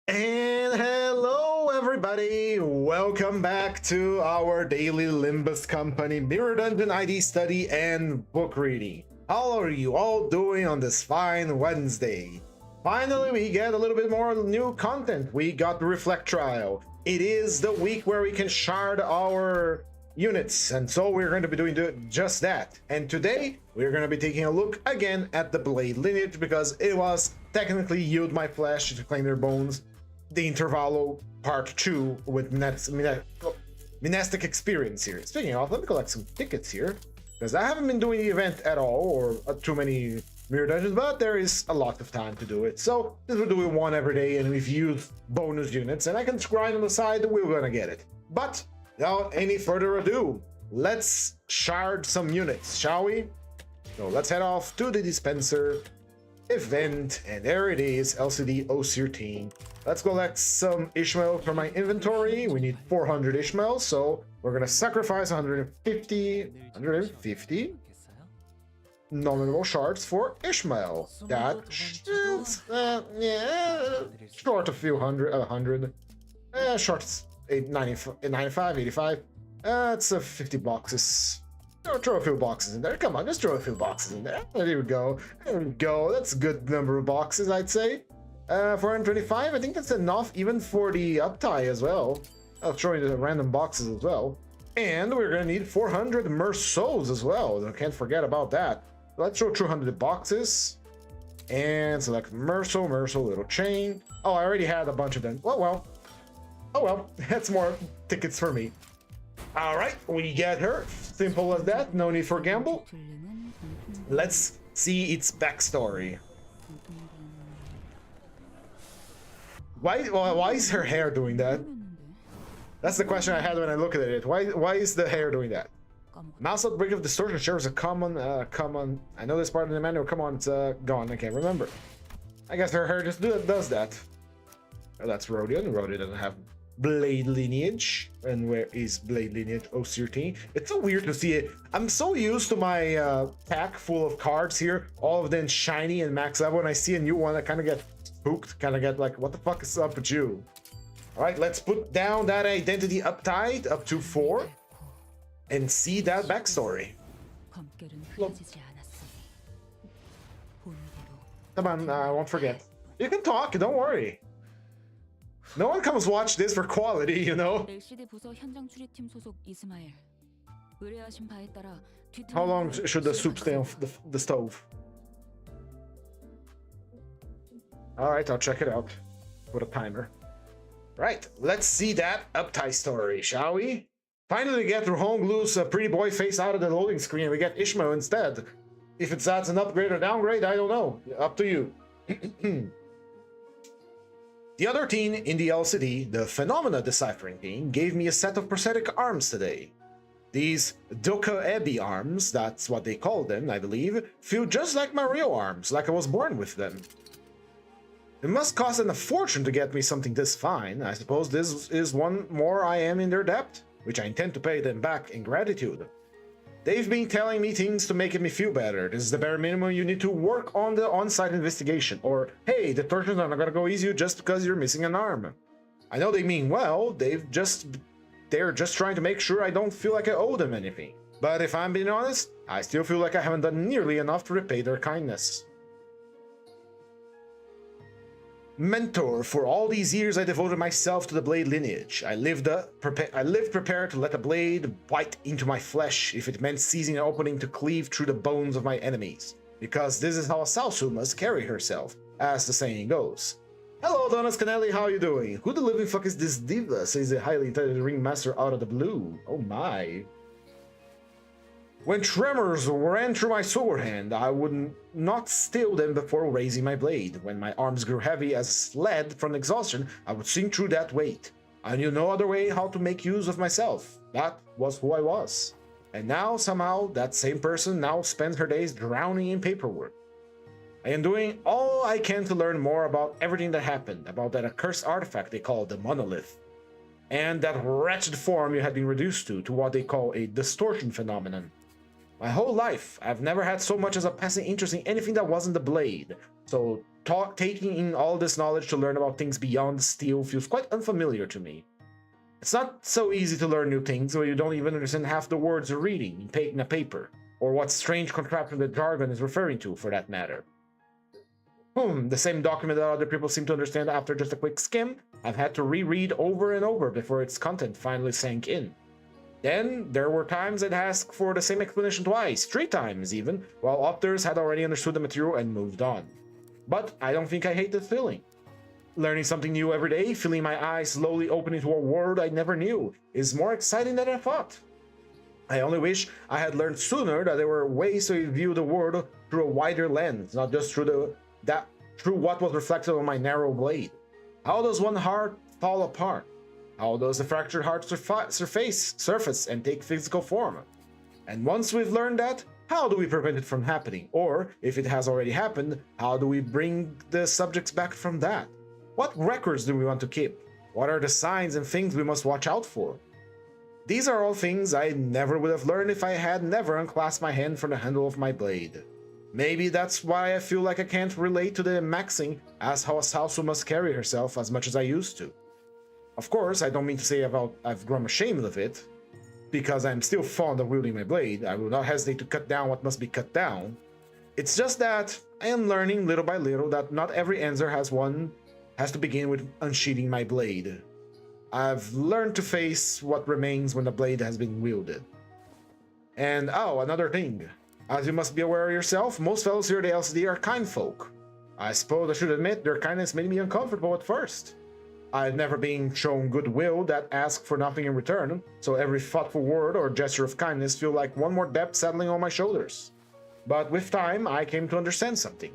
And hello everybody, welcome back to our daily Limbus Company Mirror Dungeon ID study and book reading. How are you all doing on this fine Wednesday? Finally, we get a little bit more new content. We got the Reflect Trial. It is the week where we can shard our units, and so we're going to be doing just that. And today, we're going to be taking a look again at the Blade Lineage, because it was technically Yield My Flesh to Claim Their Bones, the Intervallo Part 2 with Monastic Experience here. Speaking of, let me collect some tickets here, because I haven't been doing the event at all, or too many mirror dungeons, but there is a lot of time to do it. So this we're doing one every day, and we've used bonus units, and I can grind on the side, we're gonna get it. But without any further ado, let's shard some units, shall we? So let's head off to the dispenser event, and there it is, LCD OSIR team. Let's collect some Ishmael from my inventory. We need 400 Ishmael, so we're gonna sacrifice 150 nominal shards for Ishmael. That is, short a few hundred, 100. Short 95, 85. It's 50 boxes. Throw a few boxes in there. Come on, just throw a few boxes in there. There we go. There we go. That's a good number of boxes, I'd say. 425, I think that's enough even for the uptie as well. I'll throw in the random boxes as well. And we're gonna need 400 Merceaus as well. Can't forget about that. Let's throw 200 boxes. And select Merceau, little chain. Oh, I already had a bunch of them. Oh well, that's more tickets for me. All right, we get her. Simple as that. No need for gamble. Let's see its backstory. Why is her hair doing that? That's the question I had when I looked at it. Why is the hair doing that? Mouse outbreak of distortion shares a common. I know this part of the manual. Come on, it's gone. I can't remember. I guess her hair just does that. Oh, that's Rodion. Rodion doesn't have Blade Lineage. And where is Blade Lineage? OSIR. It's so weird to see it. I'm so used to my pack full of cards here, all of them shiny and max level. When I see a new one, I kind of get spooked, kind of get like, what the fuck is up with you? All right, let's put down that identity uptight up to 4 and see that backstory. Look. Come on, I won't forget. You can talk, don't worry. No one comes watch this for quality, you know? How long should the soup stay on the stove? Alright, I'll check it out. Put a timer. Right, let's see that uptie story, shall we? Finally get Honglu's pretty boy face out of the loading screen and we get Ishmael instead. If that's an upgrade or downgrade, I don't know. Up to you. The other team in the LCD, the Phenomena Deciphering team, gave me a set of prosthetic arms today. These Dostoyevsky arms, that's what they call them, I believe, feel just like my real arms, like I was born with them. It must cost a fortune to get me something this fine. I suppose this is one more I am in their debt, which I intend to pay them back in gratitude. They've been telling me things to make me feel better. This is the bare minimum you need to work on the on-site investigation. Or, hey, the tortures are not gonna go easy just because you're missing an arm. I know they mean well, they're just trying to make sure I don't feel like I owe them anything. But if I'm being honest, I still feel like I haven't done nearly enough to repay their kindness. Mentor, for all these years I devoted myself to the Blade Lineage. I lived prepared to let the blade bite into my flesh if it meant seizing an opening to cleave through the bones of my enemies. Because this is how a Salsu must carry herself, as the saying goes. Hello, Donas Canelli, how are you doing? Who the living fuck is this diva, says the highly intelligent ringmaster out of the blue? Oh my. When tremors ran through my sword hand, I would not still them before raising my blade. When my arms grew heavy as a sled from exhaustion, I would sink through that weight. I knew no other way how to make use of myself. That was who I was. And now, somehow, that same person now spends her days drowning in paperwork. I am doing all I can to learn more about everything that happened, about that accursed artifact they call the monolith, and that wretched form you had been reduced to what they call a distortion phenomenon. My whole life, I've never had so much as a passing interest in anything that wasn't the blade, so taking in all this knowledge to learn about things beyond steel feels quite unfamiliar to me. It's not so easy to learn new things when you don't even understand half the words you're reading in a paper, or what strange contraption the jargon is referring to, for that matter. The same document that other people seem to understand after just a quick skim, I've had to reread over and over before its content finally sank in. Then, there were times I'd ask for the same explanation twice, 3 times even, while others had already understood the material and moved on. But I don't think I hate the feeling. Learning something new every day, feeling my eyes slowly opening to a world I never knew, is more exciting than I thought. I only wish I had learned sooner that there were ways to view the world through a wider lens, not just through what was reflected on my narrow blade. How does one heart fall apart? How does the fractured heart surface and take physical form? And once we've learned that, how do we prevent it from happening? Or, if it has already happened, how do we bring the subjects back from that? What records do we want to keep? What are the signs and things we must watch out for? These are all things I never would have learned if I had never unclasped my hand from the handle of my blade. Maybe that's why I feel like I can't relate to the maxing as how a Salsu must carry herself as much as I used to. Of course, I don't mean to say I've grown ashamed of it, because I'm still fond of wielding my blade. I will not hesitate to cut down what must be cut down. It's just that I am learning little by little that not every answer has to begin with unsheathing my blade. I've learned to face what remains when the blade has been wielded. And another thing. As you must be aware yourself, most fellows here at the LCD are kind folk. I suppose I should admit their kindness made me uncomfortable at first. I'd never been shown goodwill that asked for nothing in return, so every thoughtful word or gesture of kindness felt like one more debt settling on my shoulders. But with time, I came to understand something.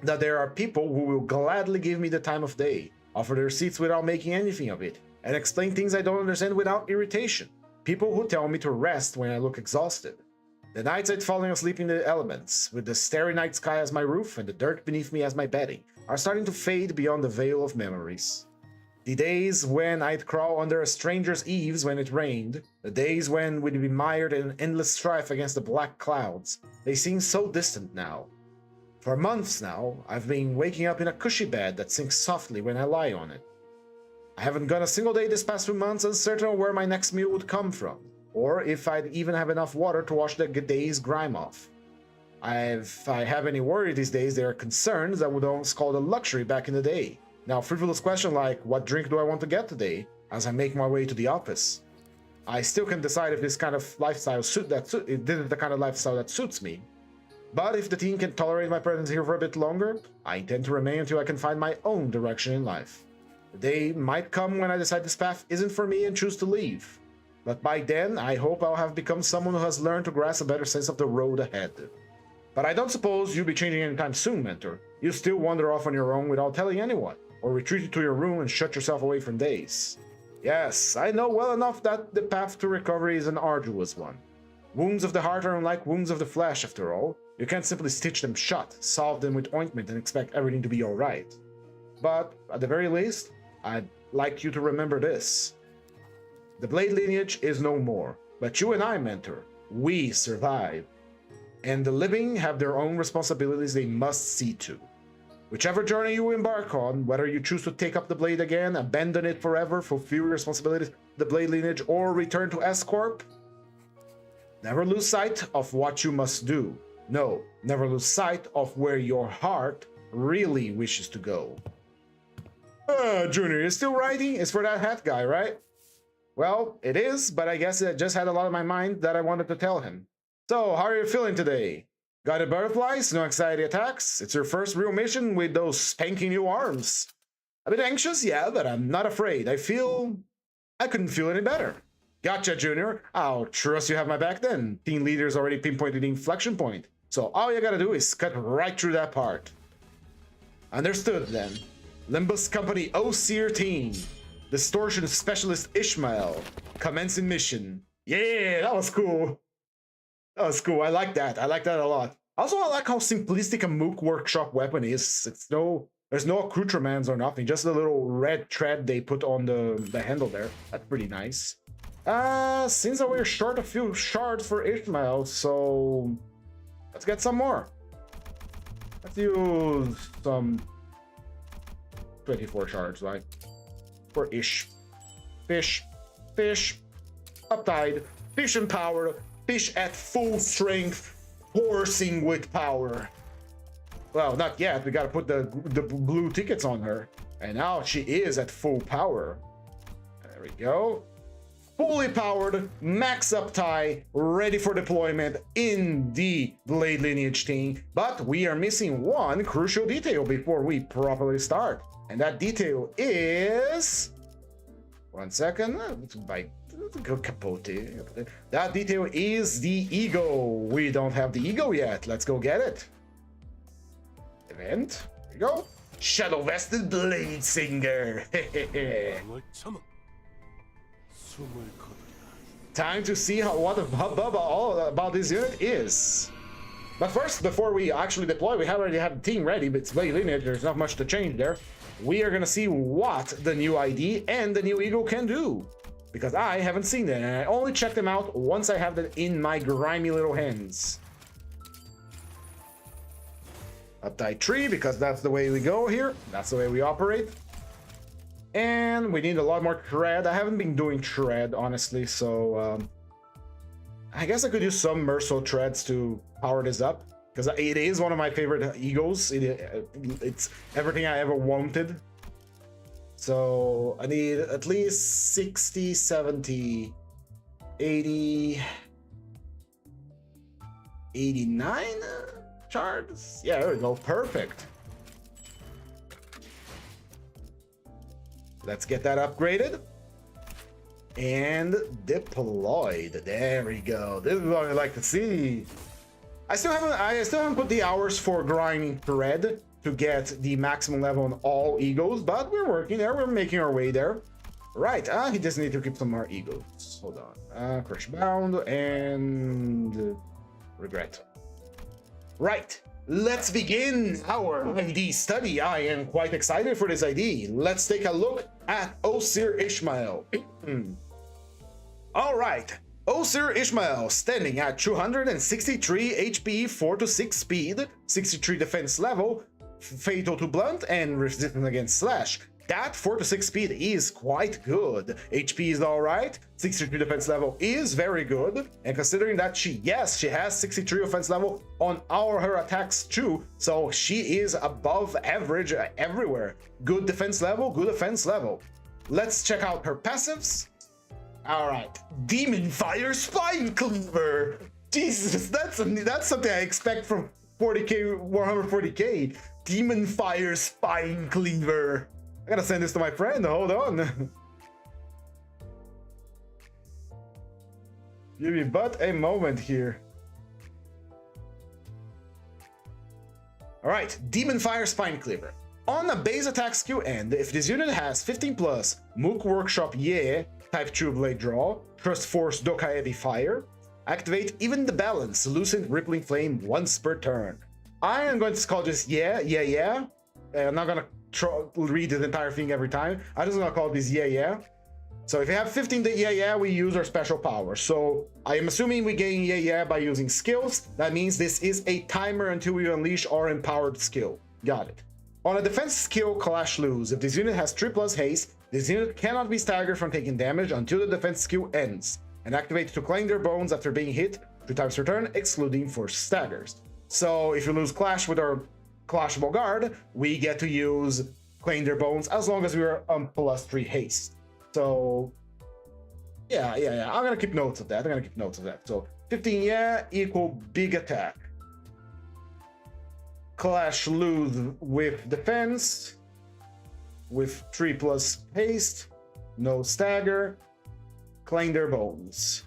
That there are people who will gladly give me the time of day, offer their seats without making anything of it, and explain things I don't understand without irritation. People who tell me to rest when I look exhausted. The nights I'd fallen asleep in the elements, with the starry night sky as my roof and the dirt beneath me as my bedding, are starting to fade beyond the veil of memories. The days when I'd crawl under a stranger's eaves when it rained, the days when we'd be mired in endless strife against the black clouds, they seem so distant now. For months now, I've been waking up in a cushy bed that sinks softly when I lie on it. I haven't gone a single day this past few months uncertain of where my next meal would come from, or if I'd even have enough water to wash the day's grime off. If I have any worry these days, they are concerns that would almost call a luxury back in the day. Now, frivolous question like, what drink do I want to get today, as I make my way to the office? I still can't decide if this kind of lifestyle this is the kind of lifestyle that suits me. But if the team can tolerate my presence here for a bit longer, I intend to remain until I can find my own direction in life. The day might come when I decide this path isn't for me and choose to leave. But by then, I hope I'll have become someone who has learned to grasp a better sense of the road ahead. But I don't suppose you'll be changing anytime soon, Mentor. You still wander off on your own without telling anyone, or retreat to your room and shut yourself away from days. Yes, I know well enough that the path to recovery is an arduous one. Wounds of the heart are unlike wounds of the flesh, after all. You can't simply stitch them shut, salve them with ointment, and expect everything to be alright. But, at the very least, I'd like you to remember this. The Blade Lineage is no more, but you and I, Mentor, we survive. And the living have their own responsibilities they must see to. Whichever journey you embark on, whether you choose to take up the blade again, abandon it forever, fulfill your responsibilities, the Blade Lineage, or return to S-Corp, never lose sight of what you must do. No, never lose sight of where your heart really wishes to go. Junior, you're still writing? It's for that hat guy, right? Well, it is, but I guess I just had a lot on my mind that I wanted to tell him. So, how are you feeling today? Got any butterflies? No anxiety attacks? It's your first real mission with those spanking new arms. A bit anxious, yeah, but I'm not afraid. I couldn't feel any better. Gotcha, Junior. I'll trust you have my back then. Team leader's already pinpointed the inflection point. So all you gotta do is cut right through that part. Understood, then. Limbus Company OSIR team. Distortion Specialist Ishmael. Commencing mission. Yeah, that was cool. That was cool. I like that. I like that a lot. Also, I like how simplistic a Mook workshop weapon is. There's no accoutrements or nothing. Just a little red thread they put on the handle there. That's pretty nice. Seems that we're short a few shards for Ishmael, so let's get some more. Let's use some 24 shards, like, for Ish. Fish, uptide, fish empowered, fish at full strength, coursing with power. Well, not yet. We gotta put the blue tickets on her. And now she is at full power. There we go. Fully powered, max uptide, ready for deployment in the Blade Lineage team. But we are missing one crucial detail before we properly start. And that detail is... One second. Capote. That detail is the ego. We don't have the ego yet. Let's go get it. Event. Here we go. Shadow Vested Blade Singer. Time to see what the hubbub all about this unit is. But first, before we actually deploy, we already have the team ready, but it's Blade Lineage, there's not much to change there. We are gonna see what the new ID and the new ego can do. Because I haven't seen them, and I only check them out once I have them in my grimy little hands. Uptide 3, because that's the way we go here. That's the way we operate. And we need a lot more tread. I haven't been doing tread, honestly, so... I guess I could use some Mercil treads to power this up. Because it is one of my favorite egos. It's everything I ever wanted. So I need at least 60, 70, 80, 89 shards. Yeah, there we go. Perfect. Let's get that upgraded and deployed. There we go. This is what I like to see. I still haven't put the hours for grinding thread to get the maximum level on all egos, but we're working there. We're making our way there. Right. He just needs to keep some more egos. Hold on. Crush Bound and Regret. Right. Let's begin our ID study. I am quite excited for this ID. Let's take a look at OSIR Ishmael. All right. OSIR Ishmael, standing at 263 HP, 4 to 6 speed, 63 defense level, fatal to blunt, and resistance against slash. That 4 to 6 speed is quite good. HP is alright, 63 defense level is very good, and considering that she has 63 offense level on all her attacks too, so she is above average everywhere. Good defense level, good offense level. Let's check out her passives. Alright, Demon Fire Spine Cleaver! Jesus, that's something I expect from 40k, 140k. Demon Fire Spine Cleaver. I gotta send this to my friend, hold on. Give me but a moment here. Alright, Demon Fire Spine Cleaver. On a base attack skill end, if this unit has 15 plus Mook Workshop Ye, Type 2 Blade Draw, Trust Force Dokaebi Fire, activate Even the Balance, Lucent Rippling Flame once per turn. I am going to call this yeah. I'm not gonna read the entire thing every time. I'm just gonna call this yeah. So if you have 15 yeah, we use our special power. So I am assuming we gain yeah by using skills. That means this is a timer until we unleash our empowered skill. Got it. On a defense skill Clash Lose, if this unit has 3 plus haste, this unit cannot be staggered from taking damage until the defense skill ends, and activate to claim their bones after being hit 3 times per turn, excluding for staggers. So if you lose Clash with our Clashable Guard, we get to use claim their bones as long as we are on plus 3 haste. So yeah, I'm gonna keep notes of that. So 15 yeah equal big attack. Clash Lose with defense, with 3 plus haste, no stagger, claim their bones.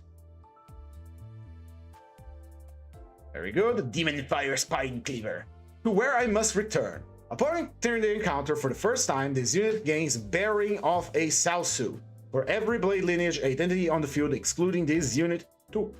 Very good. Demon Fire Spine Cleaver. To where I must return. Upon entering the encounter for the first time, this unit gains Bearing of a Sausu. For every Blade Lineage identity on the field, excluding this unit, to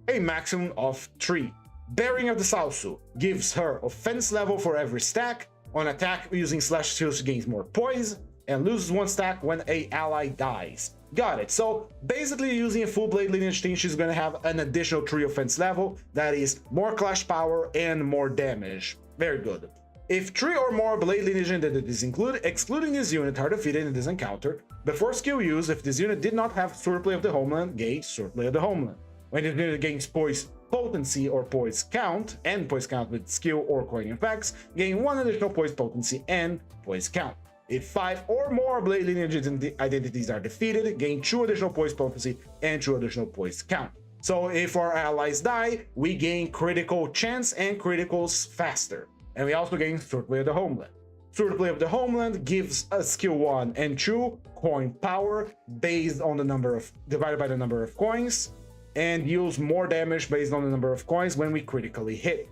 a maximum of 3. Bearing of the Sausu gives her offense level for every stack. On attack using slash skills, she gains more poise and loses 1 stack when a ally dies. Got it. So basically using a full blade lineage team, she's going to have an additional 3 offense level, that is more clash power and more damage. Very good. If 3 or more blade lineage entities excluding this unit are defeated in this encounter, before skill use, if this unit did not have Swordplay of the Homeland, gain Swordplay of the Homeland. When this unit gains poise potency or poise count, and poise count with skill or coin effects, gain 1 additional poise potency and poise count. If 5 or more blade lineage identities are defeated, gain 2 additional poise potency and 2 additional poise count. So if our allies die, we gain critical chance and criticals faster. And we also gain Swordplay of the Homeland. Swordplay of the Homeland gives us skill 1 and 2 coin power based on the number of divided by the number of coins, and deals more damage based on the number of coins when we critically hit.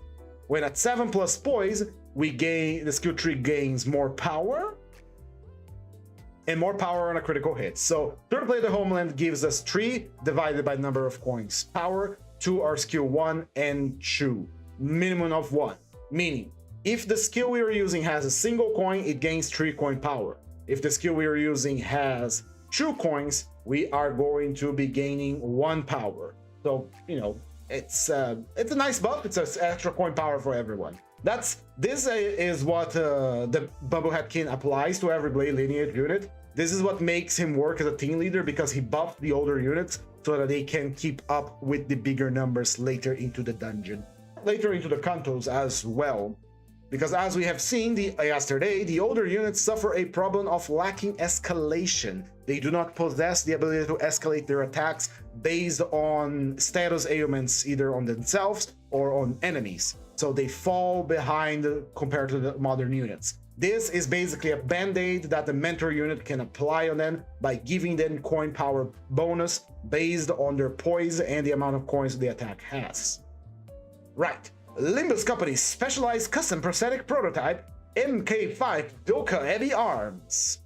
When at 7 plus poise, we gain the skill tree gains more power and more power on a critical hit. So Swordplay of the Homeland gives us 3 divided by the number of coins power to our skill 1 and 2, minimum of 1. Meaning, if the skill we are using has a single coin, it gains 3 coin power. If the skill we are using has 2 coins, we are going to be gaining 1 power. So, you know, it's a nice buff. It's an extra coin power for everyone. This is what the Bubblehead King applies to every Blade Lineage unit. This is what makes him work as a team leader, because he buffed the older units so that they can keep up with the bigger numbers later into the dungeon, later into the cantos as well. Because as we have seen yesterday, the older units suffer a problem of lacking escalation. They do not possess the ability to escalate their attacks based on status ailments, either on themselves or on enemies. So they fall behind compared to the modern units. This is basically a band-aid that the mentor unit can apply on them by giving them coin power bonus based on their poise and the amount of coins the attack has. Right. Limbus Company's specialized custom prosthetic prototype, MK5 Doka Heavy Arms.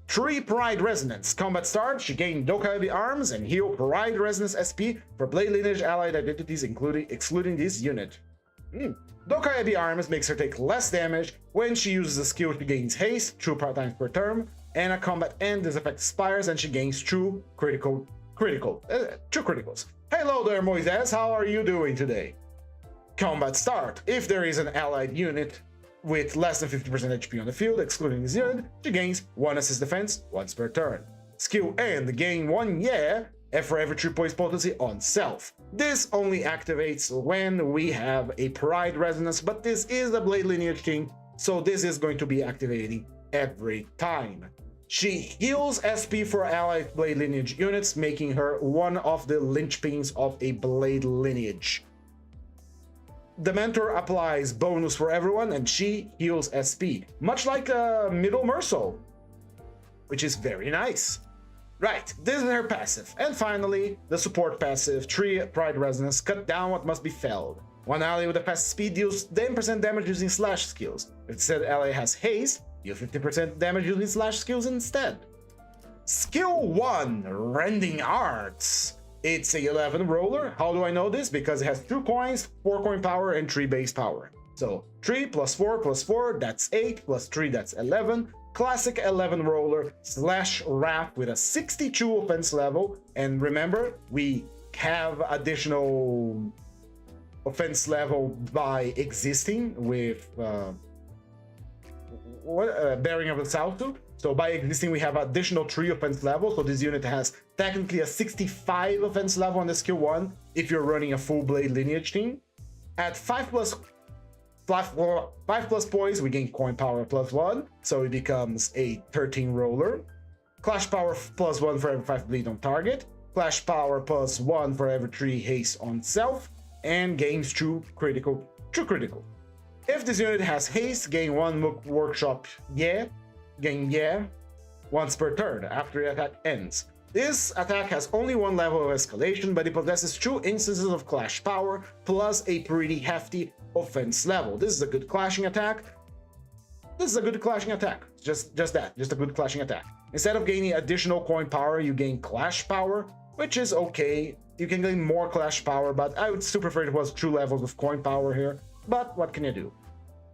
3 Pride Resonance. Combat start, she gained Doka Heavy Arms and heal Pride Resonance SP for Blade Lineage allied identities excluding this unit. Doka Heavy Arms makes her take less damage when she uses a skill. She gains haste 2 times per turn, and at combat end this effect expires and she gains 2 criticals. Hello there, Moises, how are you doing today? Combat start. If there is an allied unit with less than 50% HP on the field, excluding this unit, she gains 1 assist defense once per turn. Skill end, gain 1 for every 3 poise potency on self. This only activates when we have a Pride Resonance, but this is a Blade Lineage King, so this is going to be activating every time. She heals SP for allied Blade Lineage units, making her one of the linchpins of a Blade Lineage. The mentor applies bonus for everyone, and she heals SP, much like a middle Merso, which is very nice. Right, this is her passive. And finally, the support passive, 3 Pride Resonance, cut down what must be felled. One ally with a fast speed deals 10% damage using slash skills. If said ally has haste, deal 50% damage using slash skills instead. Skill 1, Rending Arts. It's a 11 roller. How do I know this? Because it has 2 coins, 4 coin power, and 3 base power. So 3 plus 4 plus 4, that's 8, plus 3, that's 11. Classic 11 roller slash wrap with a 62 offense level. And remember, we have additional offense level by existing with Bearing of the South too. So by existing, we have additional 3 offense level. So this unit has technically a 65 offense level on the skill 1 if you're running a full Blade Lineage team. At 5 plus poise, we gain coin power plus 1, so it becomes a 13 roller. Clash power plus 1 for every 5 bleed on target. Clash power plus 1 for every 3 haste on self, and gains 2 critical. If this unit has haste, gain 1 Mook Workshop gain once per turn after the attack ends. This attack has only 1 level of escalation, but it possesses 2 instances of clash power plus a pretty hefty offense level. This is a good clashing attack. Just a good clashing attack. Instead of gaining additional coin power, you gain clash power, which is okay. You can gain more clash power, but I would still prefer it was 2 levels of coin power here. But what can you do?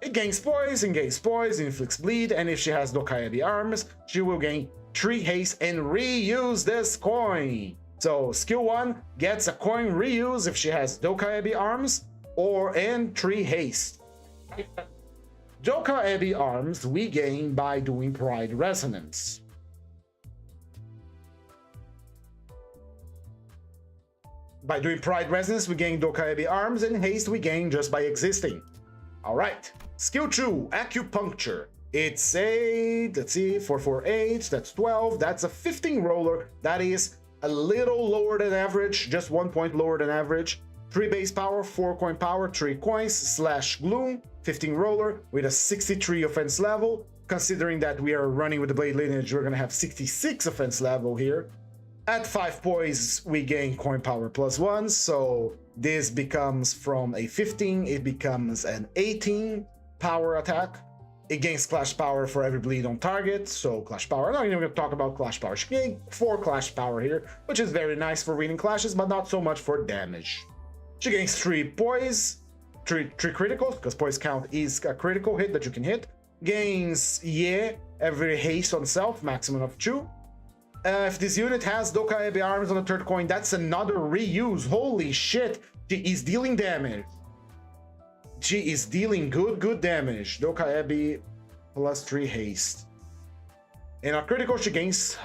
It gains poise, inflicts bleed, and if she has Dostoyevsky arms, she will gain 3 haste and reuse this coin. So skill 1 gets a coin reuse if she has Dostoyevsky arms and 3 haste. Dostoyevsky arms we gain by doing Pride Resonance. By doing Pride Resonance, we gain Dostoyevsky arms, and haste we gain just by existing. Alright, skill 2, Acupuncture. It's a, let's see, 448, that's 12, that's a 15 roller, that is a little lower than average, just 1 point lower than average. 3 base power, 4 coin power, 3 coins, slash gloom, 15 roller with a 63 offense level. Considering that we are running with the Blade Lineage, we're gonna have 66 offense level here. At 5 poise, we gain coin power +1, so this becomes from a 15, it becomes an 18 power attack. It gains clash power for every bleed on target, so clash power. I'm not even going to talk about clash power. She gained 4 clash power here, which is very nice for winning clashes, but not so much for damage. She gains 3 poise, 3 criticals, because poise count is a critical hit that you can hit. Gains every haste on self, maximum of 2. If this unit has Dostoyevsky arms on the 3rd coin, that's another reuse. Holy shit, she is dealing damage. She is dealing good damage. Dostoyevsky +3 haste. In a critical, she gains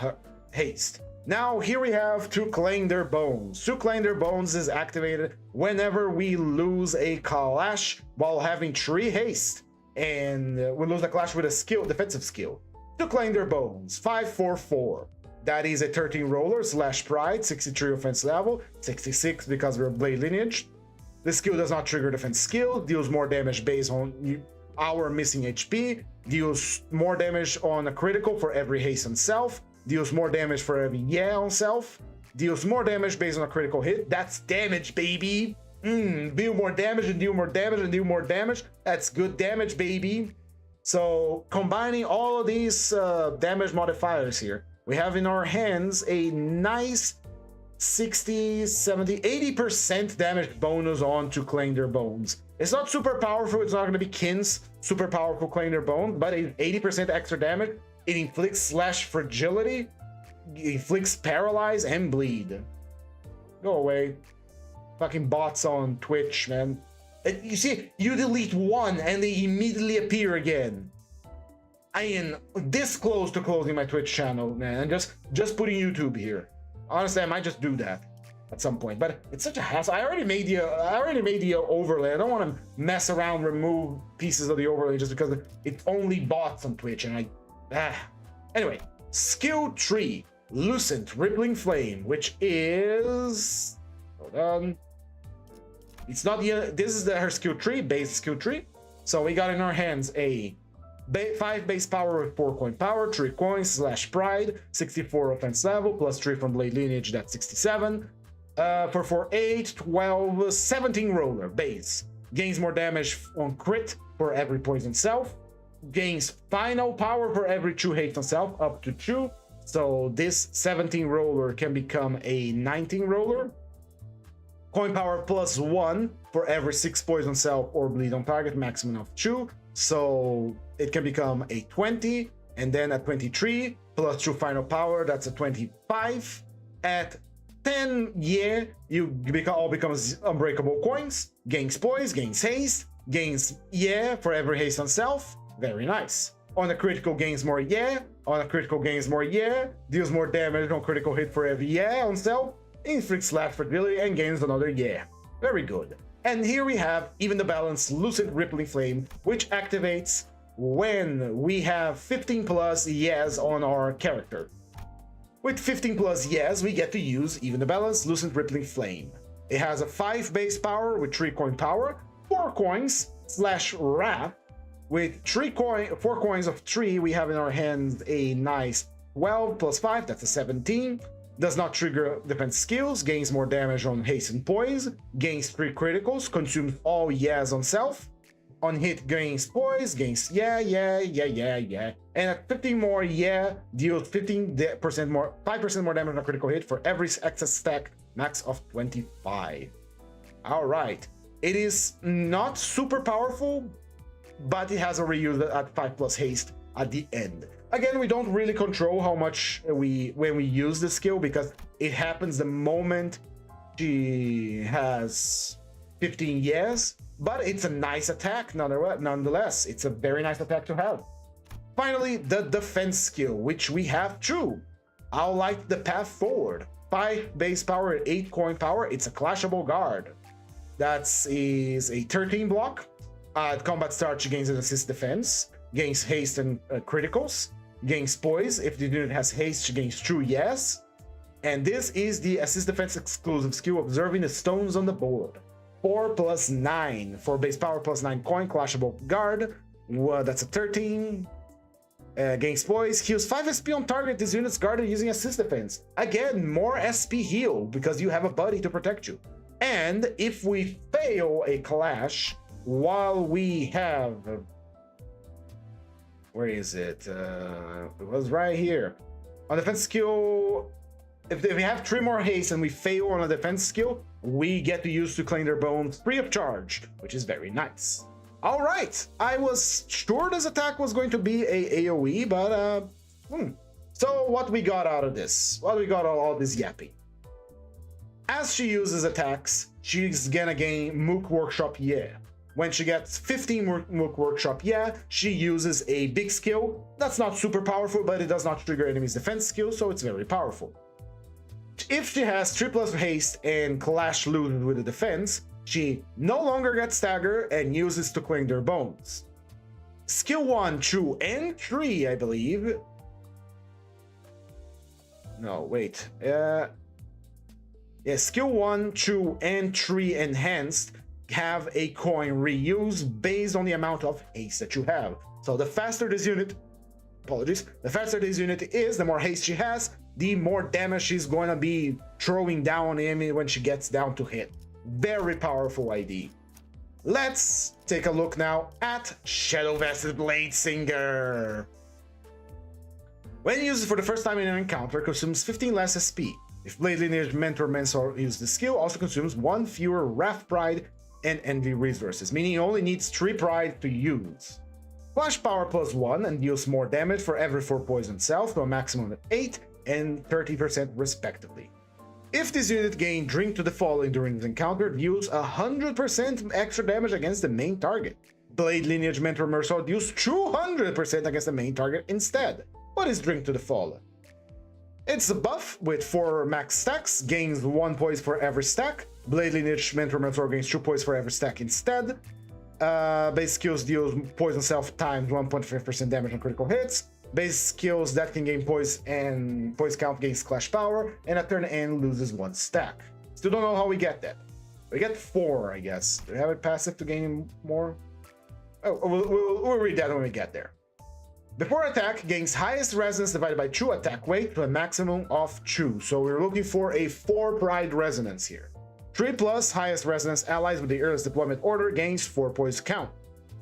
haste. Now, here we have To Claim Their Bones. To Claim Their Bones is activated whenever we lose a clash while having 3 haste. And we lose a clash with a skill, defensive skill. To Claim Their Bones, 544. That is a 13 roller / pride, 63 offense level, 66 because we're Blade Lineage. The skill does not trigger defense skill, deals more damage based on our missing HP, deals more damage on a critical for every haste on self, deals more damage for every on self, deals more damage based on a critical hit. That's damage, baby. Deal more damage and deal more damage and deal more damage. That's good damage, baby. So combining all of these damage modifiers here, we have in our hands a nice 60, 70, 80% damage bonus on To Claim Their Bones. It's not super powerful, it's not going to be Kin's super powerful Claim Their Bones, but 80% extra damage. It inflicts / fragility, inflicts paralyze and bleed. Go away. Fucking bots on Twitch, man. You see, you delete one and they immediately appear again. I am this close to closing my Twitch channel, man, and just putting YouTube here. Honestly, I might just do that at some point, but it's such a hassle. I already made the overlay. I don't want to mess around, remove pieces of the overlay just because it's only bots on Twitch, and Anyway, skill 3, Lucent Rippling Flame, which is, hold on. It's not the, this is her skill tree, base skill tree. So we got in our hands a 5 base power with 4 coin power, 3 coins / pride, 64 offense level, +3 from Blade Lineage, that's 67. For 8, 12, 17 roller base. Gains more damage on crit for every poison self. Gains final power for every 2 hate on self, up to 2. So this 17 roller can become a 19 roller. Coin power +1 for every 6 poison self or bleed on target, maximum of 2. So it can become a 20, and then at 23 +2 final power, that's a 25. At 10, you all becomes unbreakable coins, gains poise, gains haste, gains for every haste on self. Very nice. On a critical, gains more on a critical, gains more deals more damage on critical hit for every on self, inflicts / fragility, and gains another Very good. And here we have Even the Balance Lucent Rippling Flame, which activates when we have 15+ on our character. With 15+ we get to use Even the Balance Lucent Rippling Flame. It has a 5 base power with 3 coin power, 4 coins / wrath. With 4 coins of 3, we have in our hands a nice 12 + 5, that's a 17. Does not trigger defense skills, gains more damage on haste and poise, gains 3 criticals, consumes all on self. On hit, gains poise, gains and at 15 more deals 15% more, 5% more damage on a critical hit for every excess stack, max of 25. All right, it is not super powerful, but it has a reuse at 5+ haste at the end. Again, we don't really control how much when we use the skill, because it happens the moment she has 15 years, but it's a nice attack nonetheless. It's a very nice attack to have. Finally, the defense skill, which we have too. I'll like the path forward. 5 base power, 8 coin power. It's a clashable guard. That is a 13 block. At combat start, she gains an assist defense, gains haste and criticals, gains poise. If the unit has haste, she gains true yes. And this is the assist defense exclusive skill, observing the stones on the board. 4+9 for base power, +9 coin, clashable guard. Well, that's a 13. Gains poise, heals 5 SP on target. This unit's guarded using assist defense. Again, more SP heal because you have a buddy to protect you. And if we fail a clash while we have... where is it? It was right here. On defense skill, if we have 3 more haste and we fail on a defense skill, we get to use to claim their bones free of charge, which is very nice. All right, I was sure this attack was going to be a AoE, but So what we got out of this? What we got out of all this yapping? As she uses attacks, she's gonna gain Mook Workshop Yeah. When she gets 15 Mook Workshop Yeah, she uses a big skill. That's not super powerful, but it does not trigger enemies' defense skill, so it's very powerful. If she has 3+ haste and clash looted with the defense, she no longer gets stagger and uses to claim their bones. Skill 1, 2, and 3, I believe. No, wait. Yeah, skill 1, 2, and 3 enhanced have a coin reuse based on the amount of haste that you have. So the faster this unit, the faster this unit is, the more haste she has, the more damage she's going to be throwing down on the enemy when she gets down to hit. Very powerful ID. Let's take a look now at Shadow Vested Blade Singer. When used for the first time in an encounter, consumes 15 less SP. If Blade Lineage Mentor Mensor use the skill, also consumes 1 fewer Wrath Pride and Envy resources, meaning he only needs 3 Pride to use. Flash Power +1 and deals more damage for every 4 poison cells to a maximum of 8 and 30% respectively. If this unit gained Drink to the Fallen during this encounter, deals 100% extra damage against the main target. Blade Lineage Mentor Mercer deals 200% against the main target instead. What is Drink to the Fallen? It's a buff with 4 max stacks, gains 1 poise for every stack. Blade Lineage Mentor Mercer gains 2 poise for every stack instead. Base skills deals poison self times 1.5% damage on critical hits. Base skills that can gain poise and poise count gains clash power, and at turn end loses 1 stack. Still don't know how we get that. We get 4, I guess. Do we have it passive to gain more? Oh, we'll read that when we get there. Before attack, gains highest resonance divided by 2 attack weight to a maximum of 2. So we're looking for a 4 pride resonance here. 3+ highest resonance allies with the earliest deployment order gains 4 poise count.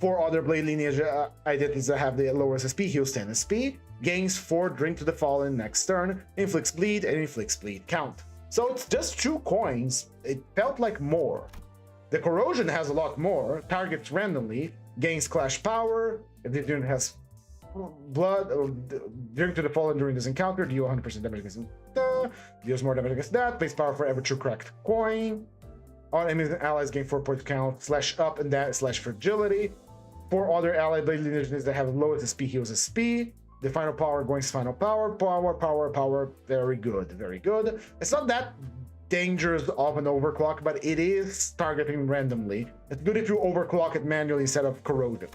4 other Blade Lineage identities that have the lowest SP heals 10 SP, gains 4 Drink to the Fallen next turn, inflicts bleed, and inflicts bleed count. So it's just 2 coins. It felt like more. The Corrosion has a lot more, targets randomly, gains clash power, if the unit has blood or Drink to the Fallen during this encounter, deal 100% damage against deals more damage against that, base power for every 2 cracked coin. All enemies and allies gain 4 points count, /up and that /fragility. 4 other allied Blade Lineages that have the lowest SP heals SP. The final power going to final power. Very good, very good. It's not that dangerous of an overclock, but it is targeting randomly. It's good if you overclock it manually instead of corroded.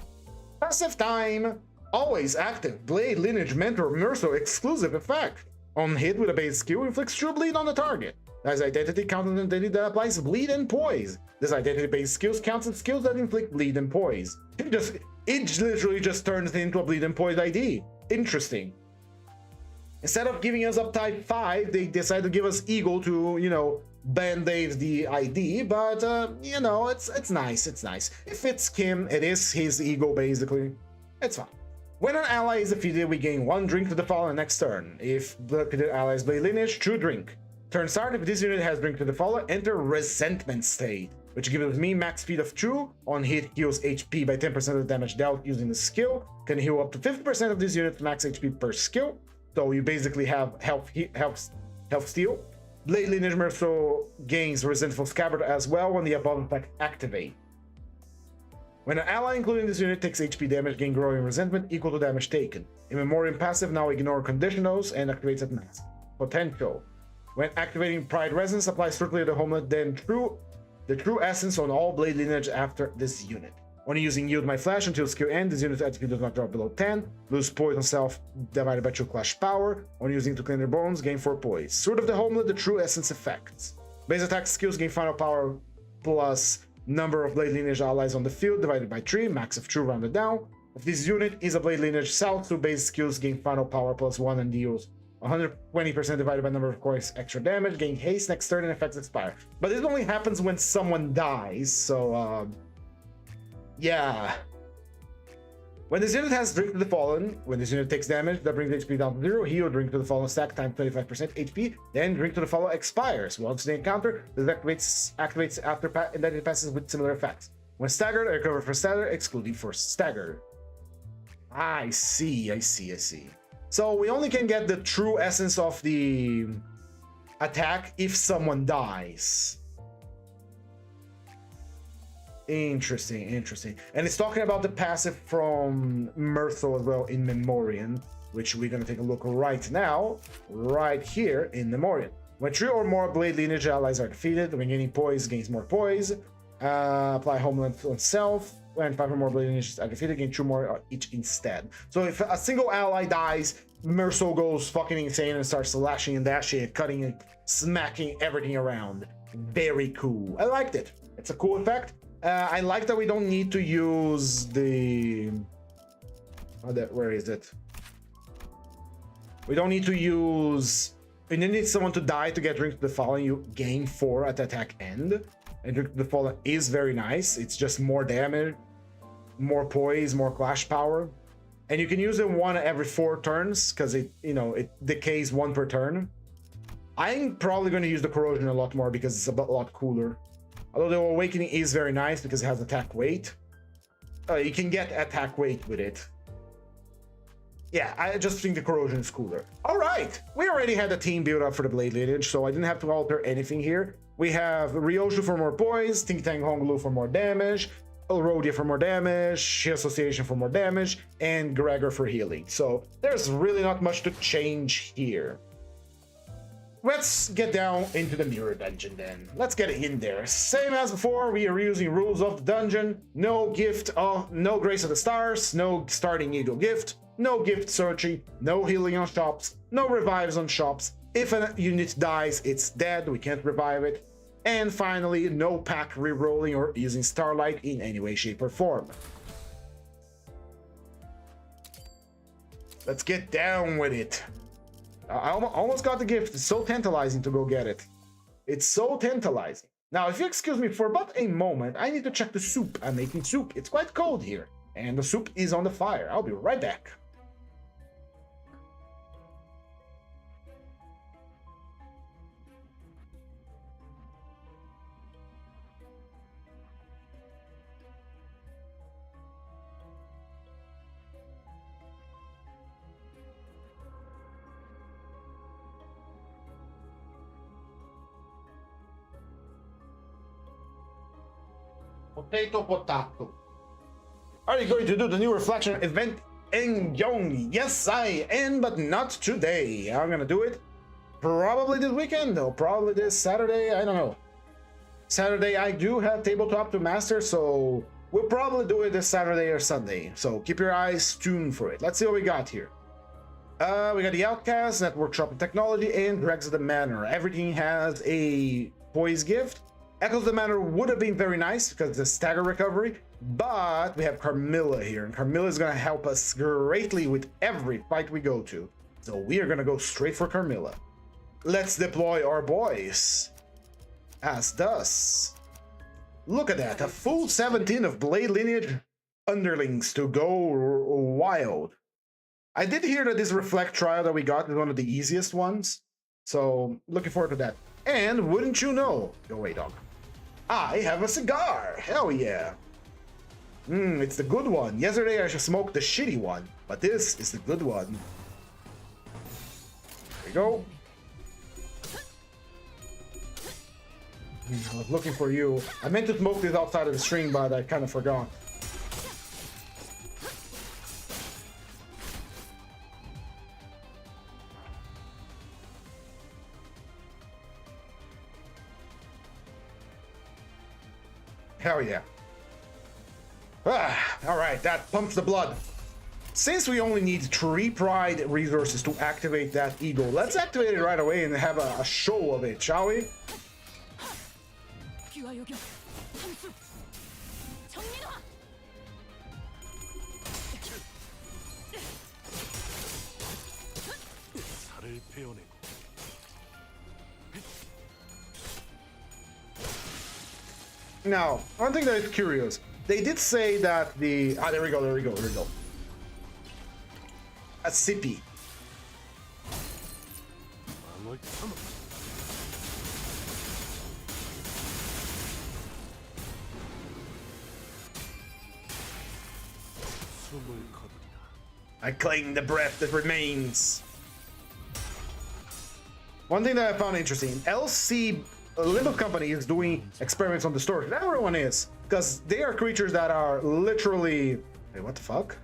Passive time. Always active. Blade Lineage Mentor Mercer exclusive effect. On hit with a base skill, inflicts true bleed on the target. As identity counts an identity that applies bleed and poise. This identity-based skills counts as skills that inflict bleed and poise. It literally just turns into a bleed and poise ID. Interesting. Instead of giving us up type 5, they decide to give us Eagle to, you know, band-aid the ID, but, you know, it's nice, it's nice. It fits Kim, it is his Eagle, basically. It's fine. When an ally is defeated, we gain 1 Drink to the Fallen next turn. If the defeated ally is Blade Lineage, 2 Drink. Turn start, if this unit has Drink to the Fallen, enter Resentment State. which gives me max speed of 2. On hit, heals HP by 10% of the damage dealt using the skill. Can heal up to 50% of this unit's max HP per skill. So you basically have health steal. Blade Lineage Mercil gains Resentful Scabbard as well when the above effect activate. When an ally including this unit takes HP damage, gain Growing Resentment equal to damage taken. In Memoriam passive, now ignore conditionals and activates at max potential. When activating Pride Resonance, applies strictly to the homeland, then the true essence on all Blade Lineage after this unit. Only using Yield My Flash until skill end, this unit's HP does not drop below 10. Lose poison self divided by 2 clash power. Only using to clean their bones, gain 4 poise. Sword of the Homeland, the true essence effects. Base attack skills gain final power plus number of Blade Lineage allies on the field divided by 3, max of 2 rounded down. If this unit is a Blade Lineage South, so base skills gain final power plus 1 and deals 120% divided by number of coins extra damage, gain haste next turn and effects expire. But it only happens when someone dies, so yeah. When this unit has Drink to the Fallen, when this unit takes damage, that brings HP down to 0, heal Drink to the Fallen stack times 25% HP, then Drink to the Fallen expires. Once they encounter, this activates after and then it passes with similar effects. When staggered, I recover for stagger, excluding for stagger. I see. So we only can get the true essence of the attack if someone dies. Interesting. And it's talking about the passive from Mercil as well in Memoriam, which we're going to take a look right now, right here in Memoriam. When 3 or more Blade Lineage allies are defeated, when gaining poise gains more poise. Apply Homeland on self. When 5 or more Blade Lineages are defeated, gain 2 more each instead. So if a single ally dies, Mercil goes fucking insane and starts slashing and dashing and cutting and smacking everything around. Very cool. I liked it. It's a cool effect. I like that we don't need to use the... where is it? We don't need to use... You need someone to die to get Drink to the Fallen. You gain 4 at the attack end. And Drink to the Fallen is very nice. It's just more damage, more poise, more clash power. And you can use it 1 every 4 turns, because it decays 1 per turn. I'm probably going to use the Corrosion a lot more because it's a lot cooler. Although the Awakening is very nice because it has attack weight. You can get attack weight with it. Yeah, I just think the Corrosion is cooler. All right, we already had a team build up for the Blade Lineage, so I didn't have to alter anything here. We have Ryoshu for more poise, Ting Tang Honglu for more damage, Elrodia for more damage, Shi Association for more damage, and Gregor for healing. So there's really not much to change here. Let's get down into the mirror dungeon then. Let's get in there. Same as before, we are using rules of the dungeon. No Grace of the Stars, no starting needle gift, no gift searching, no healing on shops, no revives on shops. If a unit dies, it's dead, we can't revive it. And finally, no pack rerolling or using Starlight in any way, shape, or form. Let's get down with it. I almost got the gift. It's so tantalizing to go get it. It's so tantalizing. Now, if you excuse me for but a moment, I need to check the soup. I'm making soup. It's quite cold here, and the soup is on the fire. I'll be right back. Potato. Are you going to do the new reflection event in Yong? Yes, I am, but not today. I'm gonna do it probably this weekend, or probably this Saturday. I don't know. Saturday, I do have tabletop to master, so we'll probably do it this Saturday or Sunday. So keep your eyes tuned for it. Let's see what we got here. We got the Outcast, Net Workshop and Technology, and Dregs of the Manor. Everything has a poise gift. Echoes of the Manor would have been very nice because it's a stagger recovery, but we have Carmilla here, and Carmilla is going to help us greatly with every fight we go to. So we are going to go straight for Carmilla. Let's deploy our boys. As thus. Look at that, a full 17 of Blade Lineage underlings to go wild. I did hear that this Reflect trial that we got is one of the easiest ones, so looking forward to that. And wouldn't you know, go away dog. I have a cigar. Hell yeah. It's the good one. Yesterday I just smoked the shitty one, but this is the good one. There we go. I was looking for you. I meant to smoke this outside of the stream, but I kind of forgot. Hell yeah. Alright, that pumps the blood. Since we only need 3 pride resources to activate that ego, let's activate it right away and have a show of it, shall we? Now, one thing that is curious, they did say that the... there we go. A sippy. I claim the breath that remains. One thing that I found interesting, LC Limbus company is doing experiments on the store. Everyone is, because they are creatures that are literally... Wait, what the fuck?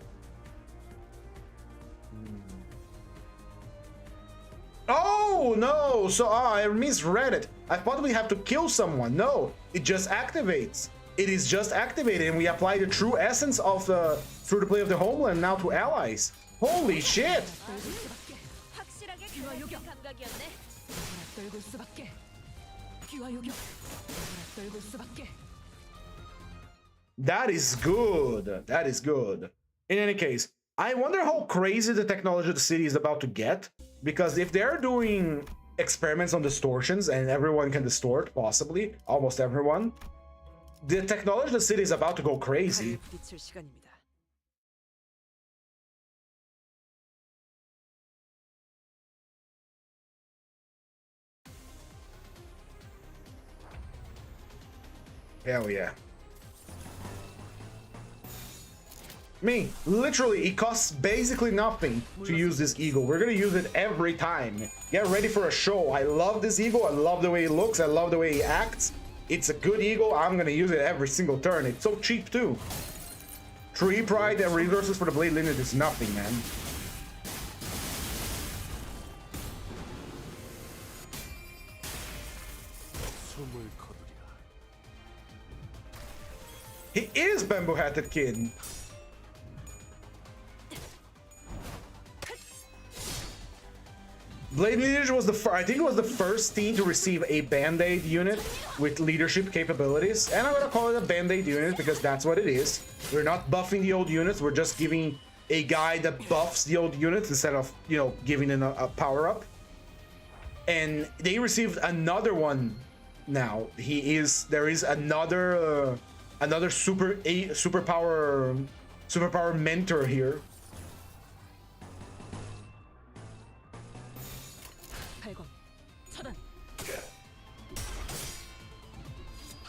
Oh no! So I misread it. I thought we have to kill someone. No, it just activates. It is just activated, and we apply the true essence of the free-to-play of the homeland now to allies. Holy shit! That is good. That is good. In any case, I wonder how crazy the technology of the city is about to get, because if they're doing experiments on distortions and everyone can distort, possibly, almost everyone, the technology of the city is about to go crazy. Hell yeah. Literally, it costs basically nothing to use this eagle. We're gonna use it every time. Get ready for a show. I love this eagle. I love the way it looks. I love the way he acts. It's a good eagle. I'm gonna use it every single turn. It's so cheap too. 3 pride and resources for the blade lineage is nothing, man. He is bamboo-hatted kid. Blade Lineage was I think it was the first team to receive a Band-Aid unit with leadership capabilities. And I'm gonna call it a Band-Aid unit because that's what it is. We're not buffing the old units, we're just giving a guy that buffs the old units instead of, you know, giving them a power-up. And they received another one now. There is another superpower mentor here.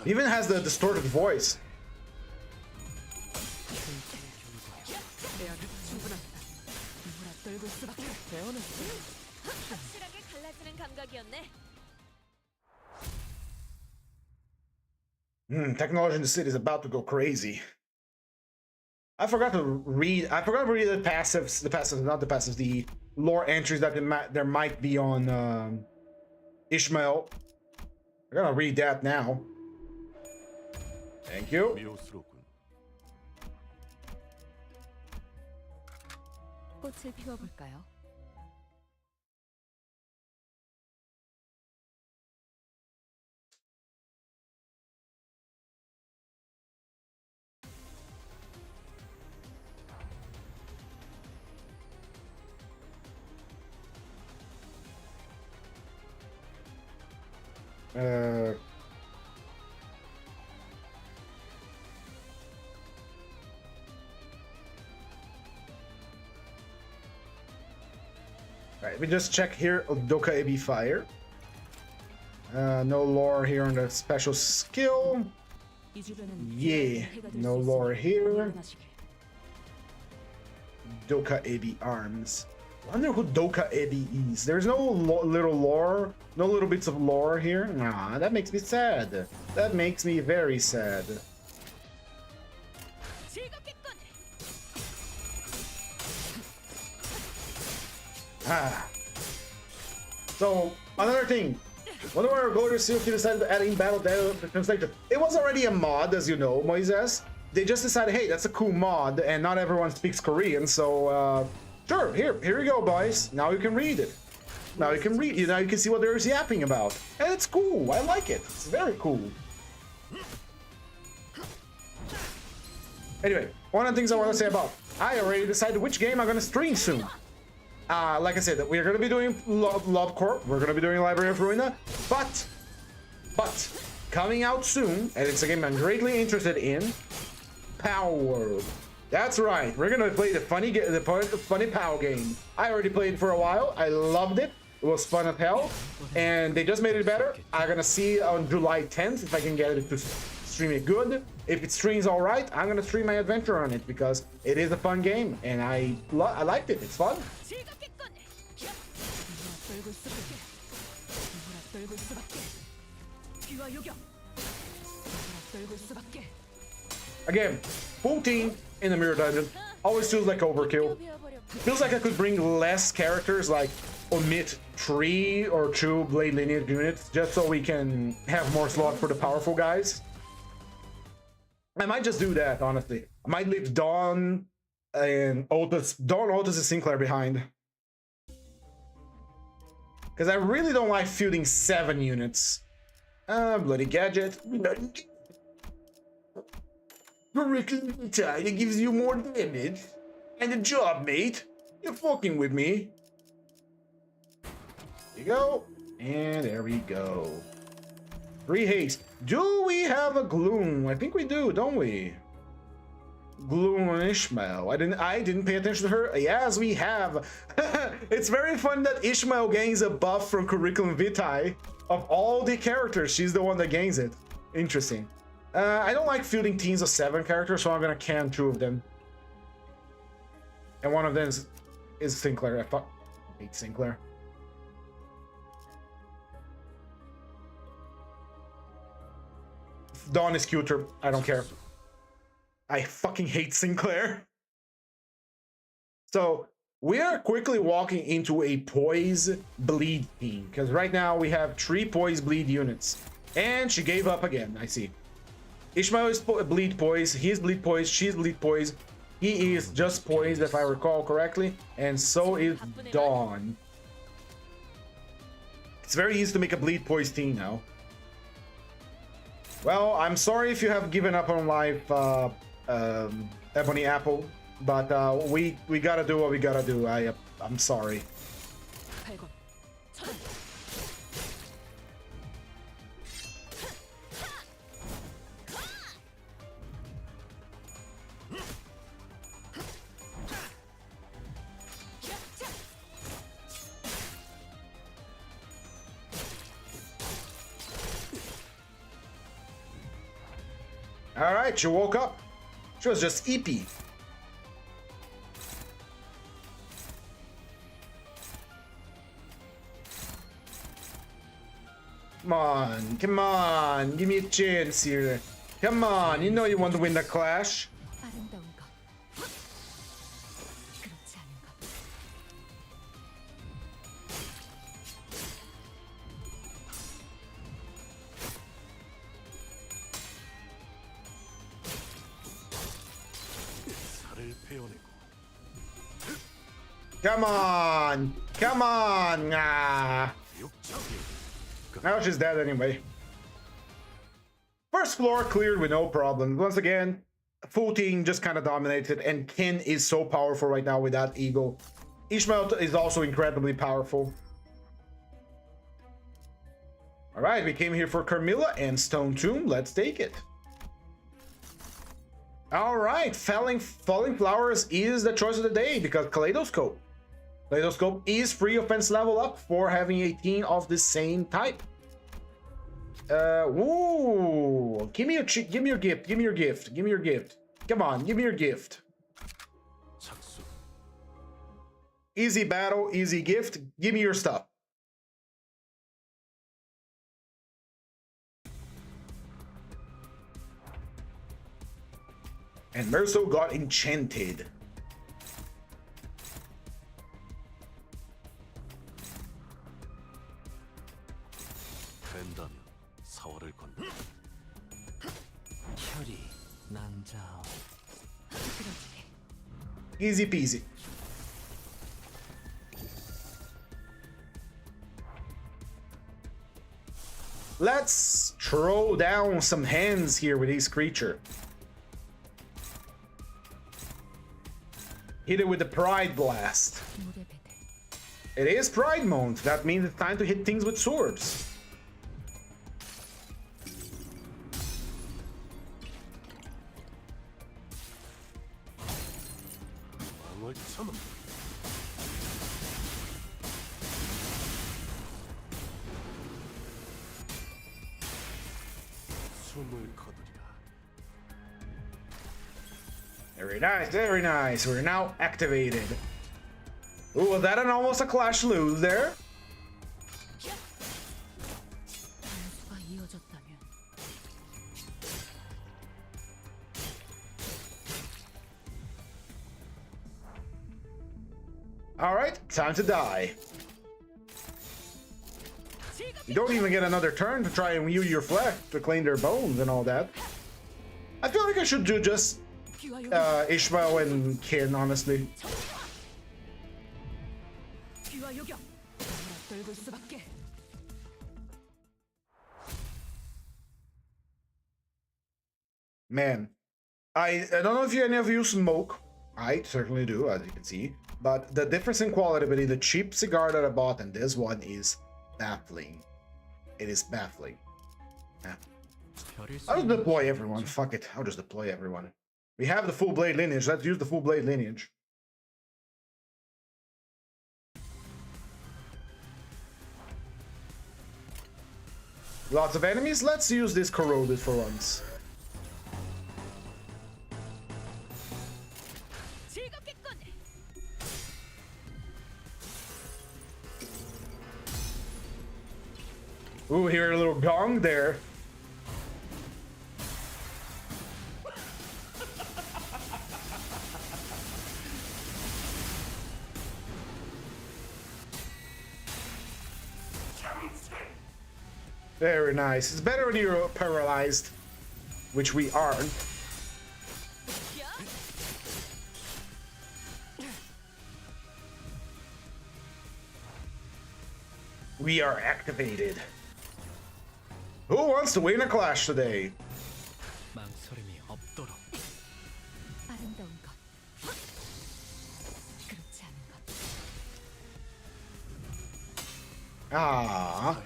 He even has the distorted voice. Technology in the city is about to go crazy. I forgot to read the passives, the lore entries that there might be on Ishmael. I gotta read that now. Thank you. 꽃을 피워볼까요? Right, we just check here Doka AB Fire. No lore here on the special skill. Yeah, no lore here. Doka Ebi arms. Wonder who Doka Ebi is. There's no little lore, no little bits of lore here. Nah, that makes me sad. That makes me very sad. Ah. So another thing. Wonder where go to see if you decided to add in battle translation. It was already a mod, as you know, Moises. They just decided, hey, that's a cool mod, and not everyone speaks Korean, so sure, here you go, boys. Now you can read it. Now you can read. Now you can see what they're yapping about, and it's cool. I like it. It's very cool. Anyway, one of the things I want to say about, I already decided which game I'm gonna stream soon. Like I said, we're gonna be doing LobCorp, we're gonna be doing Library of Ruina, but coming out soon, and it's a game I'm greatly interested in, Power World. That's right, we're gonna play the funny POW game. I already played it for a while. I loved it. It was fun as hell, and they just made it better. I'm gonna see on July 10th if I can get it to stream it good. If it streams all right, I'm gonna stream my adventure on it because it is a fun game, and I liked it. It's fun. Again, full team in the mirror dungeon always feels like overkill. Feels like I could bring less characters, like omit 3 or 2 Blade Lineage units, just so we can have more slots for the powerful guys. I might just do that, honestly. I might leave Dawn and Otis and Sinclair behind. Because I really don't like fielding 7 units. Bloody gadget. It gives you more damage. And a job, mate. You're fucking with me. There you go. And there we go. 3 haste. Do we have a Gloom? I think we do, don't we? Gloom and Ishmael. I didn't pay attention to her. Yes, we have. It's very fun that Ishmael gains a buff from Curriculum Vitae. Of all the characters, she's the one that gains it. Interesting. I don't like fielding teams of 7 characters, so I'm gonna can 2 of them. And one of them is Sinclair. I hate Sinclair. Dawn is cuter. I don't care. I fucking hate Sinclair. So we are quickly walking into a poise bleed team, because right now we have 3 poise bleed units, and she gave up again. I see. Ishmael is bleed poise. He's bleed poise. She's bleed poise. He is just poised, if I recall correctly, and so is Dawn. It's very easy to make a bleed poise team now. Well, I'm sorry if you have given up on life, Ebony Apple, but we gotta do what we gotta do. I'm sorry. All right, she woke up. She was just eepy. Come on, give me a chance here. Come on, you know you want to win the clash. Come on! Come on! Ah. Now she's dead anyway. First floor cleared with no problem. Once again, full team just kind of dominated, and Ken is so powerful right now with that eagle. Ishmael is also incredibly powerful. Alright, we came here for Carmilla and Stone Tomb. Let's take it. Alright, Falling Flowers is the choice of the day because Kaleidoscope. Kaleidoscope is free offense level up for having a team of the same type. Ooh, give me your gift, give me your gift, give me your gift. Come on, give me your gift. Easy battle, easy gift. Give me your stuff. And Merso got enchanted. Easy peasy. Let's throw down some hands here with this creature. Hit it with the Pride Blast. It is Pride Month. That means it's time to hit things with swords. Very nice, very nice. We're now activated. Ooh, was that almost a clash lose there? Alright, time to die. You don't even get another turn to try and use your flesh to claim their bones and all that. I feel like I should do just Ishmael and Kin, honestly. Man, I don't know if any of you smoke. I certainly do, as you can see. But the difference in quality between the cheap cigar that I bought and this one is baffling. It is baffling. I'll just deploy everyone. Fuck it. I'll just deploy everyone. We have the full blade lineage. Let's use the full blade lineage. Lots of enemies. Let's use this corroded for once. Ooh, hear a little gong there. Very nice. It's better when you're paralyzed, which we aren't. We are activated. Who wants to win a clash today? Ah.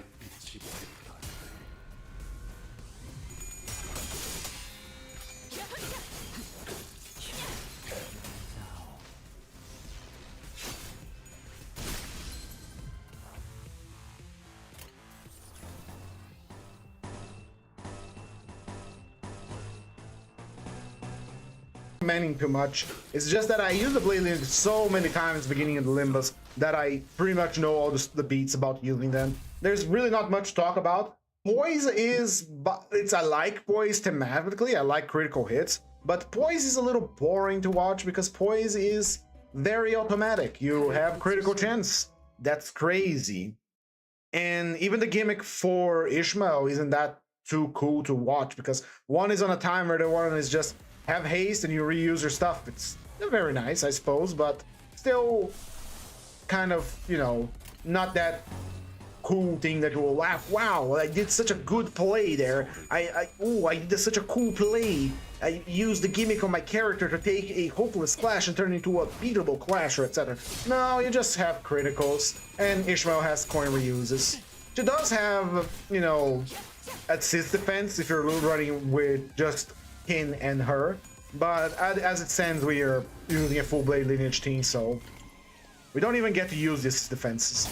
Manning too much. It's just that I use the blade lineage so many times beginning of the Limbus that I pretty much know all the beats about using them. There's really not much to talk about. Poise is, I like Poise thematically, I like critical hits, but Poise is a little boring to watch because Poise is very automatic. You have critical chance. That's crazy. And even the gimmick for Ishmael isn't that too cool to watch because one is on a timer, the one is just have haste and you reuse your stuff. It's very nice, I suppose, but still kind of, you know, not that cool thing that you will laugh. Wow, I did such a good play there. I did such a cool play. I used the gimmick on my character to take a hopeless clash and turn it into a beatable clash or etc. No, you just have criticals, and Ishmael has coin reuses. She does have, you know, assist defense if you're running with just Kin and her, but as it stands, we are using a full blade lineage team, so we don't even get to use these defenses.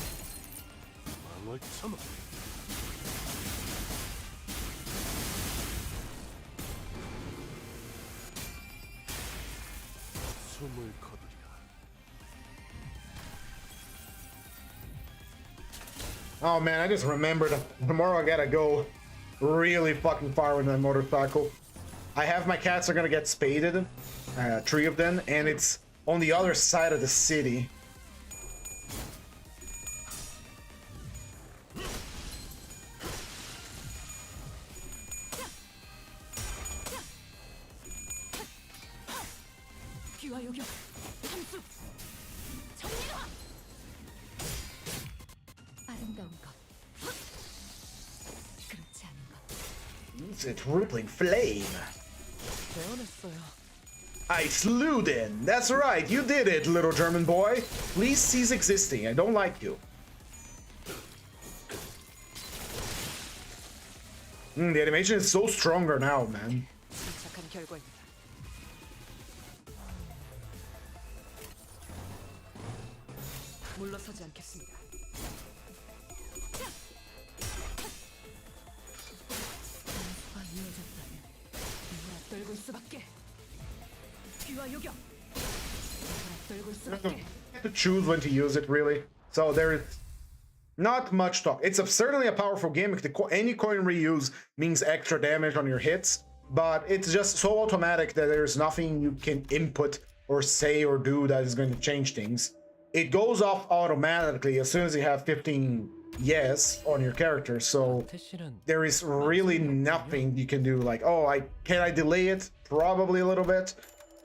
Oh man, I just remembered tomorrow I gotta go really fucking far with my motorcycle. I have my cats are gonna get spaded, 3 of them, and it's on the other side of the city. It's a rippling flame. I slew them. That's right, you did it, little German boy. Please cease existing. I don't like you. The animation is so stronger now, man. To choose when to use it, really. So there's not much talk. It's certainly a powerful gimmick. Any coin reuse means extra damage on your hits, but it's just so automatic that there's nothing you can input or say or do that is going to change things. It goes off automatically as soon as you have 15 yes on your character, so there is really nothing you can do. Like, oh, can I delay it? Probably a little bit,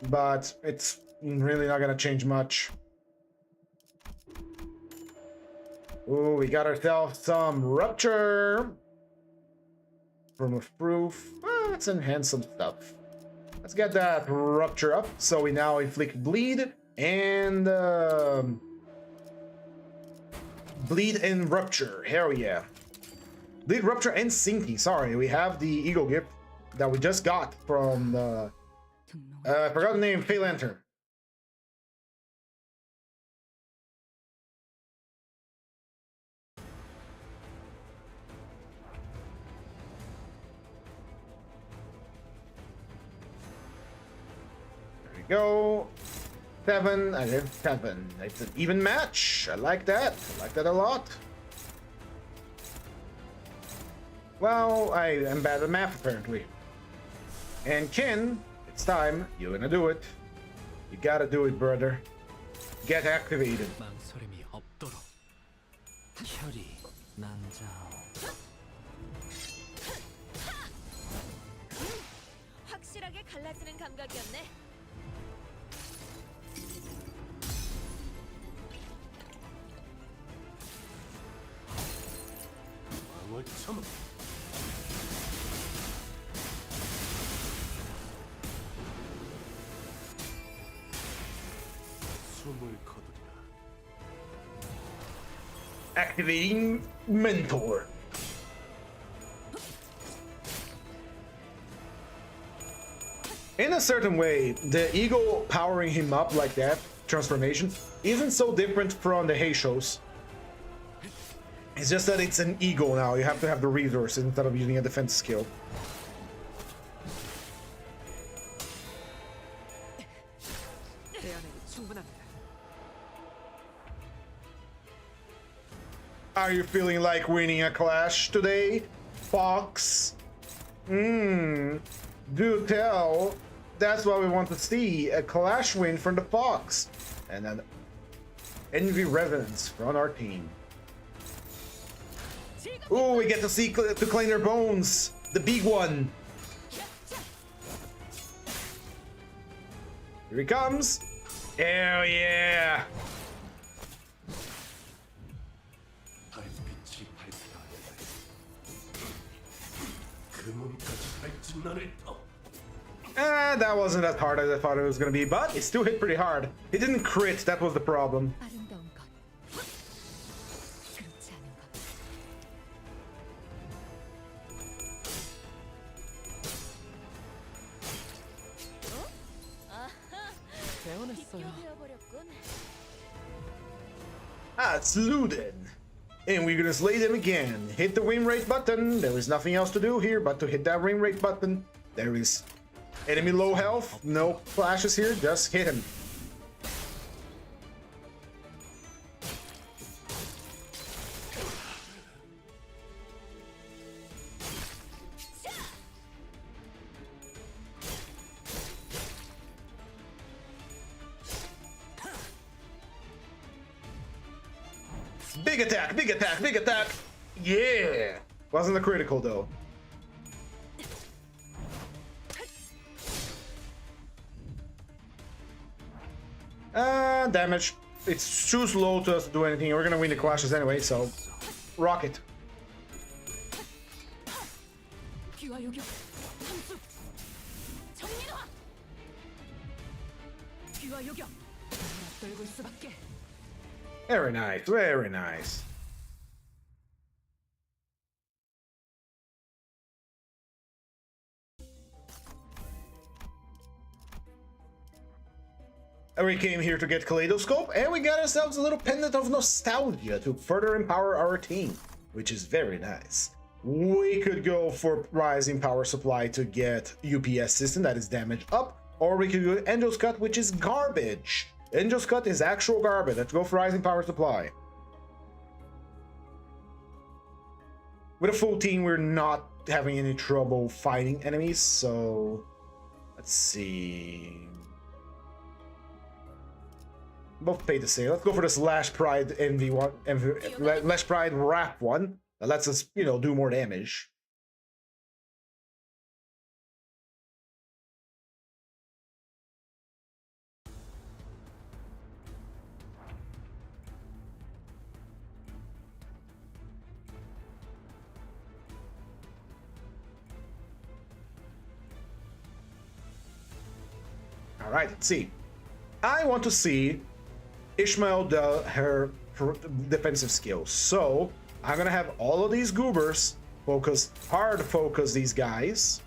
but it's really not gonna change much. Ooh, we got ourselves some rupture from a proof. Let's enhance some stuff. Let's get that rupture up. So we now inflict bleed and bleed and rupture. Hell yeah. Bleed, rupture, and sinking. Sorry, we have the eagle gift that we just got from the I forgot the name. Fey Lantern. There we go. 7. I have 7. It's an even match. I like that. I like that a lot. Well, I am bad at math apparently. And Ken, it's time. You're gonna do it. You gotta do it, brother. Get activated. 확실하게 갈라지는 감각이었네. Activating Mentor. In a certain way, the eagle powering him up like that, transformation, isn't so different from the Heishos. It's just that it's an eagle now. You have to have the resources instead of using a defense skill. Are you feeling like winning a clash today, Fox? Do tell. That's what we want to see. A clash win from the Fox. And an envy resonance from our team. Ooh, we get to see to claim their bones. The big one. Here he comes. Hell yeah. That wasn't as hard as I thought it was gonna be, but it still hit pretty hard. It didn't crit, that was the problem. Slew them. And we're gonna slay them again. Hit the win rate button. There is nothing else to do here but to hit that win rate button. There is enemy low health. No flashes here. Just hit him. Big attack, big attack, big attack. Yeah. Wasn't a critical though. Damage. It's too slow to us to do anything. We're gonna win the clashes anyway, so rocket. Very nice, very nice. And we came here to get Kaleidoscope, and we got ourselves a little pendant of nostalgia to further empower our team, which is very nice. We could go for Rising Power Supply to get UPS System, that is damage up, or we could go Angel's Cut, which is garbage. Angel's Cut is actual garbage. Let's go for Rising Power Supply. With a full team, we're not having any trouble fighting enemies, so let's see. Both pay the same. Let's go for this Lash Pride Lash Pride Wrap one. That lets us, you know, do more damage. All right, let's see. I want to see Ishmael her defensive skills. So I'm gonna have all of these goobers focus, hard focus these guys.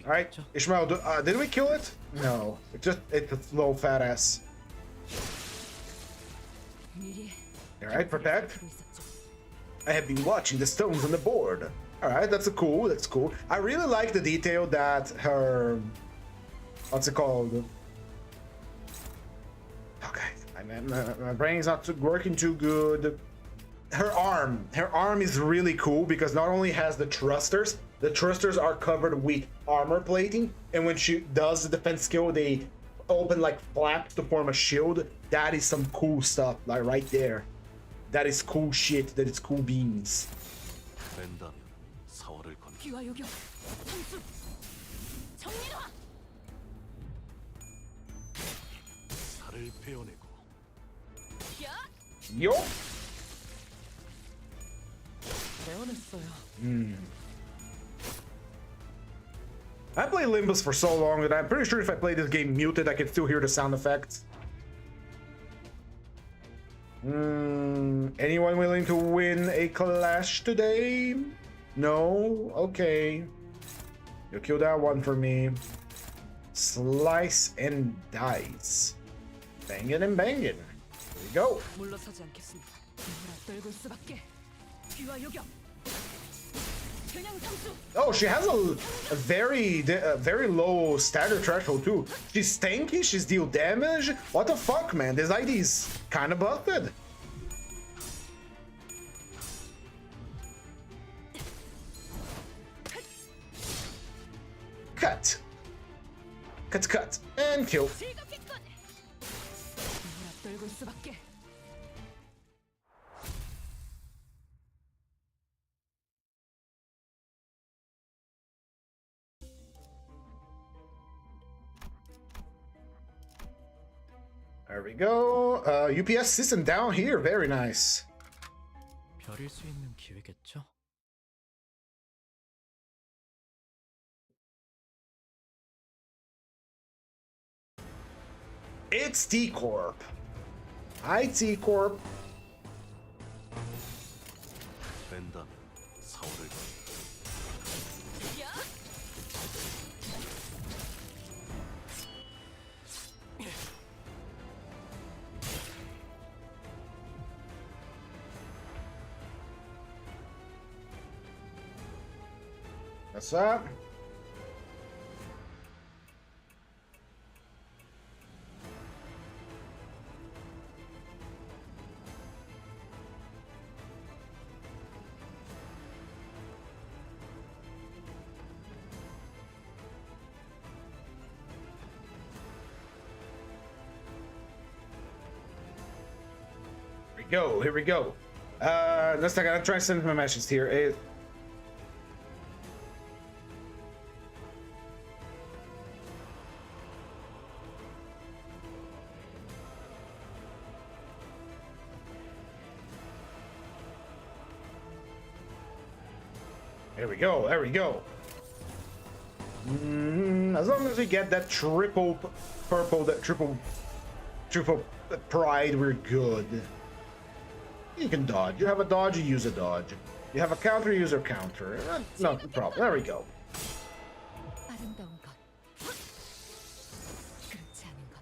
All right, Ishmael, did we kill it? No, it's a little fat ass. All right, protect. I have been watching the stones on the board. All right, that's cool. That's cool. I really like the detail that her, what's it called? Okay, my brain's not working too good. Her arm is really cool because not only has the thrusters are covered with armor plating, and when she does the defense skill, they open like flaps to form a shield. That is some cool stuff, like right there. That is cool shit. That is cool beans. Yo. I played Limbus for so long that I'm pretty sure if I play this game muted, I can still hear the sound effects. Anyone willing to win a clash today? No? Okay. You kill that one for me. Slice and dice. Banging and banging. Here we go. Oh, she has a very low stagger threshold too. She's tanky, she's deal damage. What the fuck, man? This ID's kind of busted. Cut. Cut. And kill. There we go. UPS system down here. Very nice. It's T Corp. Hi, T Corp. What's up? go. Here we go. Let's I gotta try to send my messages here. There we go. There we go. As long as we get that triple purple, that triple pride, we're good. You can dodge. You have a dodge, you use a dodge. You have a counter, you use a counter. No problem. There we go. 아름다운 것. 그렇지 않은 것.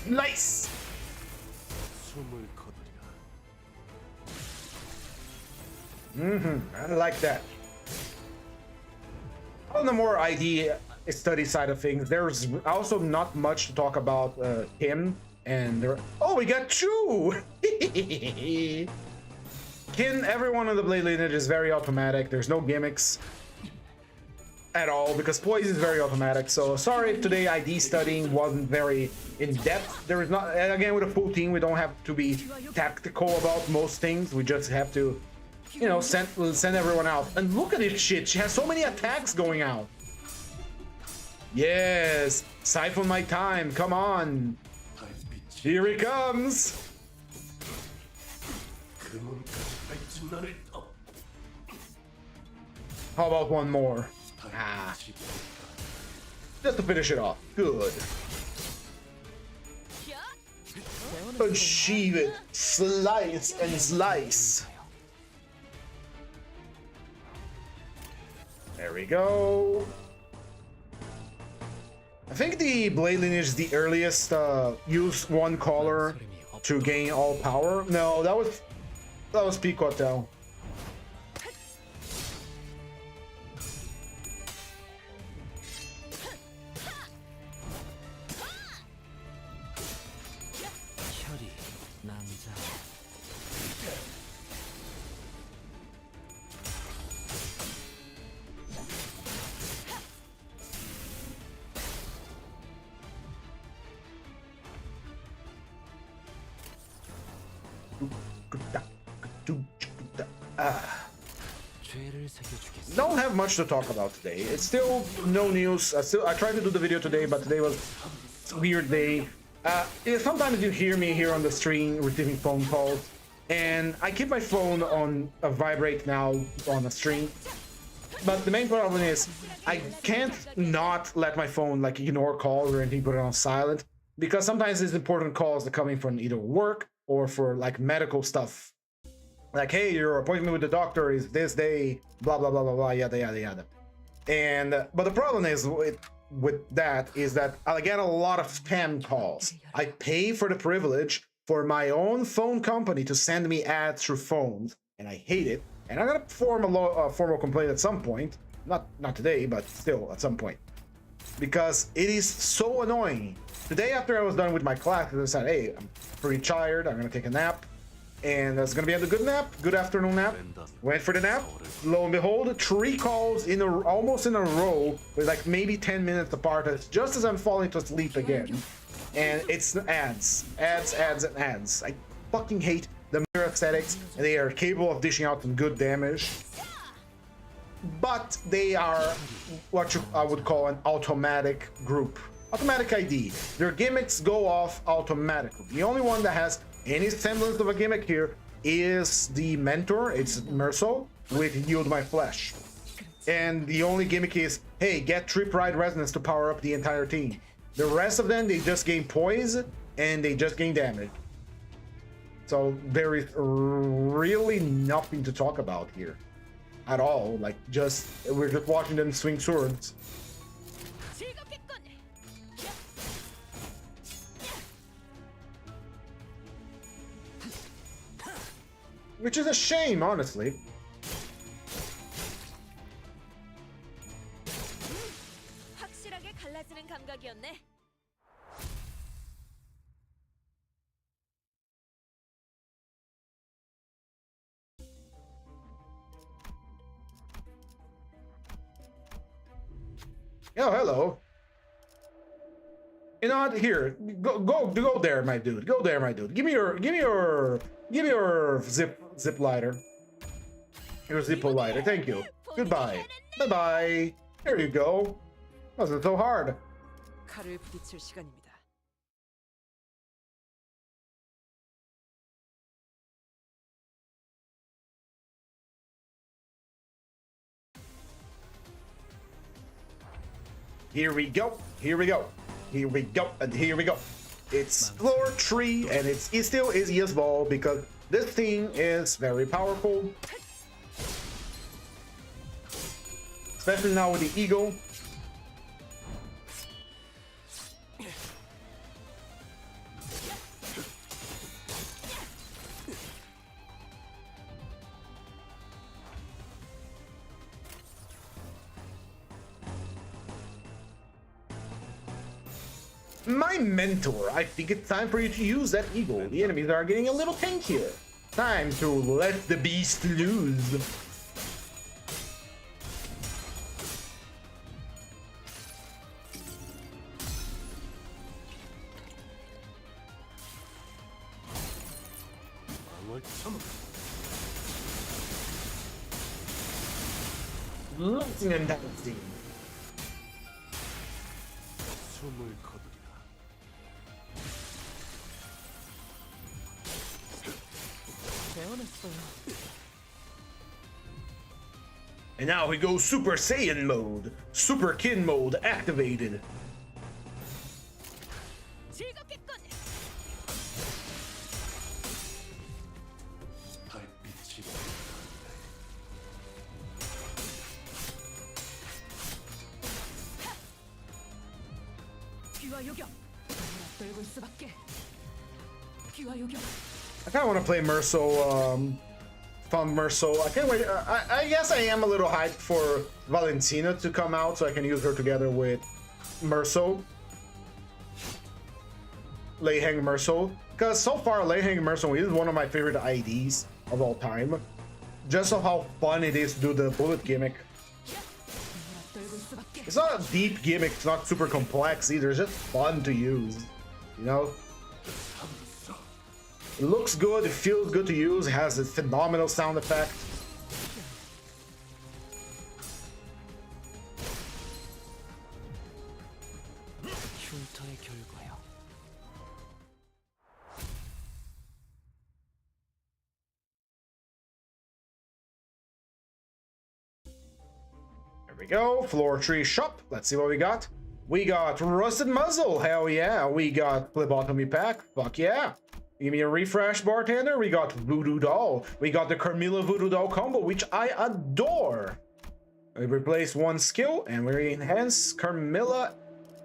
Nice. I like that. On the more ID study side of things, there's also not much to talk about him and there. Oh, we got two. Everyone in the Blade Lineage is very automatic. There's no gimmicks at all because poison is very automatic. So sorry if today ID studying wasn't very in depth. There is not, again, with a full team, we don't have to be tactical about most things. We just have to, you know, send everyone out. And look at this shit. She has so many attacks going out. Yes, siphon my time. Come on. Here he comes. How about one more? Just to finish it off. Good. Achieve it. Slice and slice. There we go. I think the Blade Lineage is the earliest use one caller to gain all power. No, that was Peak Hotel. Don't have much to talk about today. It's still no news. I tried to do the video today, but today was a weird day. Sometimes you hear me here on the stream receiving phone calls, and I keep my phone on a vibrate now on the stream. But the main problem is I can't not let my phone like ignore calls or anything, put it on silent, because sometimes it's important calls that coming from either work or for like medical stuff. Like, hey, your appointment with the doctor is this day, blah, blah, blah, blah, blah, yada, yada, yada. And, but the problem is with that is that I get a lot of spam calls. I pay for the privilege for my own phone company to send me ads through phones, and I hate it. And I'm gonna form a formal complaint at some point. Not today, but still at some point. Because it is so annoying. Today after I was done with my class, I said, hey, I'm pretty tired, I'm gonna take a nap. And that's gonna be a good nap, good afternoon nap. Went for the nap. Lo and behold, 3 calls almost in a row with like maybe 10 minutes apart, just as I'm falling to sleep again. And it's ads, ads, ads, and ads. I fucking hate the mirror aesthetics, and they are capable of dishing out some good damage. But they are what I would call an automatic group. Automatic ID. Their gimmicks go off automatically. The only one that has any semblance of a gimmick here is the mentor. It's Merso with Yield My Flesh. And the only gimmick is, hey, get Trip Ride Resonance to power up the entire team. The rest of them, they just gain poise and they just gain damage. So there is really nothing to talk about here at all. Like, we're just watching them swing swords. which is a shame, honestly. 확실하게 갈라지는 감각이었네. Oh, hello. You know what? Here, go there, my dude. Go there, my dude. Give me your zip lighter. Your Zippo lighter. Thank you. Goodbye. Bye bye. There you go. Wasn't so hard. 칼을 부딪힐 시간입니다. Here we go. Here we go. Here we go. And here we go. It's floor 3, and it still is ES ball because this thing is very powerful. Especially now with the eagle. My mentor, I think it's time for you to use that eagle. The enemies are getting a little tankier. Time to let the beast loose. Lightning and dancing. And now we go Super Saiyan mode. Super Kin mode activated. I kind of want to play Merso, Fun Merso. I can't wait. I guess I am a little hyped for Valentina to come out so I can use her together with Merso. Lei Hang Merso. Because so far, Lei Hang Merso is one of my favorite IDs of all time. Just of how fun it is to do the bullet gimmick. It's not a deep gimmick, it's not super complex either, it's just fun to use, you know? It looks good, it feels good to use, it has a phenomenal sound effect. There we go, floor 3 shop. Let's see what we got. We got Rusted Muzzle, hell yeah. We got Phlebotomy Pack, fuck yeah. Give me a refresh, bartender. We got Voodoo Doll. We got the Carmilla Voodoo Doll combo, which I adore. We replace one skill and we enhance Carmilla.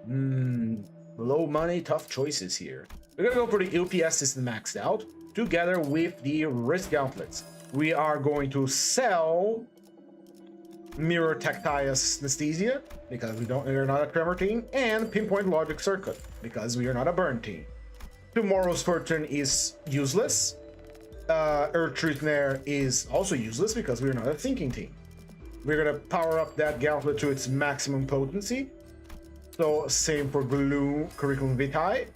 Low money, tough choices here. We're gonna go for the UPS system maxed out together with the wrist gauntlets. We are going to sell Mirror Tactile Anesthesia because we're not a tremor team, and Pinpoint Logic Circuit because we are not a burn team. Tomorrow's Fortune is useless. Earth Truth Nair is also useless because we're not a thinking team. We're gonna power up that gauntlet to its maximum potency. So same for Glue Curriculum Vitae.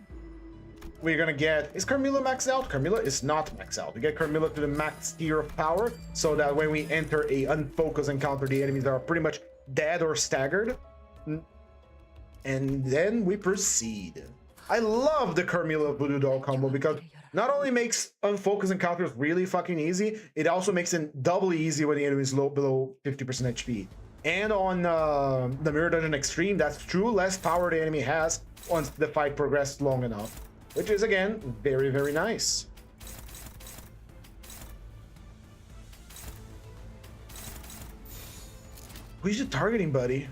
We're gonna get, is Carmilla maxed out? Carmilla is not maxed out. We get Carmilla to the max tier of power so that when we enter a unfocused encounter, the enemies are pretty much dead or staggered. And then we proceed. I love the Carmilla Voodoo Doll combo because not only makes unfocused encounters really fucking easy, it also makes it doubly easy when the enemy is below 50% HP. And on the Mirror Dungeon Extreme, that's true, less power the enemy has once the fight progressed long enough. Which is, again, very, very nice. Who is you targeting, buddy?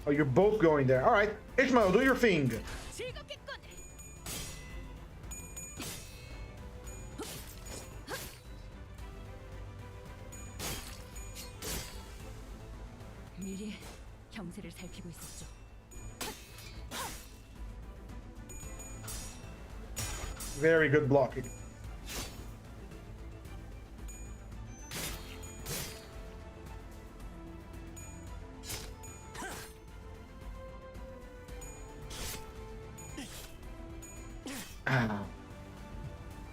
Oh, you're both going there. All right, Ishmael, do your thing. 즐겁겠군. 미리 형세를 살피고 있었죠. Very good blocking.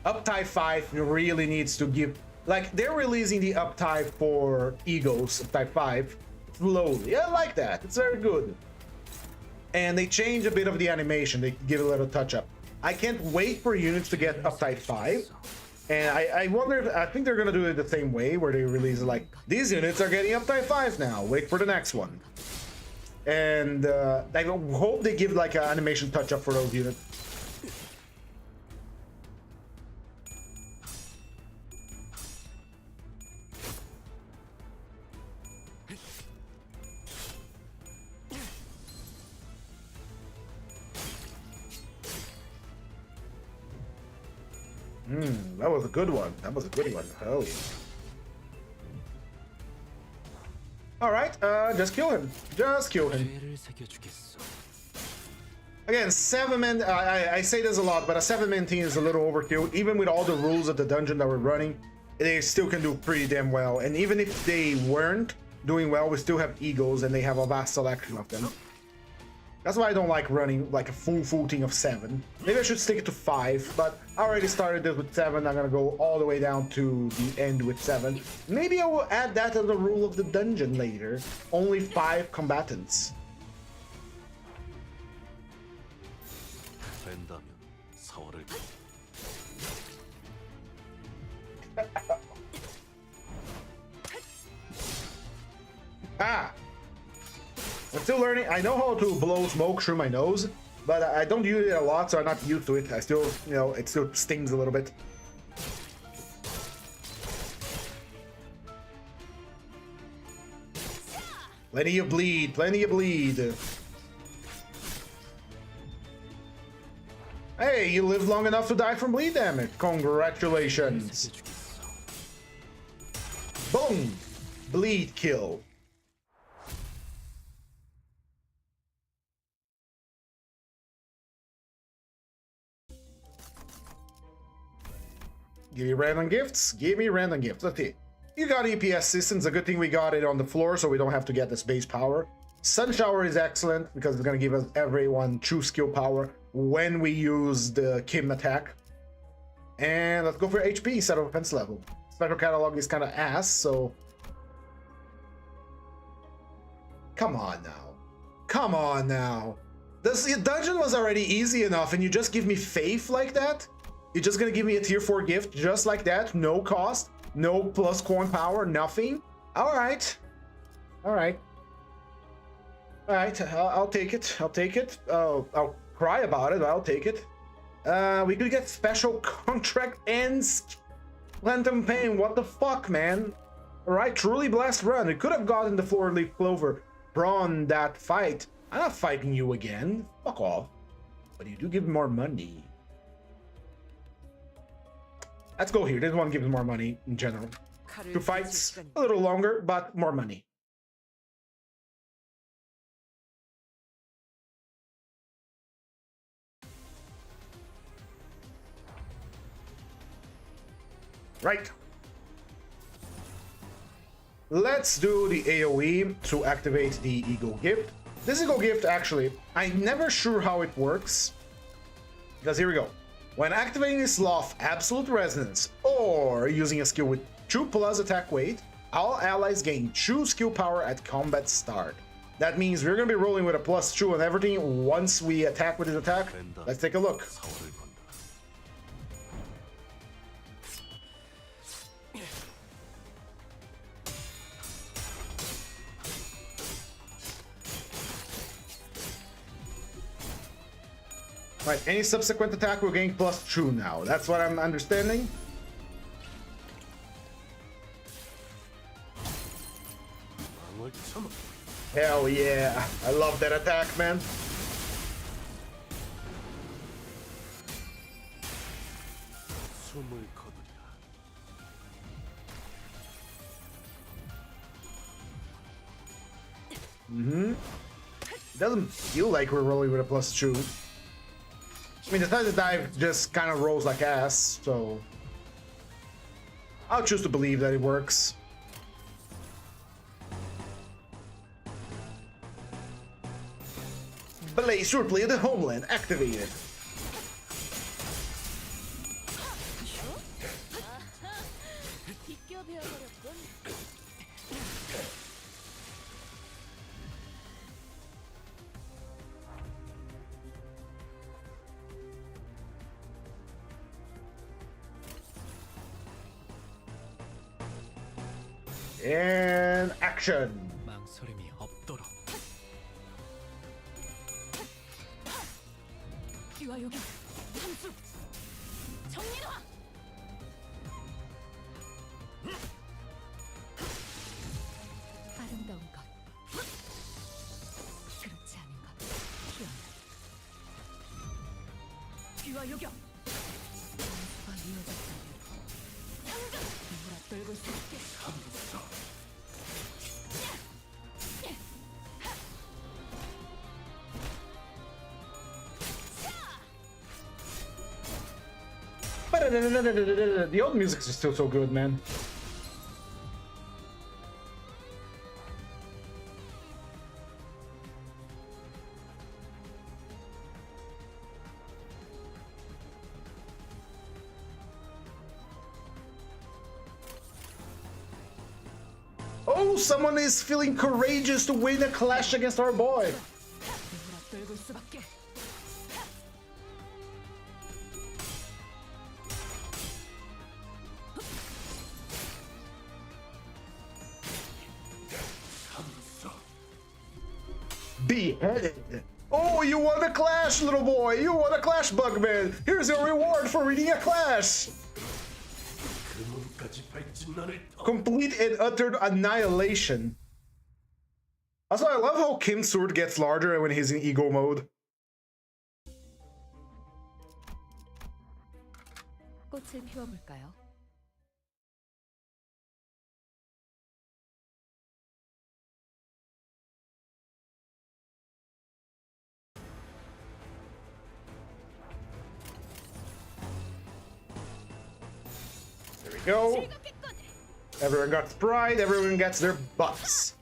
Uptie 5 really needs to give, like, they're releasing the uptie for Eagles, uptie 5, slowly. I like that, it's very good. And they change a bit of the animation, they give a little touch up. I can't wait for units to get uptie 5. And I wonder if, I think they're gonna do it the same way, where they release like, these units are getting uptie 5 now, wait for the next one. And I hope they give like an animation touch up for those units. That was a good one. That was a good one. Hell yeah. Alright, just kill him. Just kill him. Again, 7-man, I say this a lot, but a 7-man team is a little overkill. Even with all the rules of the dungeon that we're running, they still can do pretty damn well. And even if they weren't doing well, we still have Eagles and they have a vast selection of them. That's why I don't like running like a full team of 7. Maybe I should stick it to 5, but I already started this with 7. I'm gonna go all the way down to the end with 7. Maybe I will add that as a rule of the dungeon later. Only 5 combatants. Ah! I'm still learning. I know how to blow smoke through my nose, but I don't use it a lot, so I'm not used to it. I still, you know, it still stings a little bit. Plenty of bleed, plenty of bleed. Hey, you lived long enough to die from bleed damage. Congratulations. Boom! Bleed kill. Give me random gifts. Give me random gifts. Let's see. You got EPS systems. A good thing we got it on the floor, so we don't have to get this base power. Sun Shower is excellent because it's going to give us everyone true skill power when we use the Kim attack. And let's go for HP instead of offense level. Special catalog is kind of ass, so... Come on now. Come on now. This dungeon was already easy enough, and you just give me faith like that? You're just gonna give me a tier 4 gift just like that? No cost? No plus coin power? Nothing? Alright. Alright. Alright, I'll take it. I'll take it. I'll cry about it, but I'll take it. We could get special contract ends. Phantom Pain, what the fuck, man? Alright, truly blessed run. We could have gotten the 4-leaf clover from that fight. I'm not fighting you again. Fuck off. But you do give me more money. Let's go here. This one gives more money in general. 2 fights, a little longer, but more money. Right. Let's do the AoE to activate the Eagle Gift. This Eagle Gift, actually, I'm never sure how it works. Because here we go. When activating this Sloth Absolute Resonance, or using a skill with 2+ attack weight, all allies gain 2 skill power at combat start. That means we're going to be rolling with a +2 on everything once we attack with this attack. Let's take a look. Right, any subsequent attack will gain +2 now. That's what I'm understanding. Hell yeah. I love that attack, man. It doesn't feel like we're rolling with a +2. I mean, the Titan Dive just kind of rolls like ass, so I'll choose to believe that it works. Blaze Swordplay of the Homeland activated. 비껴 베어버렸군. And action. 망설임이 없도록. 귀와 여기 함수. 정리로와. 아름다운 것, 그렇지 않은 것, 희한한 귀와 여기 과 이어졌다면 누구라 떨고 수 있게. The old music is still so good, man. Oh, someone is feeling courageous to win a clash against our boy. 누구라 떨고 수밖에. Beheaded. Oh, you won a clash, little boy. You won a clash, Bugman. Here's your reward for reading a clash. Complete and utter annihilation. Also, I love how Kim's sword gets larger when he's in ego mode. 꽃을 피워볼까요? There we go. Everyone got pride, everyone gets their butts.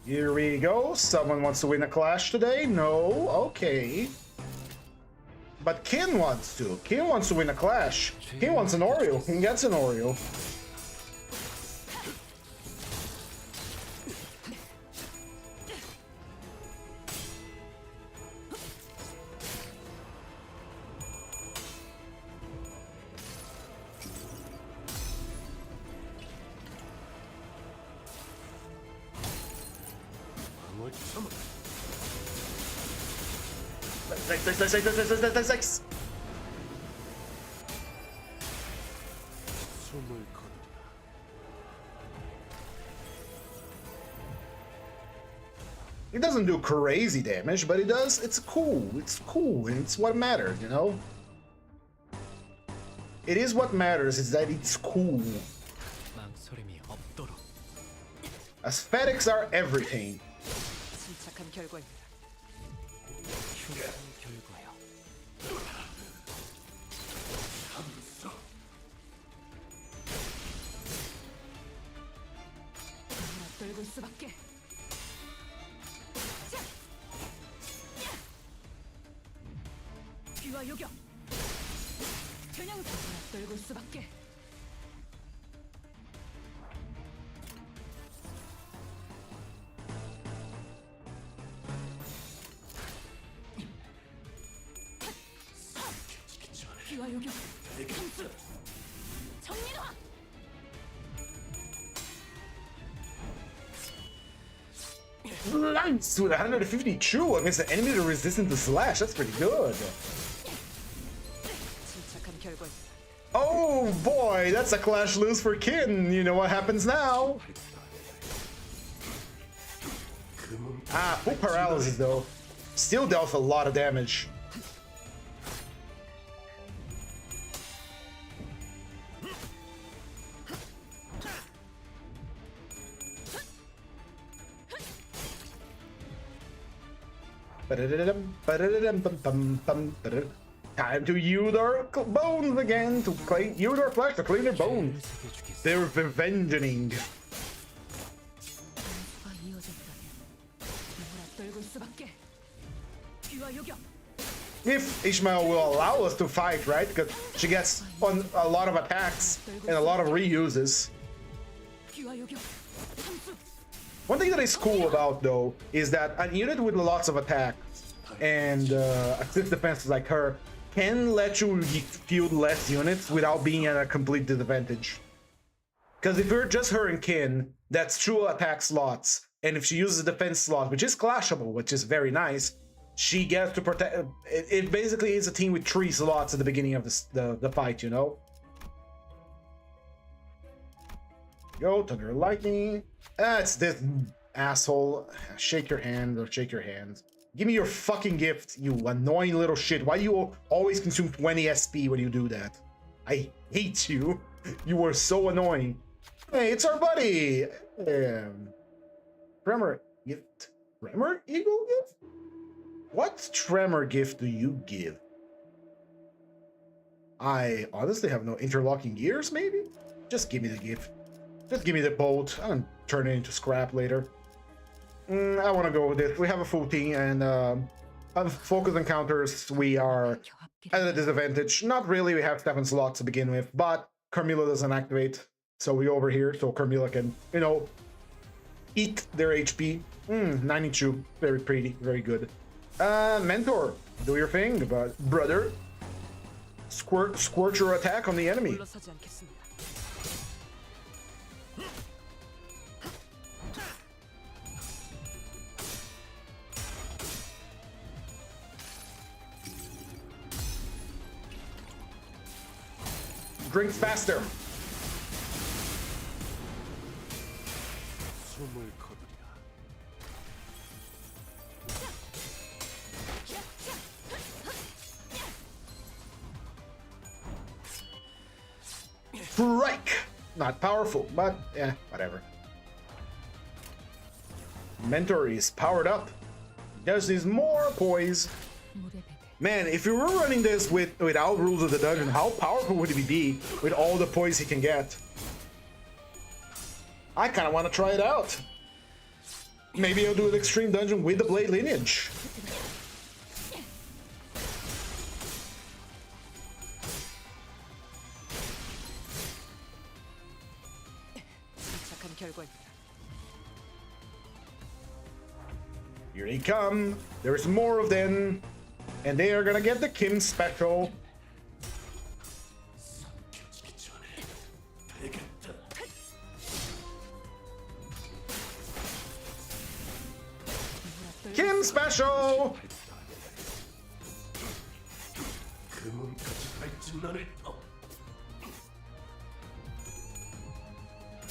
Here we go. Someone wants to win a clash today? No? Okay. But Kin wants to. Kin wants to win a clash. He wants an Oreo. He gets an Oreo. Nice. It doesn't do crazy damage, but it does. It's cool. It's cool, and it's what matters, you know? It is what matters, is that it's cool. 망설임이 없도록. Aesthetics are everything. 침착한 결과입니다. 흉한 결과요. 누구라 떨고 수밖에. 귀와 요격. 그냥 누구라 떨고 수밖에. 피와 요격 함수 정리로와 Nice with 152 against an enemy that are resistant to slash. That's pretty good. 침착한 결과입니다. Oh boy, that's a clash lose for Kin. You know what happens now? Ah, full paralysis though. Still dealt a lot of damage. Time to Fyodor bones again to clean Fyodor flesh to clean their bones. 새겨주겠어. They're revenging. 가 이어진다면 누구나 떨굴 수밖에. 피와 요격 If Ishmael will allow us to fight, right? Because she gets on a lot of attacks and a lot of reuses. 피와 요격 함수 One thing that is cool about though is that a unit with lots of attacks and assist defenses like her can let you field less units without being at a complete disadvantage. Because if you're just her and Kin, that's 2 attack slots, and if she uses a defense slot, which is clashable, which is very nice, she gets to protect. It basically is a team with 3 slots at the beginning of the fight, you know. Go Thunder Lightning. It's this asshole. Shake your hand or shake your hands. Give me your fucking gift, you annoying little shit. Why do you always consume 20 SP when you do that? I hate you. You were so annoying. Hey, it's our buddy. Tremor gift. Tremor Eagle gift? What tremor gift do you give? I honestly have no interlocking gears, maybe? Just give me the gift. Just give me the bolt. I'm gonna turn it into scrap later. I want to go with this. We have a full team, and on focus encounters, we are at a disadvantage. Not really, we have 7 slots to begin with, but Carmilla doesn't activate. So we over here, so Carmilla can, you know, eat their HP. 92. Very pretty, very good. Mentor, do your thing, but brother. Squirt your attack on the enemy. 물러서지 않겠습니다. Drinks faster. 숨을 거두랴. Strike! Not powerful, but yeah, whatever. Mentor is powered up. Just needs more poise. 물의 베개. Man, if you were running this without rules of the dungeon, how powerful would he be with all the poise he can get? I kind of want to try it out. Maybe I'll do an extreme dungeon with the Blade Lineage. 침착한 결과입니다. Here they come. There's more of them. And they are gonna get the Kim special. Kim special!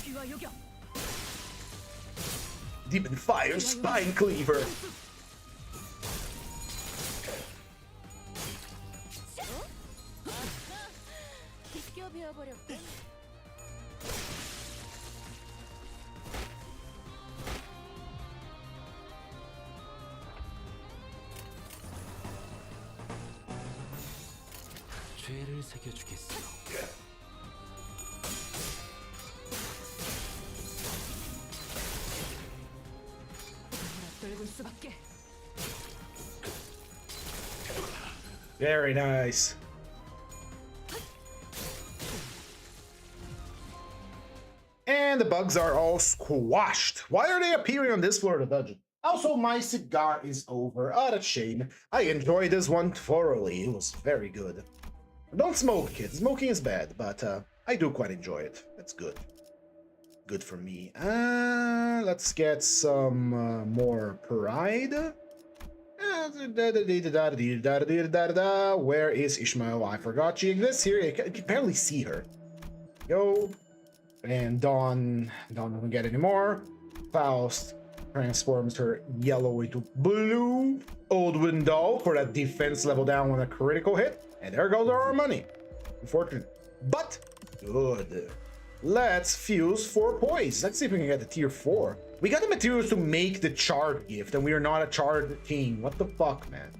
피와 요격 Demon Fire Spine Cleaver. 비껴 베어버렸군 죄를 새겨주겠어. 떨굴 수밖에. Very nice. And the bugs are all squashed. Why are they appearing on this floor of the dungeon? Also, my cigar is over. Ah, that's shame. I enjoyed this one thoroughly. It was very good. Don't smoke, kids. Smoking is bad, but I do quite enjoy it. That's good. Good for me. Let's get some more pride. Where is Ishmael? I forgot she exists here. I can barely see her. Go. And Dawn doesn't get any more. Faust transforms her yellow into blue. Old window for that defense level down on a critical hit. And there goes our money. Unfortunate, but good. Let's fuse 4 points. Let's see if we can get the tier 4. We got the materials to make the charred gift, and we are not a charred team. What the fuck, man?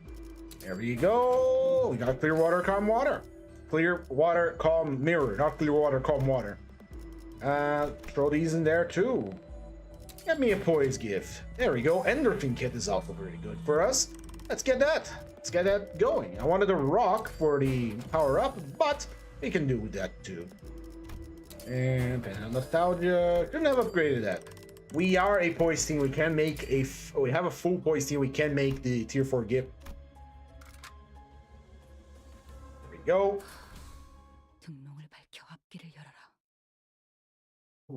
There we go. We got clear water, calm water. Clear water, calm mirror. Not clear water, calm water. Throw these in there too. Get me a poise gift. There we go. Endorphin kit is also very good for us. Let's get that. Let's get that going. I wanted a rock for the power up, but we can do that too. And nostalgia. Couldn't have upgraded that. We are a poise team. We can make a. We have a full poise team. We can make the tier 4 gift. There we go. 등롱을 밝혀 앞길을 열어라.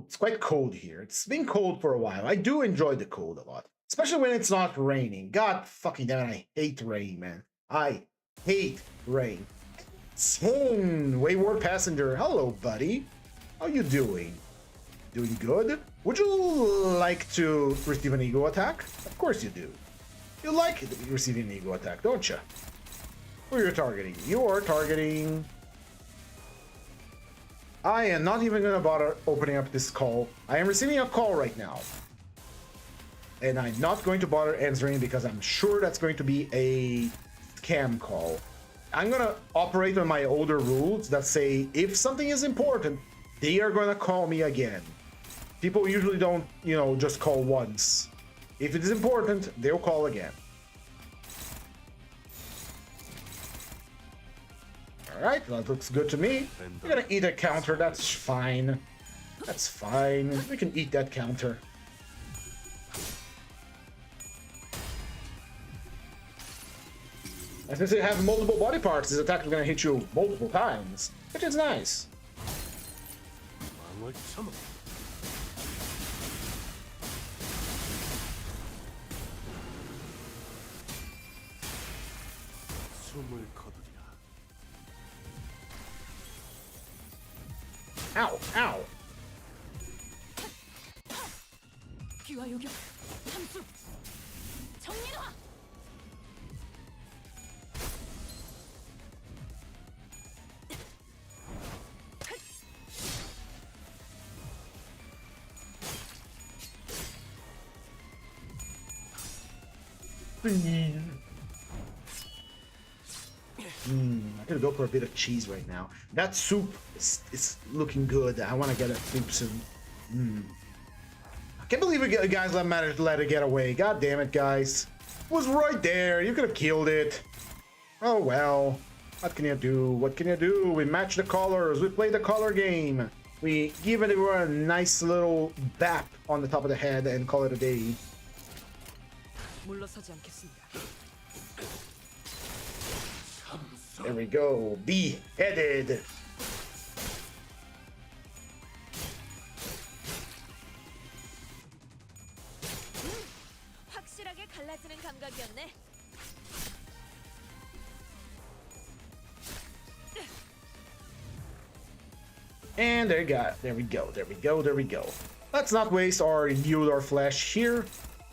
It's quite cold here. It's been cold for a while. I do enjoy the cold a lot. Especially when it's not raining. God fucking damn it, I hate rain, man. I hate rain. Sin, Wayward Passenger. Hello, buddy. How you doing? Doing good? Would you like to receive an ego attack? Of course you do. You like receiving an ego attack, don't you? Who you're targeting? You are targeting... I am not even gonna bother opening up this call. I am receiving a call right now. And I'm not going to bother answering because I'm sure that's going to be a scam call. I'm gonna operate on my older rules that say if something is important, they are gonna call me again. People usually don't, you know, just call once. If it is important, they'll call again. Alright, that looks good to me. We're gonna eat a counter, that's fine. That's fine. We can eat that counter. And since you have multiple body parts, this attack is gonna hit you multiple times, which is nice. Ow, ow. 귀와 요격 함수 정리노화. I could go for a bit of cheese right now. That soup is looking good. I want to get a soup soon. I can't believe you guys managed to let it get away. God damn it, guys. It was right there. You could have killed it. Oh well. What can you do? What can you do? We match the colors. We play the color game. We give it a nice little bap on the top of the head and call it a day. 물러서지 않겠습니다. There we go. Beheaded. 확실하게 갈라지는 감각이었네. And there we go. Let's not waste our Fyodor flesh here.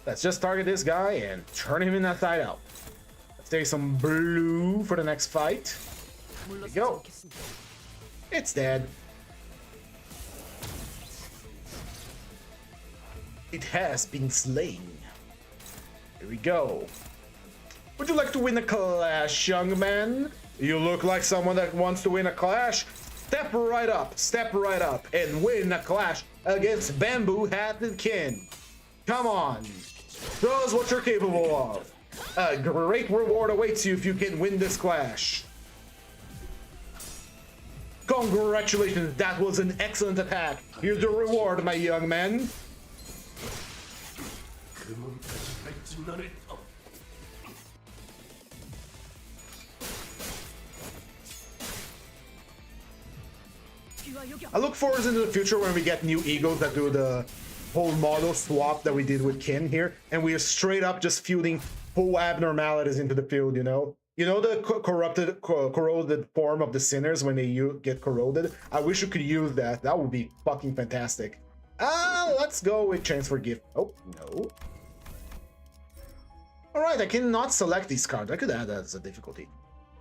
Let's just target this guy and turn him inside out. Let's take some blue for the next fight. There we go. It's dead. It has been slain. Here we go. Would you like to win a clash, young man? You look like someone that wants to win a clash. Step right up, and win a clash against Bamboo-Hatted Kin. Come on, show us what you're capable of. A great reward awaits you if you can win this clash. Congratulations, that was an excellent attack. Here's your reward, my young man. I look forward into the future when we get new Eagles that do the whole model swap that we did with Kin here, and we are straight up just feuding full abnormalities into the field, you know? You know the corroded form of the sinners when they get corroded? I wish you could use that. That would be fucking fantastic. Let's go with transfer gift. Oh, no. Alright, I cannot select these cards. I could add that as a difficulty.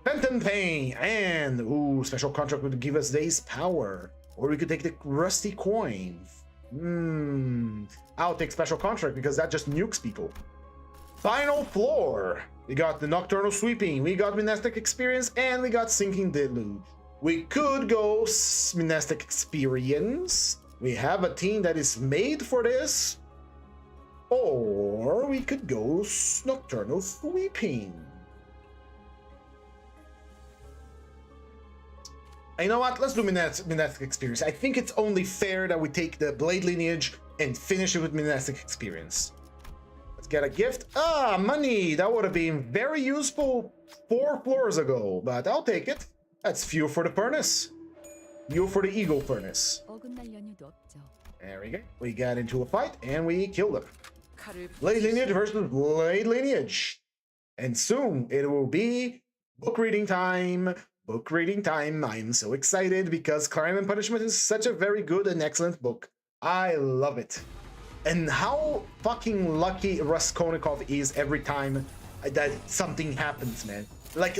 Phantom Pain, and ooh, special contract would give us Day's Power. Or we could take the Rusty Coin. I'll take special contract because that just nukes people. Final Floor. We got the Nocturnal Sweeping, we got Monastic Experience, and we got Sinking Deluge. We could go Monastic Experience. We have a team that is made for this. Or we could go Nocturnal Sweeping. You know what? Let's do Monastic Experience. I think it's only fair that we take the Blade Lineage and finish it with Monastic Experience. Let's get a gift. Money! That would have been very useful 4 floors ago, but I'll take it. That's fuel for the furnace. Fuel for the Eagle Furnace. There we go. We got into a fight and we killed him. Blade Lineage versus Blade Lineage. And soon it will be book reading time. Book reading time. I'm so excited because Crime and Punishment is such a very good and excellent book. I love it. And how fucking lucky Raskolnikov is every time that something happens, man. Like,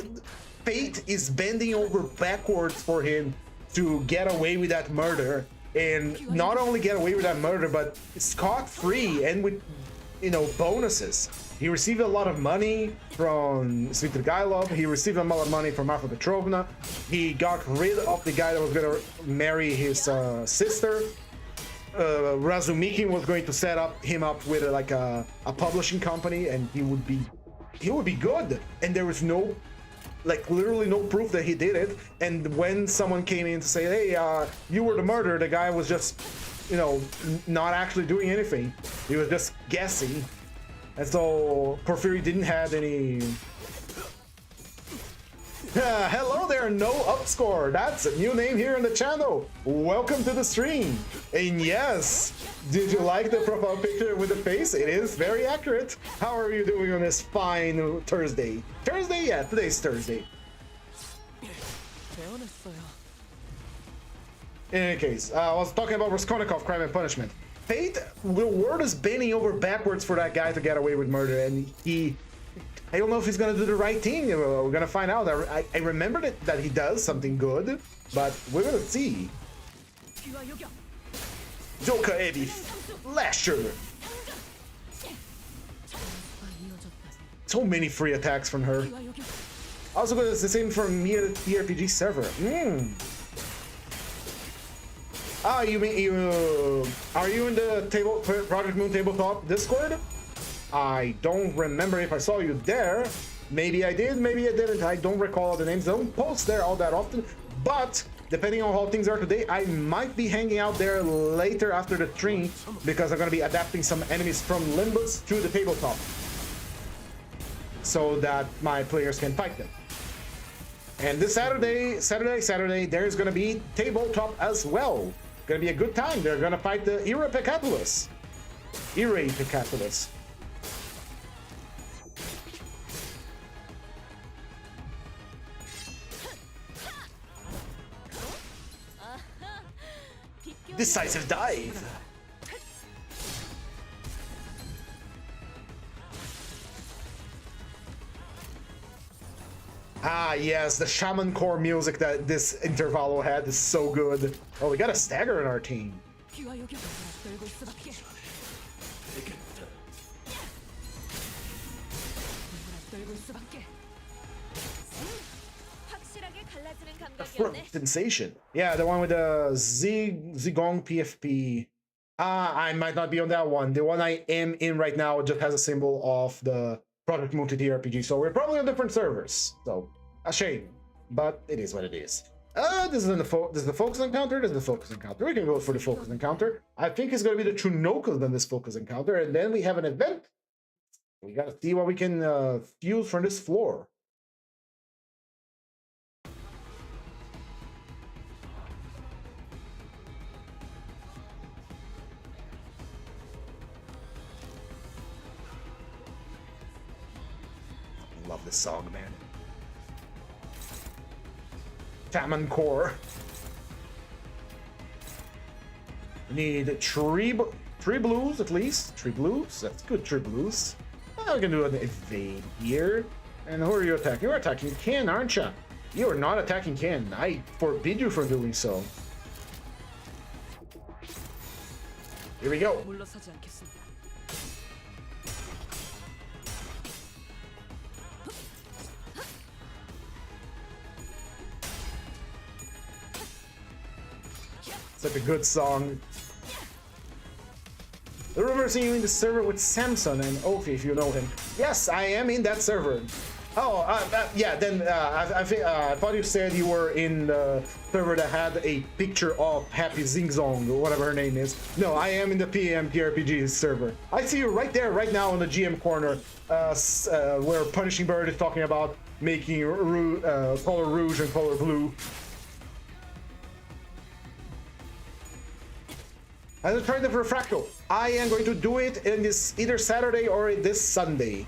fate is bending over backwards for him to get away with that murder. And not only get away with that murder, but scot-free and with, you know, bonuses. He received a lot of money from Svitrigailov. He received a lot of money from Marfa Petrovna. He got rid of the guy that was going to marry his sister. Razumikin was going to set him up with a publishing company, and he would be good. And there was no, like, literally no proof that he did it. And when someone came in to say, hey, you were the murderer, the guy was just, you know, not actually doing anything. He was just guessing. And so Porphyry didn't have any. Hello there, no upscore. That's a new name here on the channel. Welcome to the stream. And yes, did you like the profile picture with the face? It is very accurate. How are you doing on this fine Thursday? Thursday? Yeah, today's Thursday. In any case, I was talking about Raskolnikov, Crime and Punishment. Fate, the world is bending over backwards for that guy to get away with murder, and I don't know if he's gonna do the right thing. We're gonna find out. I remember that he does something good, but we're gonna see. Joker Ebi Flasher. So many free attacks from her. Also, it's the same from me at the RPG server. You mean are you in the Project Moon tabletop Discord? I don't remember if I saw you there. Maybe I did, maybe I didn't. I don't recall the names. I don't post there all that often. But depending on how things are today, I might be hanging out there later after the stream because I'm going to be adapting some enemies from Limbus to the tabletop so that my players can fight them. And this Saturday, there's going to be tabletop as well. Gonna be a good time. They're gonna fight the Ira Pecatulus. Decisive dive. Yes, the Shaman Core music that this intervalo had is so good. Oh, we got a stagger in our team. Sensation. Yeah, the one with the Zigong PFP. I might not be on that one. The one I am in right now just has a symbol of the Project Moon TTRPG, so we're probably on different servers. So, a shame, but it is what it is. This is the focus encounter. This is the focus encounter. We can go for the focus encounter. I think it's going to be the Chunokas than this focus encounter, and then we have an event. We got to see what we can fuse from this floor. love this song, man. Taman Core. Need three blues at least. 3 blues. That's good. 3 blues. I can do an evade here. And who are you attacking? You're attacking Ken, aren't you? You are not attacking Ken. I forbid you from doing so. Here we go. 물러서지 않겠습니다. Such a good song. The rumors you in the server with Samson and Ofi, if you know him. Yes, I am in that server. Oh, yeah, then I thought you said you were in the server that had a picture of Happy Zingzong, or whatever her name is. No, I am in the PMPRPG server. I see you right there, right now in the GM corner, where Punishing Bird is talking about making color rouge and color blue. I was trying the Refracto. I am going to do it in this either Saturday or this Sunday.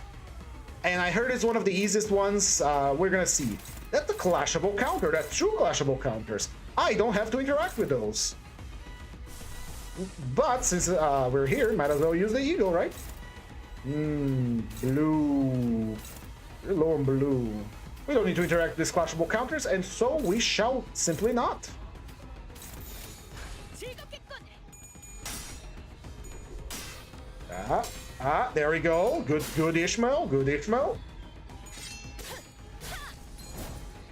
And I heard it's one of the easiest ones. We're gonna see. That's the clashable counter. That's true clashable counters. I don't have to interact with those. But since we're here, might as well use the eagle, right? Blue. You're low on blue. We don't need to interact with these clashable counters, and so we shall simply not. There we go. Good Ishmael. Good Ishmael.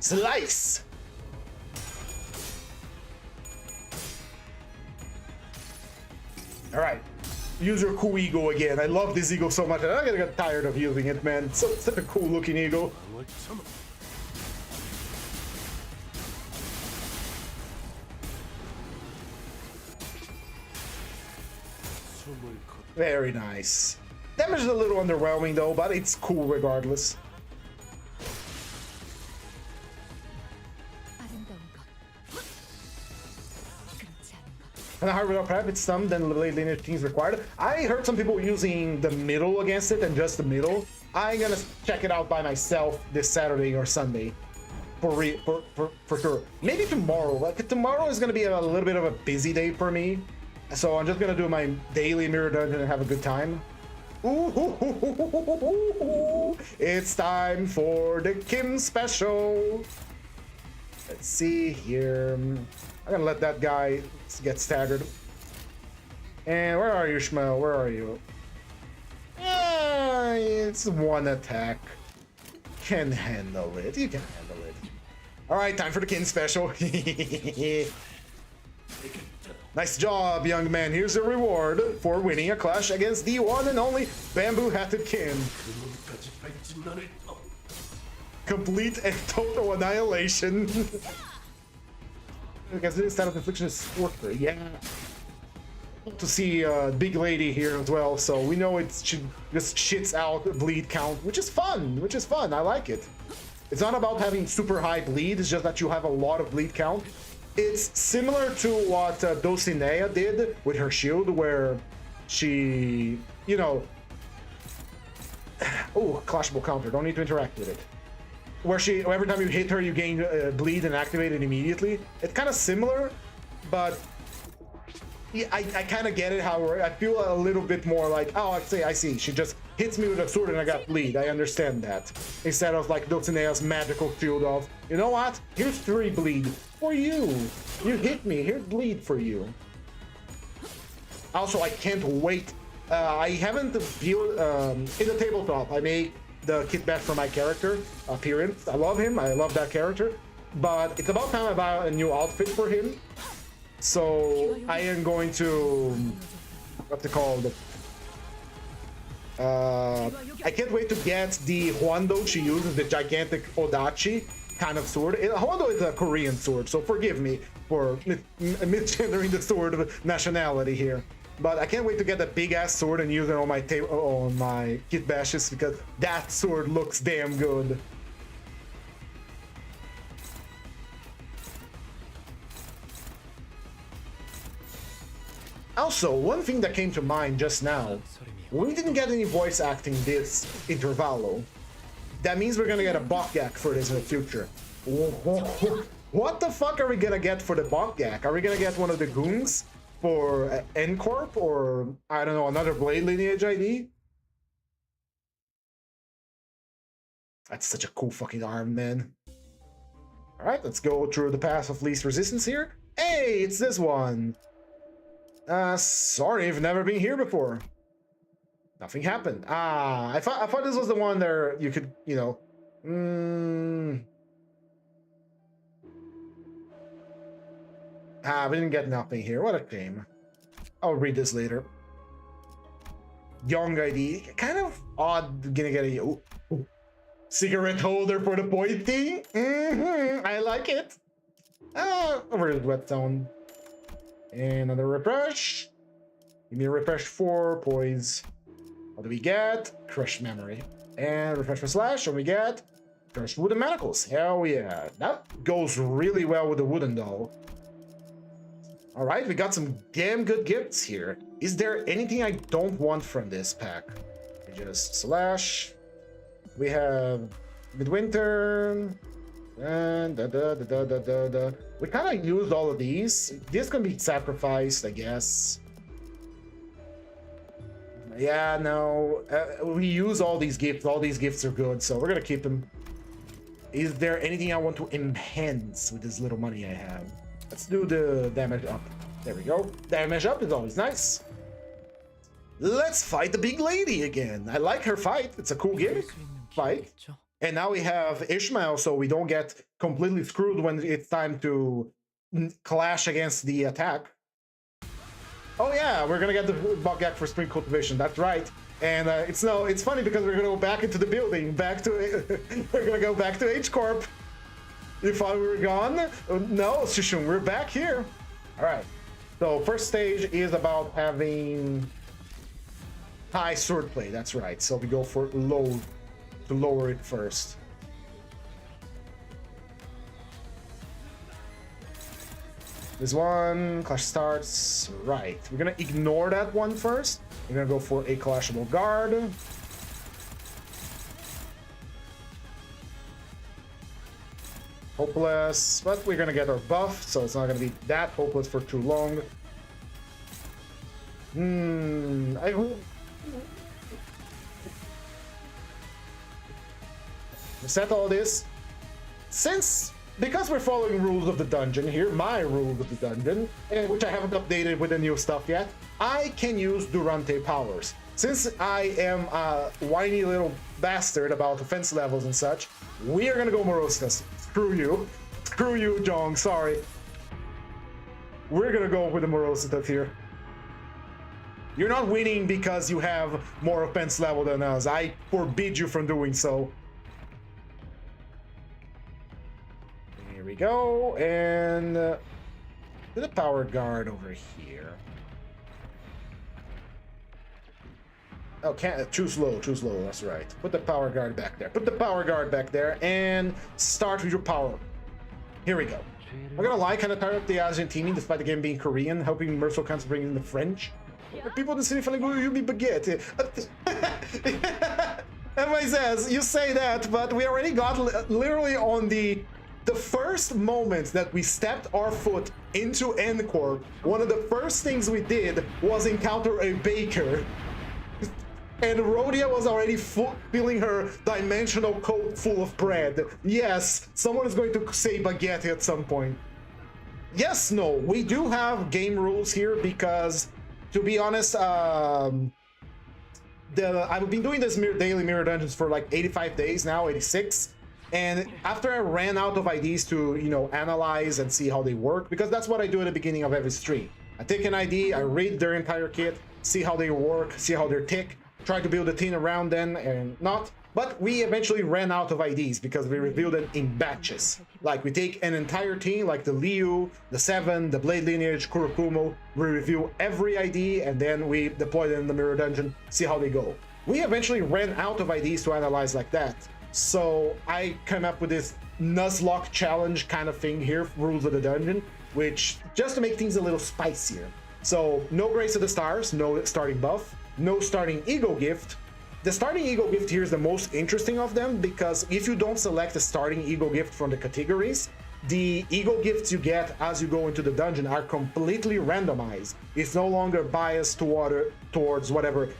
Slice! Alright. Use your cool eagle again. I love this eagle so much. I'm gonna get tired of using it, man. It's such a cool looking eagle. Very nice. Damage is a little underwhelming though, but it's cool regardless. And a hard without prep, it's some then late lineage things required. I heard some people using the middle against it and just the middle. I'm gonna check it out by myself this Saturday or Sunday. For sure. Maybe tomorrow. Like tomorrow is gonna be a little bit of a busy day for me. So I'm just gonna do my daily mirror dungeon and have a good time. Ooh, it's time for the Kim special. Let's see here. I'm gonna let that guy get staggered. And where are you, Ishmael? Where are you? It's one attack. Can handle it. You can handle it. All right, time for the Kim special. Nice job, young man. Here's a reward for winning a clash against the one and only Bamboo-Hatted Kin. Complete and total annihilation. Because this type of infliction is Scorcher. Yeah. To see a big lady here as well, so we know it just shits out bleed count, which is fun. I like it. It's not about having super high bleed, it's just that you have a lot of bleed count. It's similar to what Dostoyevsky did with her shield, where she, you know... Oh, clashable counter, don't need to interact with it. Where she, every time you hit her, you gain bleed and activate it immediately. It's kind of similar, but... Yeah, I kind of get it, however, I feel a little bit more like, oh, I see, she just hits me with a sword and I got bleed, I understand that. Instead of like Dostoyevsky's magical shield of, you know what, here's 3 bleed for you. You hit me, here's bleed for you. Also, I can't wait, I haven't built, in the tabletop, I made the kit bash for my character, appearance. I love him, I love that character, but it's about time I buy a new outfit for him. So I am going to, what's it called? I can't wait to get the Hwando she uses, the gigantic Odachi kind of sword. Hwando is a Korean sword, so forgive me for misgendering the sword of nationality here. But I can't wait to get a big ass sword and use it on my kit bashes because that sword looks damn good. Also, one thing that came to mind just now, we didn't get any voice acting this intervallo, That means we're gonna get a Bokgak for this in the future. What the fuck are we gonna get for the Bokgak? Are we gonna get one of the goons for N-Corp, or I don't know, another Blade Lineage ID? That's such a cool fucking arm, man. Alright, let's go through the path of least resistance here. Hey, it's this one! Sorry, I've never been here before. Nothing happened. I thought this was the one there you could, you know... we didn't get nothing here. What a shame. I'll read this later. Young ID. Kind of odd gonna get a... Ooh. Cigarette holder for the pointing. I like it. Over the wet zone. And another refresh. Give me a refresh 4 poise. What do we get? Crushed memory. And refresh for slash. And we get crushed wooden manacles. Hell yeah. That goes really well with the wooden doll. Alright, we got some damn good gifts here. Is there anything I don't want from this pack? We just slash. We have Midwinter, and we kind of used all of these. This can be sacrificed, I guess. Yeah, no, we use all these gifts. All these gifts are good, so we're gonna keep them. Is there anything I want to enhance with this little money I have? Let's do the damage up. There we go. Damage up is always nice. Let's fight the big lady again. I like her fight. It's a cool gimmick. Fight. And now we have Ishmael, so we don't get completely screwed when it's time to clash against the attack. Oh yeah, we're gonna get the Bokgak for spring cultivation. That's right. And it's funny because we're gonna go back into the building, back to we're gonna go back to H Corp. If I were gone, no, Shishun, we're back here. All right. So first stage is about having high swordplay. That's right. So we go for low to lower it first. This one, clash starts. Right. We're gonna ignore that one first. We're gonna go for a clashable guard. Hopeless, but we're gonna get our buff, so it's not gonna be that hopeless for too long. Set all this. Because we're following rules of the dungeon here, my rules of the dungeon, which I haven't updated with the new stuff yet, I can use Durante powers. Since I am a whiny little bastard about offense levels and such, we are gonna go Morosas. Screw you. Screw you, Jong, sorry. We're gonna go with the Morosas here. You're not winning because you have more offense level than us. I forbid you from doing so. Here we go, and do the power guard over here. Oh, too slow, that's right. Put the power guard back there. Put the power guard back there, and start with your power. Here we go. I'm gonna lie, kind of tired of the Argentinian, despite the game being Korean, hoping Merciful comes bringing in the French. People in the city feeling, oh, you be baguette. Everybody says, you say that, but we already got literally on the first moment that we stepped our foot into N-Corp, one of the first things we did was encounter a baker. And Rhodia was already filling her dimensional coat full of bread. Yes, someone is going to say baguette at some point. Yes, no, we do have game rules here because, to be honest, I've been doing this daily mirror dungeons for like 85 days now, 86. And after I ran out of IDs to, you know, analyze and see how they work, because that's what I do at the beginning of every stream. I take an ID, I read their entire kit, see how they work, see how they tick, try to build a team around them and not. But we eventually ran out of IDs because we revealed them in batches. Like we take an entire team, like the Liu, the Seven, the Blade Lineage, Kurokumo, we review every ID and then we deploy them in the mirror dungeon, see how they go. We eventually ran out of IDs to analyze like that. So I came up with this Nuzlocke challenge kind of thing here, rules of the dungeon, which just to make things a little spicier. So no Grace of the Stars, no starting buff, no starting ego gift, The starting ego gift here is the most interesting of them, because if you don't select the starting ego gift from the categories, the ego gifts you get as you go into the dungeon are completely randomized. It's no longer biased towards whatever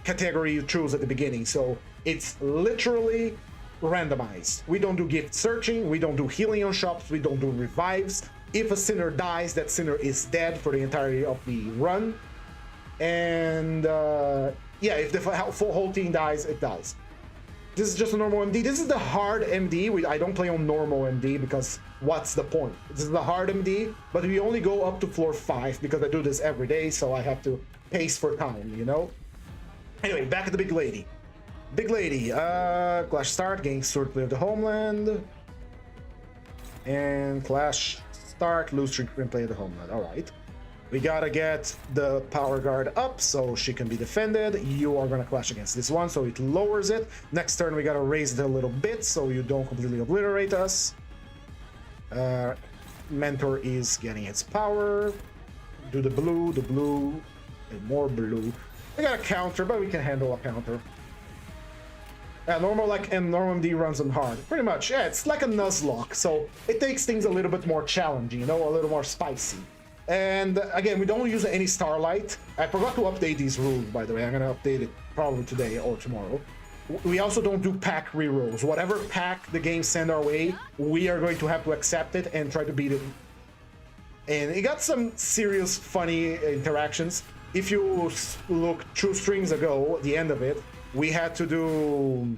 category you choose at the beginning. So it's literally randomized. We don't do gift searching, we don't do healing on shops, we don't do revives. If a sinner dies, that sinner is dead for the entirety of the run. And yeah, if the whole team dies, it dies. This is just a normal MD. This is the hard MD. I don't play on normal MD because what's the point? This is the hard MD, but we only go up to floor 5 because I do this every day, so I have to pace for time, you know? Anyway, back at the big lady. Big lady, Clash start, gain swordplay of the homeland. And Clash start, lose play of the homeland. Alright. We gotta get the power guard up so she can be defended. You are gonna clash against this one, so it lowers it. Next turn we gotta raise it a little bit so you don't completely obliterate us. Mentor is getting its power. Do the blue, and more blue. We got a counter, but we can handle a counter. Normal and normal MD runs on hard. Pretty much, yeah, it's like a Nuzlocke, so it takes things a little bit more challenging, you know, a little more spicy. And again, we don't use any Starlight. I forgot to update these rules, by the way. I'm gonna update it probably today or tomorrow. We also don't do pack rerolls. Whatever pack the game send our way, we are going to have to accept it and try to beat it. And it got some serious funny interactions. If you look 2 streams ago, the end of it, we had to do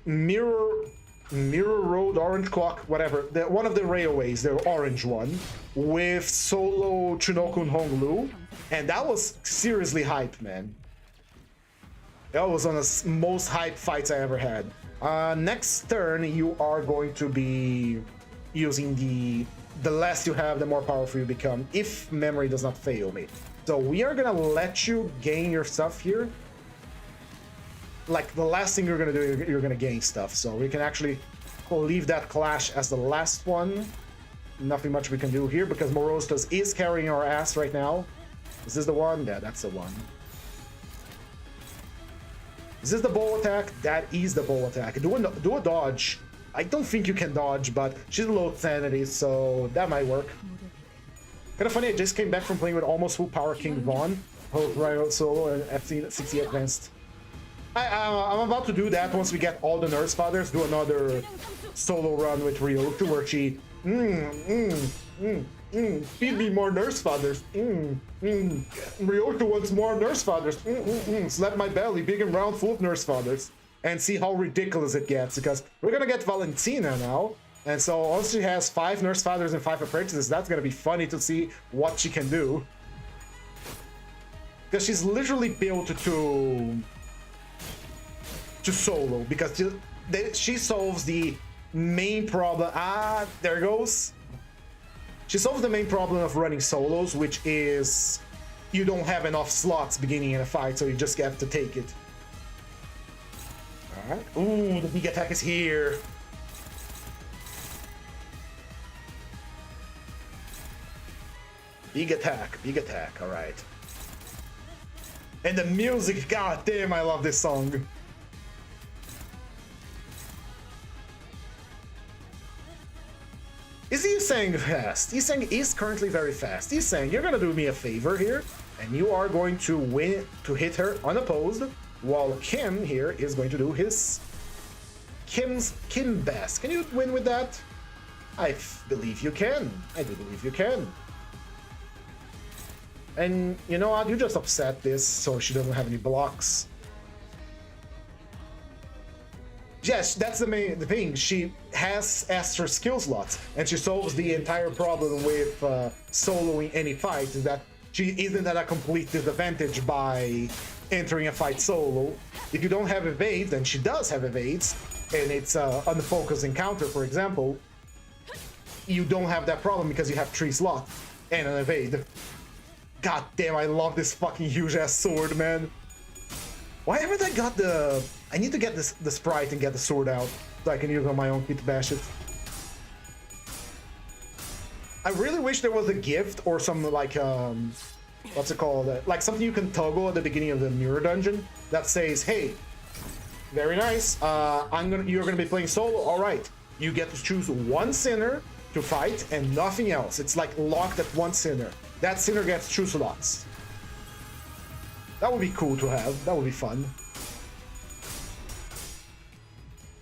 Mirror Road, Orange Clock, whatever. One of the railways, the orange one, with solo Chunokun Honglu, and that was seriously hyped, man. That was one of the most hyped fights I ever had. Next turn, you are going to be using the less you have, the more powerful you become, if memory does not fail me. So we are gonna let you gain your stuff here. Like, the last thing you're gonna do, you're gonna gain stuff. So we can actually leave that clash as the last one. Nothing much we can do here because Morostas is carrying our ass right now. Is this the one? Yeah, that's the one. Is this the bow attack? That is the bow attack. Do a dodge. I don't think you can dodge, but she's low sanity, so that might work. Kind of funny, I just came back from playing with almost full power King Vaughn, Riot Solo, and FC60 Advanced. I'm about to do that once we get all the Nurse Fathers, do another solo run with Ryoku where she feed me more Nurse Fathers. Ryoku wants more Nurse Fathers. Slap my belly, big and round, full of Nurse Fathers. And see how ridiculous it gets, because we're gonna get Valentina now. And so once she has 5 Nurse Fathers and 5 Apprentices, that's gonna be funny to see what she can do. Because she's literally built to solo, because she solves the main problem. There goes. She solves the main problem of running solos, which is you don't have enough slots beginning in a fight, so you just have to take it. Alright. Ooh, the big attack is here. Big attack, alright. And the music, god damn, I love this song. Is he saying fast? He's saying is currently very fast. He's saying you're gonna do me a favor here, and you are going to hit her unopposed, while Kim here is going to do his Kim best. Can you win with that? I believe you can. I do believe you can. And you know what? You just upset this so she doesn't have any blocks. Yes, that's the thing. She has Esther's skill slots, and she solves the entire problem with soloing any fight, is that she isn't at a complete disadvantage by entering a fight solo. If you don't have evades, and she does have evades, and it's on the focus encounter, for example, you don't have that problem because you have 3 slots and an evade. God damn, I love this fucking huge ass sword, man. Why haven't I got the... I need to get the sprite and get the sword out so I can use on my own kit to bash it. I really wish there was a gift or some like what's it called? Like something you can toggle at the beginning of the mirror dungeon that says, hey, Very nice. You're gonna be playing solo. All right. You get to choose one sinner to fight and nothing else. It's like locked at one sinner. That sinner gets 2 slots. That would be cool to have. That would be fun.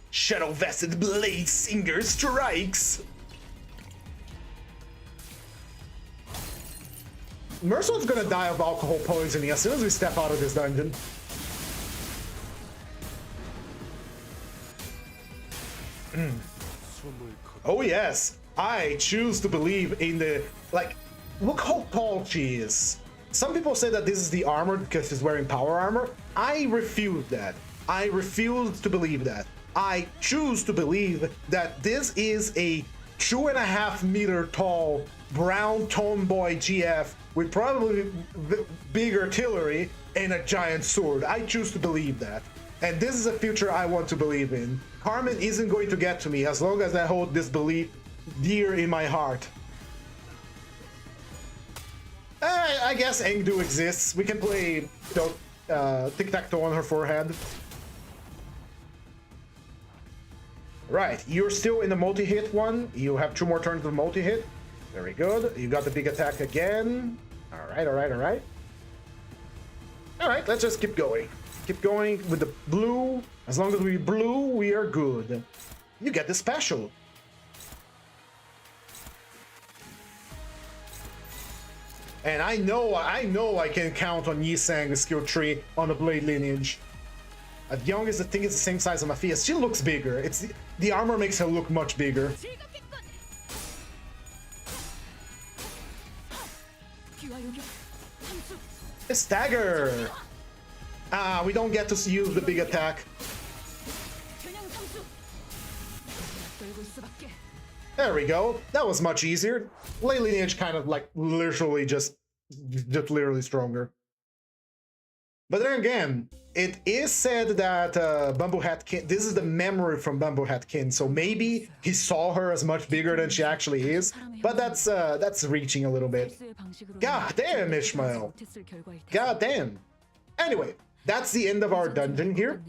Shadow Vested Blade Singer strikes. Mercer's gonna die of alcohol poisoning as soon as we step out of this dungeon. Oh yes, I choose to believe in the, like, look how tall she is. Some people say that this is the armor because she's wearing power armor. I refuse that. I refuse to believe that. I choose to believe that this is a 2.5 meter tall brown tomboy GF with probably big artillery and a giant sword. I choose to believe that. And this is a future I want to believe in. Carmen isn't going to get to me as long as I hold this belief dear in my heart. I guess Engdu exists. We can play, tic-tac-toe on her forehead. Right, you're still in the multi-hit one. You have 2 more turns of multi-hit. Very good. You got the big attack again. Alright, alright, alright. Alright, let's just keep going. Keep going with the blue. As long as we blue, we are good. You get the special. And I know I can count on Yisang's skill tree on the Blade Lineage. At youngest, I think it's the same size as Matthias. She looks bigger. It's the armor makes her look much bigger. A stagger! Ah, we don't get to use the big attack. There we go. That was much easier. Blade Lineage kind of like literally just literally stronger. But then again, it is said that Bamboo Hat Kin, this is the memory from Bamboo Hat Kin, so maybe he saw her as much bigger than she actually is, but that's reaching a little bit. God damn, Ishmael. God damn. Anyway, that's the end of our dungeon here.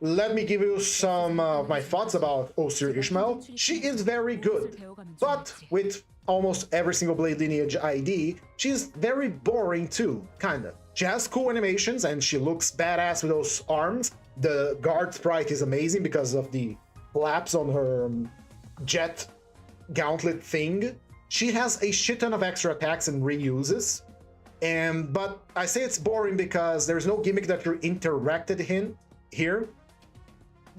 Let me give you some of my thoughts about OSIR Ishmael. She is very good, but with almost every single Blade Lineage ID, she's very boring too, kinda. She has cool animations and she looks badass with those arms. The guard sprite is amazing because of the flaps on her jet gauntlet thing. She has a shit ton of extra attacks and reuses. But I say it's boring because there's no gimmick that you're interacted in here.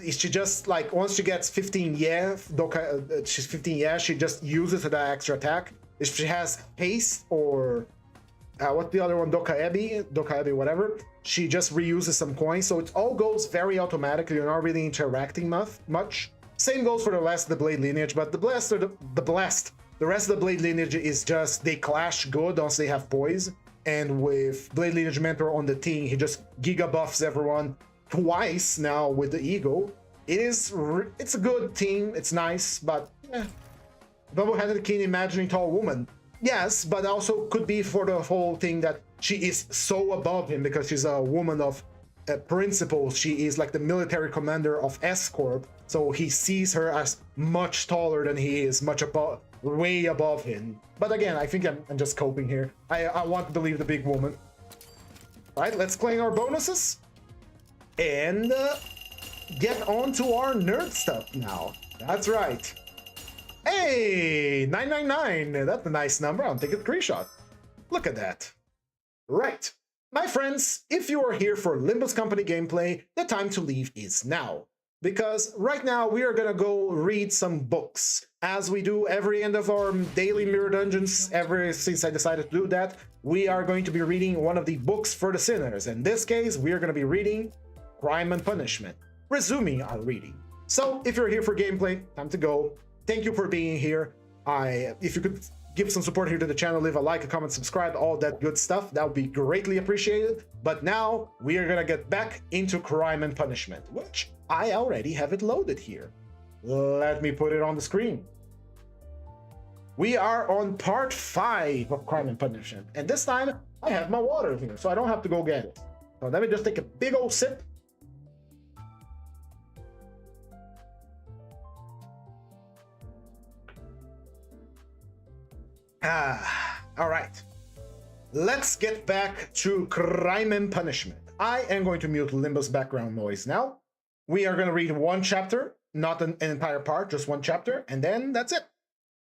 She just, like, once she gets 15 she's 15 she just uses that extra attack. If she has haste or what's the other one, Dokaebi, whatever, she just reuses some coins, so it all goes very automatically. You're not really interacting much. Same goes for the rest of the Blade Lineage, but the rest of the Blade Lineage is just, they clash good once they have poise, and with Blade Lineage Mentor on the team, he just giga buffs everyone twice now with the Eagle. It's a good team, it's nice, but Double-headed king imagining tall woman. Yes, but also could be for the whole thing that she is so above him because she's a woman of principles. She is like the military commander of S-Corp, so he sees her as much taller than he is, way above him. But again, I think I'm just coping here. I want to believe the big woman. All right, let's claim our bonuses and get on to our nerd stuff now. That's right. Hey, 999. That's a nice number. I'll take a screenshot. Look at that. Right. My friends, if you are here for Limbus Company gameplay, the time to leave is now. Because right now we are gonna go read some books. As we do every end of our daily mirror dungeons, ever since I decided to do that, we are going to be reading one of the books for the sinners. In this case, we are gonna be reading Crime and Punishment, resuming our reading. So if you're here for gameplay, time to go. Thank you for being here. If you could give some support here to the channel, leave a like, a comment, subscribe, all that good stuff, that would be greatly appreciated. But now we are gonna get back into Crime and Punishment, which I already have it loaded here. Let me put it on the screen. We are on part 5 of Crime and Punishment, and this time I have my water here, so I don't have to go get it. So let me just take a big old sip. All right. Let's get back to Crime and Punishment. I am going to mute Limbus background noise now. We are going to read one chapter, not an entire part, just one chapter, and then that's it.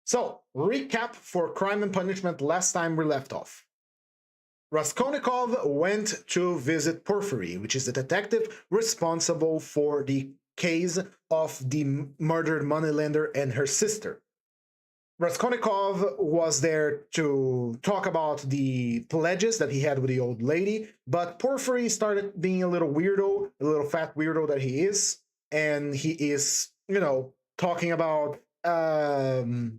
So, recap for Crime and Punishment last time we left off. Raskolnikov went to visit Porfiry, which is the detective responsible for the case of the murdered moneylender and her sister. Raskolnikov was there to talk about the pledges that he had with the old lady, but Porfiry started being a little weirdo, a little fat weirdo that he is, and he is, talking about how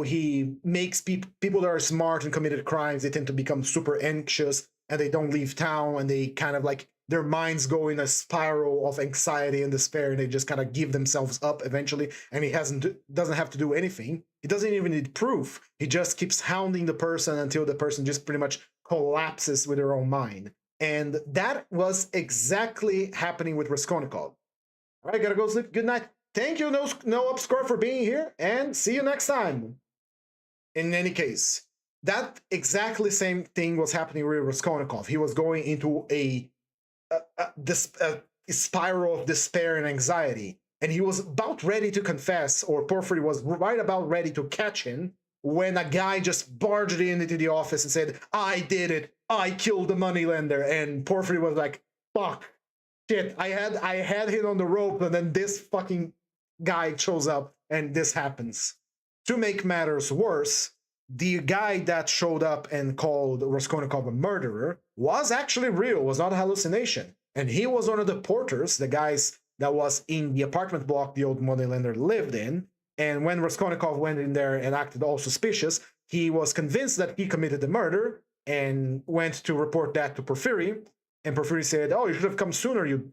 he makes people that are smart and committed crimes, they tend to become super anxious, and they don't leave town, and they kind of like, their minds go in a spiral of anxiety and despair, and they just kind of give themselves up eventually, and he doesn't have to do anything. He doesn't even need proof. He just keeps hounding the person until the person just pretty much collapses with their own mind. And that was exactly happening with Raskolnikov. All right, gotta go sleep. Good night. Thank you, no upscore, for being here, and see you next time. In any case, that exactly same thing was happening with Raskolnikov. He was going into a spiral of despair and anxiety, and he was about ready to confess, or Porfiry was right about ready to catch him, when a guy just barged into the office and said, "I did it, I killed the moneylender," and Porfiry was like, "Fuck, shit, I had him on the rope, and then this fucking guy shows up, and this happens." To make matters worse, the guy that showed up and called Raskolnikov a murderer was actually real, was not a hallucination. And he was one of the porters, the guys that was in the apartment block the old moneylender lived in. And when Raskolnikov went in there and acted all suspicious, he was convinced that he committed the murder and went to report that to Porfiry. And Porfiry said, "Oh, you should have come sooner, you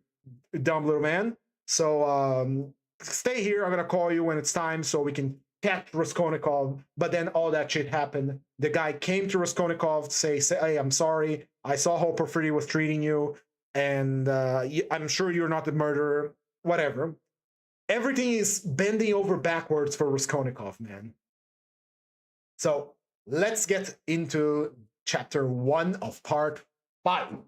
dumb little man. So stay here, I'm going to call you when it's time so we can catch Raskolnikov." But then all that shit happened. The guy came to Raskolnikov to say, "Hey, I'm sorry. I saw how Porfiry was treating you, and I'm sure you're not the murderer." Whatever. Everything is bending over backwards for Raskolnikov, man. So let's get into chapter 1 of part 5.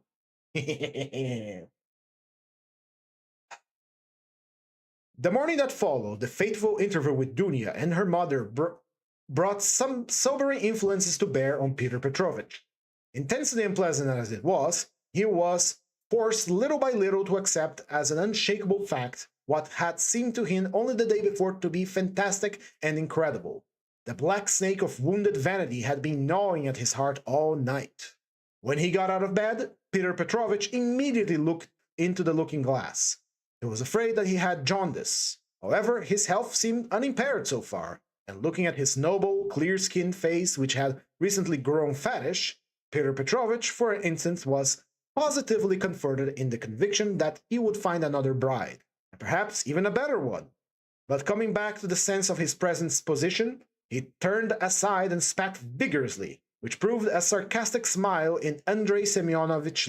The morning that followed the fateful interview with Dunya and her mother brought some sobering influences to bear on Peter Petrovich. Intensely unpleasant as it was, he was forced little by little to accept as an unshakable fact what had seemed to him only the day before to be fantastic and incredible. The black snake of wounded vanity had been gnawing at his heart all night. When he got out of bed, Peter Petrovich immediately looked into the looking glass. He was afraid that he had jaundice. However, his health seemed unimpaired so far, and looking at his noble, clear-skinned face, which had recently grown fattish, Peter Petrovich, for instance, was positively comforted in the conviction that he would find another bride, and perhaps even a better one. But coming back to the sense of his present position, he turned aside and spat vigorously, which proved a sarcastic smile in Andrei Semyonovich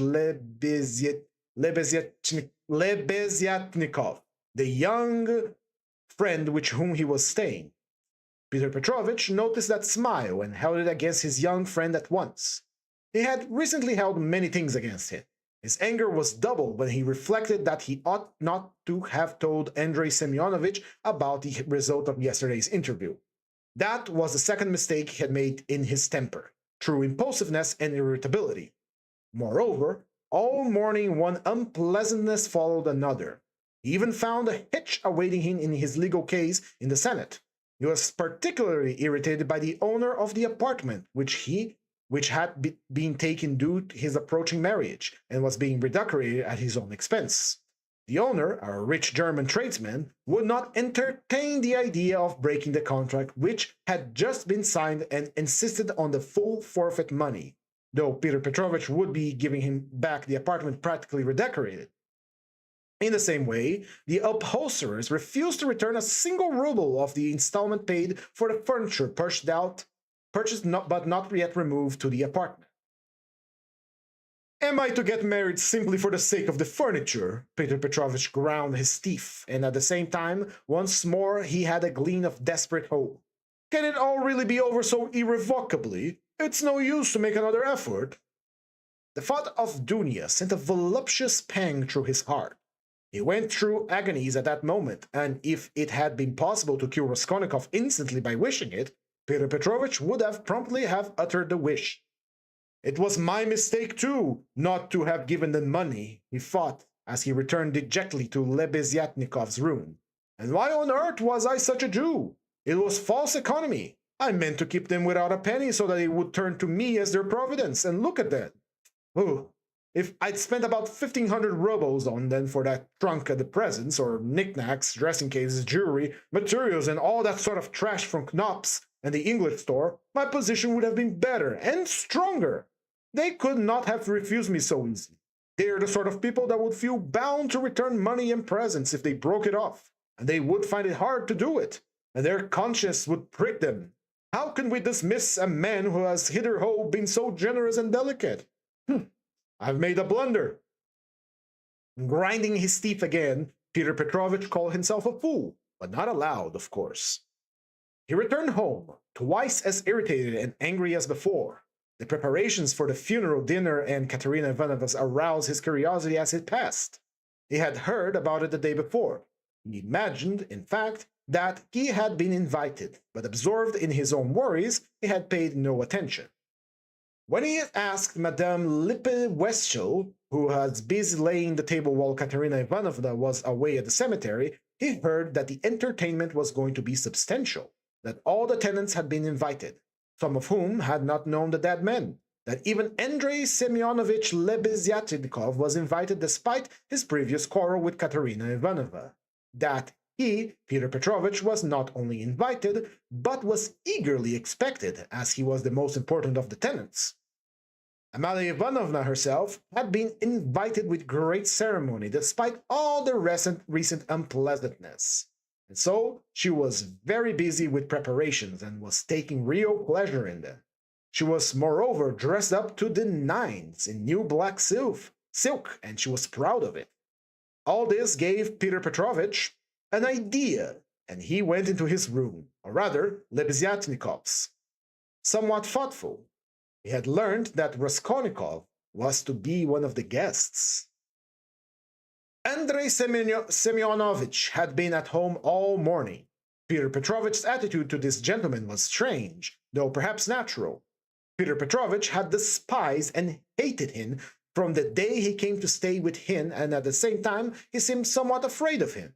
Lebeziatnikov, the young friend with whom he was staying. Peter Petrovich noticed that smile and held it against his young friend at once. He had recently held many things against him. His anger was doubled when he reflected that he ought not to have told Andrei Semyonovich about the result of yesterday's interview. That was the second mistake he had made in his temper, through impulsiveness and irritability. Moreover, all morning one unpleasantness followed another. He even found a hitch awaiting him in his legal case in the Senate. He was particularly irritated by the owner of the apartment, which had been taken due to his approaching marriage, and was being redecorated at his own expense. The owner, a rich German tradesman, would not entertain the idea of breaking the contract which had just been signed and insisted on the full forfeit money, though Peter Petrovich would be giving him back the apartment practically redecorated. In the same way, the upholsterers refused to return a single ruble of the installment paid for the furniture purchased but not yet removed to the apartment. "Am I to get married simply for the sake of the furniture?" Peter Petrovich ground his teeth, and at the same time, once more he had a gleam of desperate hope. Can it all really be over so irrevocably? It's no use to make another effort. The thought of Dunya sent a voluptuous pang through his heart. He went through agonies at that moment, and if it had been possible to cure Raskolnikov instantly by wishing it, Pyotr Petrovich would have promptly have uttered the wish. It was my mistake, too, not to have given the money, he thought, as he returned dejectedly to Lebeziatnikov's room. And why on earth was I such a Jew? It was false economy. I meant to keep them without a penny so that they would turn to me as their providence, and look at that. Oh, if I'd spent about 1,500 rubles on them for that trunk of the presents, or knickknacks, dressing cases, jewelry, materials, and all that sort of trash from Knopp's and the English store, my position would have been better and stronger. They could not have refused me so easily. They're the sort of people that would feel bound to return money and presents if they broke it off, and they would find it hard to do it, and their conscience would prick them. How can we dismiss a man who has hitherto been so generous and delicate? I've made a blunder. Grinding his teeth again, Pyotr Petrovich called himself a fool, but not aloud, of course. He returned home, twice as irritated and angry as before. The preparations for the funeral dinner and Katerina Ivanovna's aroused his curiosity as it passed. He had heard about it the day before. He imagined, in fact, that he had been invited, but absorbed in his own worries, he had paid no attention. When he asked Madame Lippe-Westschel, who was busy laying the table while Katerina Ivanovna was away at the cemetery, he heard that the entertainment was going to be substantial, that all the tenants had been invited, some of whom had not known the dead men, that even Andrei Semyonovich Lebeziatnikov was invited despite his previous quarrel with Katerina Ivanovna, that he, Pyotr Petrovich, was not only invited, but was eagerly expected, as he was the most important of the tenants. Amalia Ivanovna herself had been invited with great ceremony, despite all the recent unpleasantness. And so she was very busy with preparations and was taking real pleasure in them. She was moreover dressed up to the nines in new black silk, and she was proud of it. All this gave Pyotr Petrovich an idea, and he went into his room, or rather, Lebeziatnikov's. Somewhat thoughtful, he had learned that Raskolnikov was to be one of the guests. Andrei Semyonovich had been at home all morning. Pyotr Petrovich's attitude to this gentleman was strange, though perhaps natural. Pyotr Petrovich had despised and hated him from the day he came to stay with him, and at the same time he seemed somewhat afraid of him.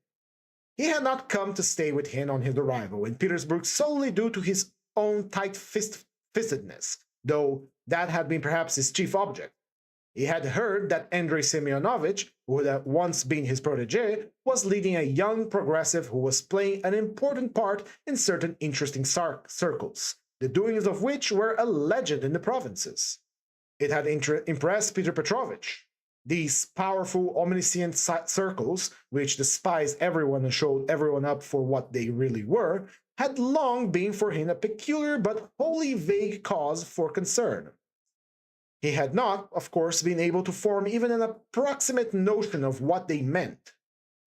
He had not come to stay with him on his arrival in Petersburg solely due to his own tight-fistedness, though that had been perhaps his chief object. He had heard that Andrei Semyonovich, who had once been his protege, was leading a young progressive who was playing an important part in certain interesting circles, the doings of which were a legend in the provinces. It had impressed Pyotr Petrovich. These powerful, omniscient circles, which despised everyone and showed everyone up for what they really were, had long been for him a peculiar but wholly vague cause for concern. He had not, of course, been able to form even an approximate notion of what they meant.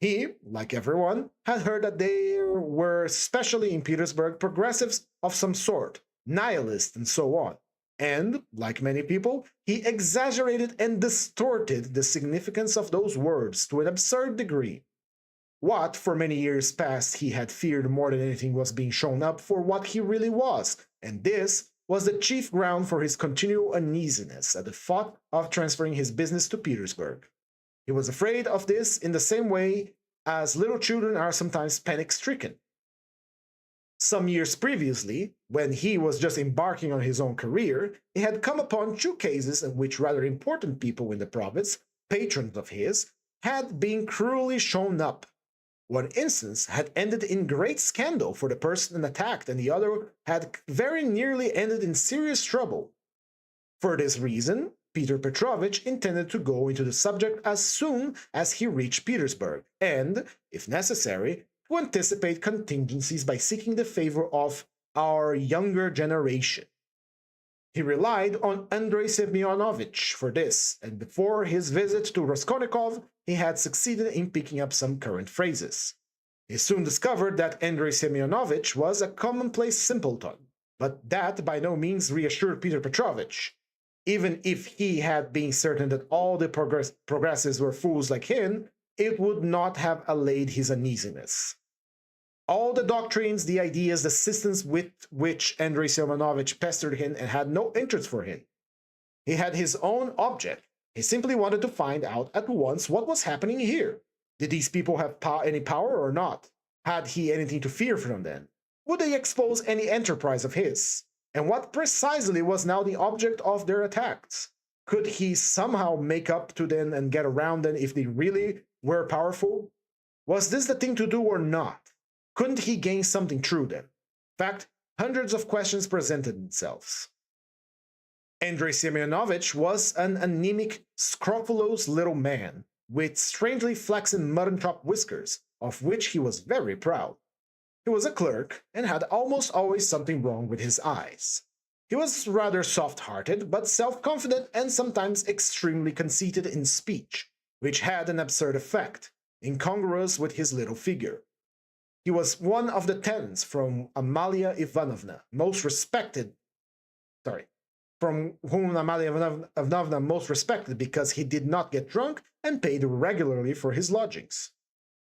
He, like everyone, had heard that there were, especially in Petersburg, progressives of some sort, nihilists and so on. And, like many people, he exaggerated and distorted the significance of those words to an absurd degree. What, for many years past, he had feared more than anything was being shown up for what he really was, and this was the chief ground for his continual uneasiness at the thought of transferring his business to Petersburg. He was afraid of this in the same way as little children are sometimes panic-stricken. Some years previously, when he was just embarking on his own career, he had come upon two cases in which rather important people in the province, patrons of his, had been cruelly shown up. One instance had ended in great scandal for the person attacked, and the other had very nearly ended in serious trouble. For this reason, Pyotr Petrovich intended to go into the subject as soon as he reached Petersburg, and, if necessary, to anticipate contingencies by seeking the favor of our younger generation. He relied on Andrei Semyonovich for this, and before his visit to Raskolnikov, he had succeeded in picking up some current phrases. He soon discovered that Andrei Semyonovich was a commonplace simpleton, but that by no means reassured Peter Petrovich. Even if he had been certain that all the progressives were fools like him, it would not have allayed his uneasiness. All the doctrines, the ideas, the systems with which Andrei Semyonovich pestered him and had no interest for him. He had his own object. He simply wanted to find out at once what was happening here. Did these people have any power or not? Had he anything to fear from them? Would they expose any enterprise of his? And what precisely was now the object of their attacks? Could he somehow make up to them and get around them if they really were powerful? Was this the thing to do or not? Couldn't he gain something through them? In fact, hundreds of questions presented themselves. Andrei Semyonovich was an anemic, scrofulous little man, with strangely flaxen mutton-chop whiskers, of which he was very proud. He was a clerk, and had almost always something wrong with his eyes. He was rather soft-hearted, but self-confident and sometimes extremely conceited in speech, which had an absurd effect, incongruous with his little figure. He was one of the tenants from whom Amalia Ivanovna most respected because he did not get drunk and paid regularly for his lodgings.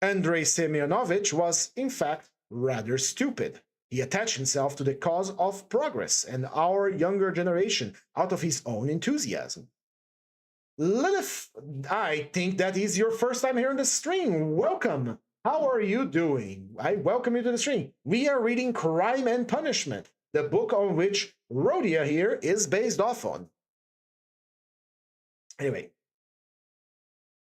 Andrei Semyonovich was, in fact, rather stupid. He attached himself to the cause of progress and our younger generation out of his own enthusiasm. Lilith, I think that is your first time here on the stream. Welcome! How are you doing? I welcome you to the stream. We are reading Crime and Punishment, the book on which Rhodia here is based off on. Anyway,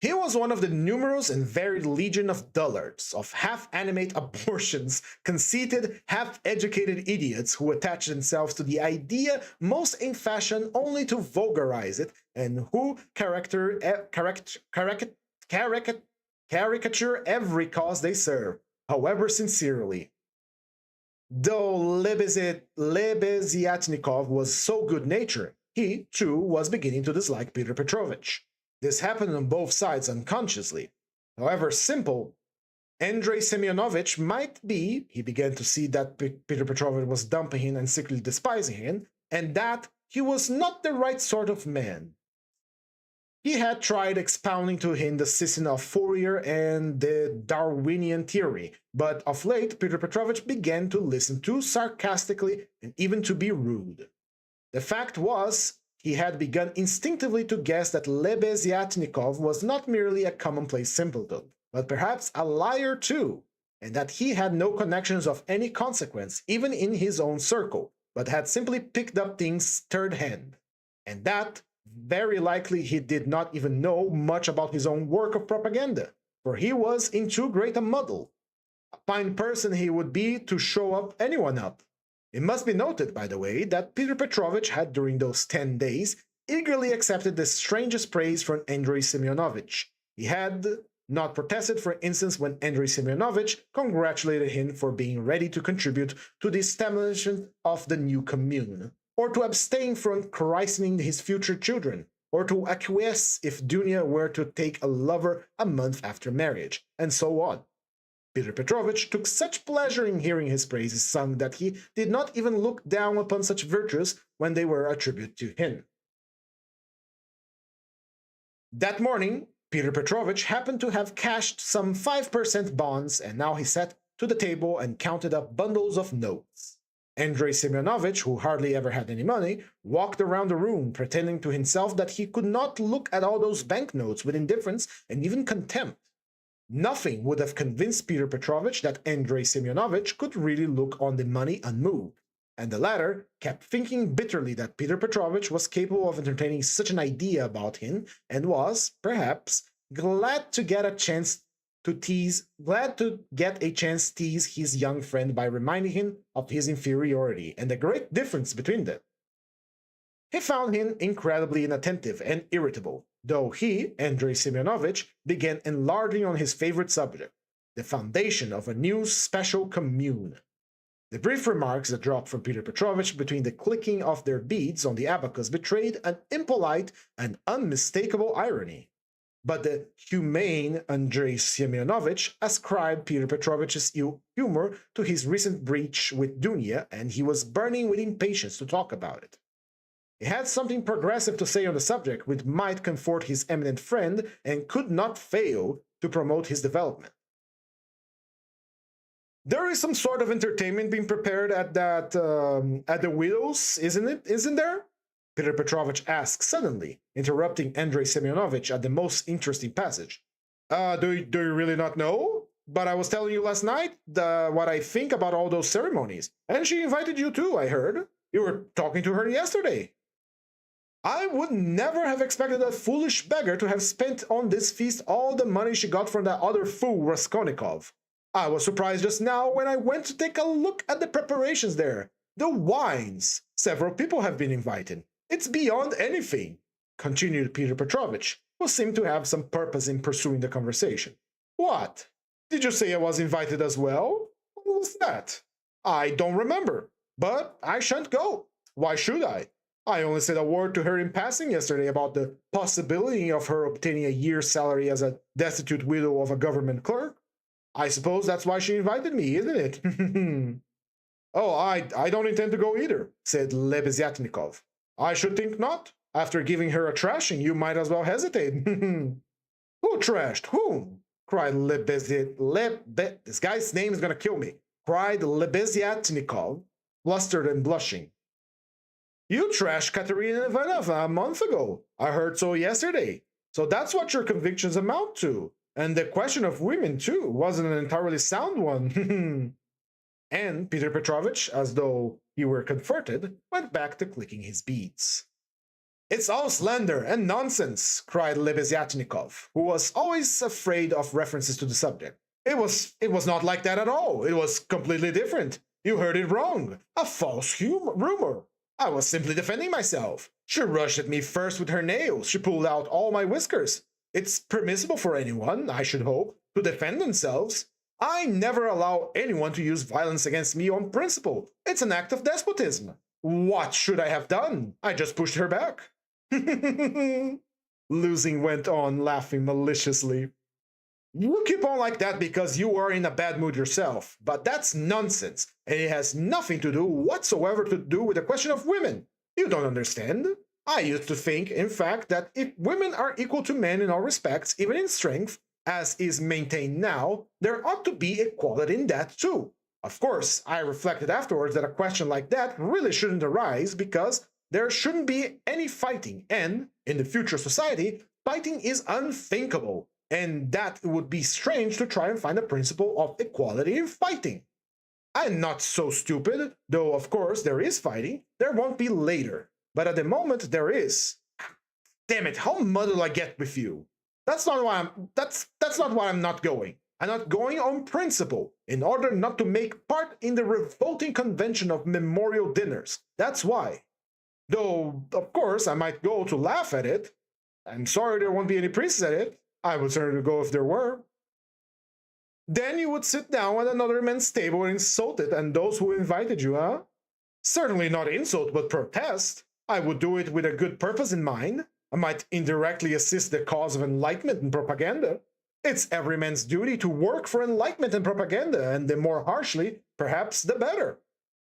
he was one of the numerous and varied legion of dullards, of half-animate abortions, conceited, half-educated idiots who attach themselves to the idea most in fashion only to vulgarize it, and who caricature every cause they serve, however sincerely. Though Lebeziatnikov was so good-natured, he, too, was beginning to dislike Peter Petrovich. This happened on both sides unconsciously. However simple Andrei Semyonovich might be, he began to see that Peter Petrovich was dumping him and secretly despising him, and that he was not the right sort of man. He had tried expounding to him the system of Fourier and the Darwinian theory, but of late Peter Petrovich began to listen too sarcastically and even to be rude. The fact was, he had begun instinctively to guess that Lebeziatnikov was not merely a commonplace simpleton, but perhaps a liar too, and that he had no connections of any consequence, even in his own circle, but had simply picked up things third hand, and that very likely he did not even know much about his own work of propaganda, for he was in too great a muddle. A fine person he would be to show up anyone up. It must be noted, by the way, that Peter Petrovich had during those 10 days eagerly accepted the strangest praise from Andrei Semyonovich. He had not protested, for instance, when Andrei Semyonovich congratulated him for being ready to contribute to the establishment of the new commune, or to abstain from christening his future children, or to acquiesce if Dunya were to take a lover a month after marriage, and so on. Peter Petrovich took such pleasure in hearing his praises sung that he did not even look down upon such virtues when they were attributed to him. That morning, Peter Petrovich happened to have cashed some 5% bonds, and now he sat to the table and counted up bundles of notes. Andrei Semyonovich, who hardly ever had any money, walked around the room, pretending to himself that he could not look at all those banknotes with indifference and even contempt. Nothing would have convinced Peter Petrovich that Andrei Semyonovich could really look on the money unmoved, and the latter kept thinking bitterly that Peter Petrovich was capable of entertaining such an idea about him, and was, perhaps, glad to get a chance to tease his young friend by reminding him of his inferiority and the great difference between them. He found him incredibly inattentive and irritable, though he, Andrei Semyonovich, began enlarging on his favorite subject, the foundation of a new special commune. The brief remarks that dropped from Peter Petrovich between the clicking of their beads on the abacus betrayed an impolite and unmistakable irony. but the humane Andrei Semyonovich ascribed Peter Petrovich's ill humor to his recent breach with Dunya, and he was burning with impatience to talk about it. He had something progressive to say on the subject, which might comfort his eminent friend and could not fail to promote his development. There is some sort of entertainment being prepared at the Widows, isn't there? Peter Petrovich asked suddenly, interrupting Andrei Semyonovich at the most interesting passage. Do you really not know? But I was telling you last night what I think about all those ceremonies. And she invited you too, I heard. You were talking to her yesterday. I would never have expected that foolish beggar to have spent on this feast all the money she got from that other fool Raskolnikov. I was surprised just now when I went to take a look at the preparations there. The wines. Several people have been invited. It's beyond anything, continued Peter Petrovich, who seemed to have some purpose in pursuing the conversation. What? Did you say I was invited as well? What was that? I don't remember, but I shan't go. Why should I? I only said a word to her in passing yesterday about the possibility of her obtaining a year's salary as a destitute widow of a government clerk. I suppose that's why she invited me, isn't it? Oh, I don't intend to go either, said Lebeziatnikov. I should think not. After giving her a trashing, you might as well hesitate. Who trashed? Whom? Cried this guy's name is gonna kill me. Cried Lebeziatnikov, flustered and blushing. You trashed Katerina Ivanovna a month ago. I heard so yesterday. So that's what your convictions amount to. And the question of women, too, wasn't an entirely sound one. And Peter Petrovich, as though he were comforted, went back to clicking his beads. It's all slander and nonsense, cried Lebeziatnikov, who was always afraid of references to the subject. It was not like that at all. It was completely different. You heard it wrong. A false rumor. I was simply defending myself. She rushed at me first with her nails. She pulled out all my whiskers. It's permissible for anyone, I should hope, to defend themselves. I never allow anyone to use violence against me on principle. It's an act of despotism. What should I have done? I just pushed her back. Losing went on, laughing maliciously. You keep on like that because you are in a bad mood yourself, but that's nonsense, and it has nothing to do whatsoever to do with the question of women. You don't understand. I used to think, in fact, that if women are equal to men in all respects, even in strength, as is maintained now, there ought to be equality in that too. Of course, I reflected afterwards that a question like that really shouldn't arise because there shouldn't be any fighting, and, in the future society, fighting is unthinkable, and that it would be strange to try and find a principle of equality in fighting. I'm not so stupid, though of course there is fighting, there won't be later, but at the moment there is. Damn it, how muddled I get with you. That's not why I'm not going. I'm not going on principle, in order not to make part in the revolting convention of memorial dinners. That's why. Though, of course, I might go to laugh at it. I'm sorry there won't be any priests at it. I would certainly go if there were. Then you would sit down at another man's table and insult it and those who invited you, huh? Certainly not insult, but protest. I would do it with a good purpose in mind. I might indirectly assist the cause of enlightenment and propaganda. It's every man's duty to work for enlightenment and propaganda, and the more harshly, perhaps the better.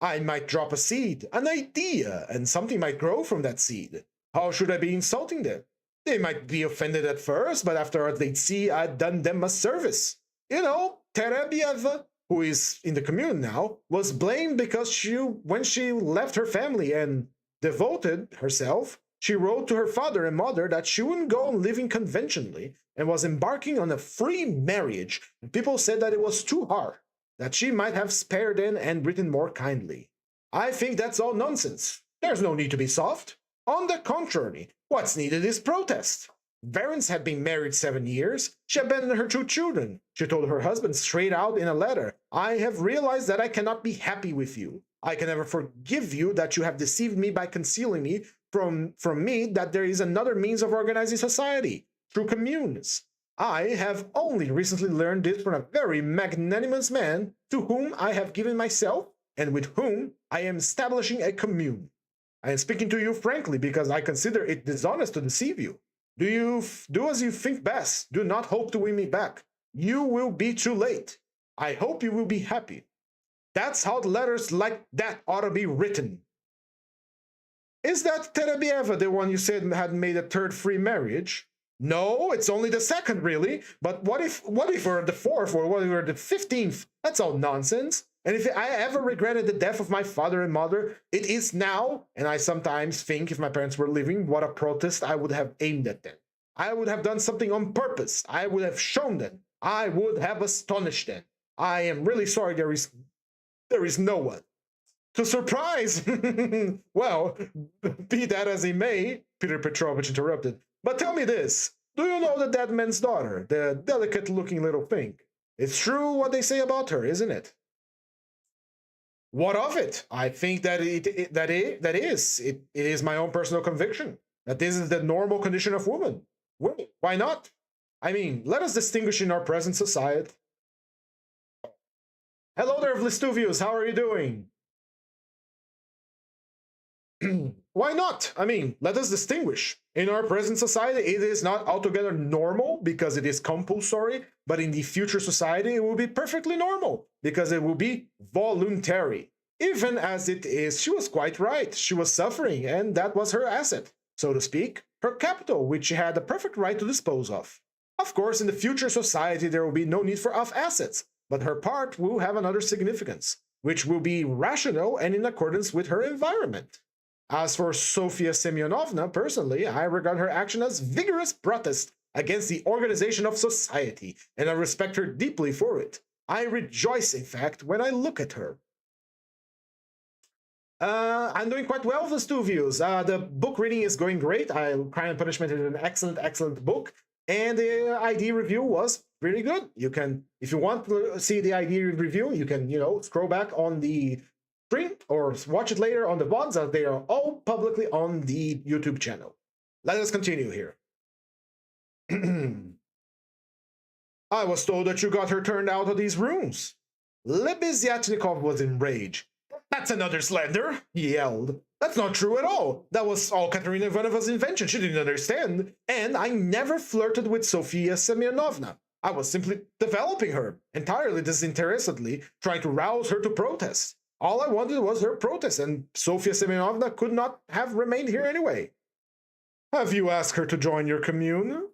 I might drop a seed, an idea, and something might grow from that seed. How should I be insulting them? They might be offended at first, but afterwards they'd see I'd done them a service. You know, Terebieva, who is in the commune now, was blamed because when she left her family and devoted herself, she wrote to her father and mother that she wouldn't go on living conventionally and was embarking on a free marriage, and people said that it was too hard, that she might have spared them and written more kindly. I think that's all nonsense. There's no need to be soft. On the contrary, what's needed is protest. Varens had been married 7 years. She abandoned her 2 children. She told her husband straight out in a letter, I have realized that I cannot be happy with you. I can never forgive you that you have deceived me by concealing me from me that there is another means of organizing society, through communes. I have only recently learned this from a very magnanimous man to whom I have given myself and with whom I am establishing a commune. I am speaking to you frankly because I consider it dishonest to deceive you. Do as you think best. Do not hope to win me back. You will be too late. I hope you will be happy. That's how the letters like that ought to be written. Is that Terebieva the one you said had made a third free marriage? No, it's only the second, really. But what if we're the fourth, or what if we're the 15th? That's all nonsense. And if I ever regretted the death of my father and mother, it is now. And I sometimes think if my parents were living, what a protest I would have aimed at them. I would have done something on purpose. I would have shown them. I would have astonished them. I am really sorry there is no one. To surprise! Well, be that as he may, Peter Petrovich interrupted. But tell me this, do you know the dead man's daughter, the delicate-looking little thing? It's true what they say about her, isn't it? What of it? I think that it is my own personal conviction that this is the normal condition of woman. Why not? I mean, let us distinguish in our present society. Hello there, Vlastuvius, how are you doing? Why not? I mean, let us distinguish. In our present society, it is not altogether normal because it is compulsory, but in the future society, it will be perfectly normal because it will be voluntary. Even as it is, she was quite right. She was suffering, and that was her asset, so to speak, her capital, which she had the perfect right to dispose of. Of course, in the future society, there will be no need for off-assets, but her part will have another significance, which will be rational and in accordance with her environment. As for Sofia Semyonovna, personally, I regard her action as vigorous protest against the organization of society, and I respect her deeply for it. I rejoice, in fact, when I look at her. I'm doing quite well, Vestuvius. The book reading is going great. Crime and Punishment is an excellent book, and the ID review was pretty good. You can, if you want to see the ID review, you can, scroll back on the stream or watch it later on the VODs, as they are all publicly on the YouTube channel. Let us continue here. I was told that you got her turned out of these rooms. Lebeziatnikov was enraged. That's another slander, he yelled. That's not true at all. That was all Katerina Ivanova's invention. She didn't understand. And I never flirted with Sofia Semyonovna. I was simply developing her, entirely disinterestedly, trying to rouse her to protest. All I wanted was her protest, and Sofia Semyonovna could not have remained here anyway. Have you asked her to join your commune?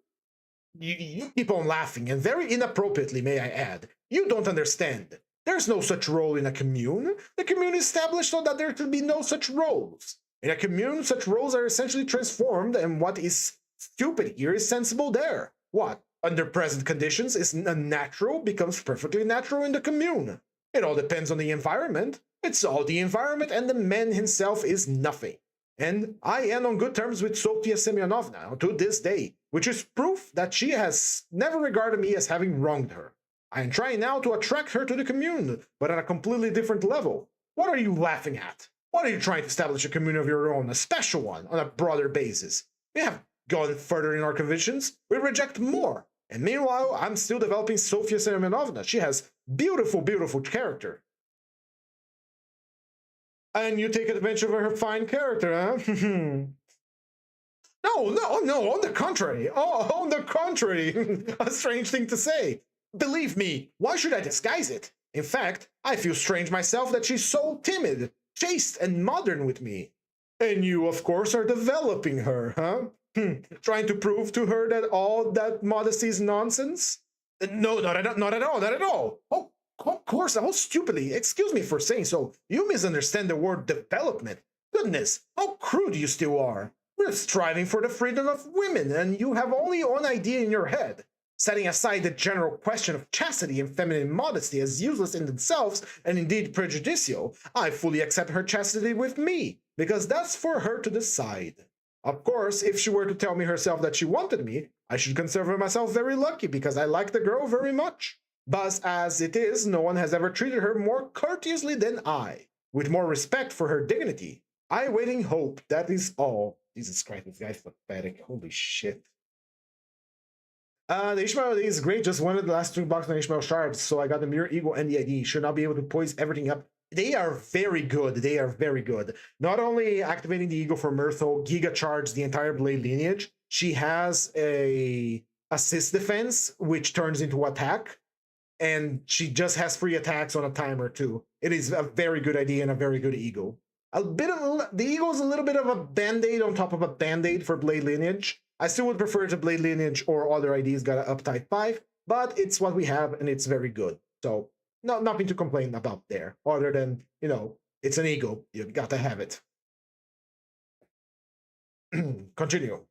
You keep on laughing, and very inappropriately, may I add. You don't understand. There's no such role in a commune. The commune is established so that there can be no such roles. In a commune, such roles are essentially transformed, and what is stupid here is sensible there. What, under present conditions, is unnatural becomes perfectly natural in the commune. It all depends on the environment. It's all the environment, and the man himself is nothing. And I am on good terms with Sofia Semyonovna to this day, which is proof that she has never regarded me as having wronged her. I am trying now to attract her to the commune, but at a completely different level. What are you laughing at? Why are you trying to establish a commune of your own, a special one, on a broader basis? We have gone further in our convictions. We reject more. And meanwhile, I'm still developing Sofia Semyonovna. She has beautiful character. And you take advantage of her fine character, huh? No, on the contrary. Oh, on the contrary. A strange thing to say. Believe me, why should I disguise it? In fact, I feel strange myself that she's so timid, chaste, and modern with me. And you, of course, are developing her, huh? Trying to prove to her that all that modesty is nonsense? No, not at all. Oh, of course, how stupidly. Excuse me for saying so. You misunderstand the word development. Goodness, how crude you still are. We're striving for the freedom of women, and you have only one idea in your head. Setting aside the general question of chastity and feminine modesty as useless in themselves and indeed prejudicial, I fully accept her chastity with me, because that's for her to decide. Of course, if she were to tell me herself that she wanted me, I should consider myself very lucky because I like the girl very much. But as it is, no one has ever treated her more courteously than I, with more respect for her dignity. I wait in hope, that is all. Jesus Christ, this guy's pathetic. Holy shit. The Ishmael is great, just wanted the last 2 boxes on Ishmael shards, so I got the Mirror Eagle and the ID. Should not be able to poise everything up. They are very good. They are very good. Not only activating the Eagle for Myrtle, Giga Charge the entire Blade lineage, she has a assist defense, which turns into attack, and she just has free attacks on a timer too. It is a very good idea and a very good eagle. The eagle is a little bit of a band-aid on top of a band-aid for Blade Lineage. I still would prefer to Blade Lineage or other IDs got an uptight 5, but it's what we have and it's very good. So nothing to complain about there, other than, you know, it's an eagle. You've got to have it. Continue.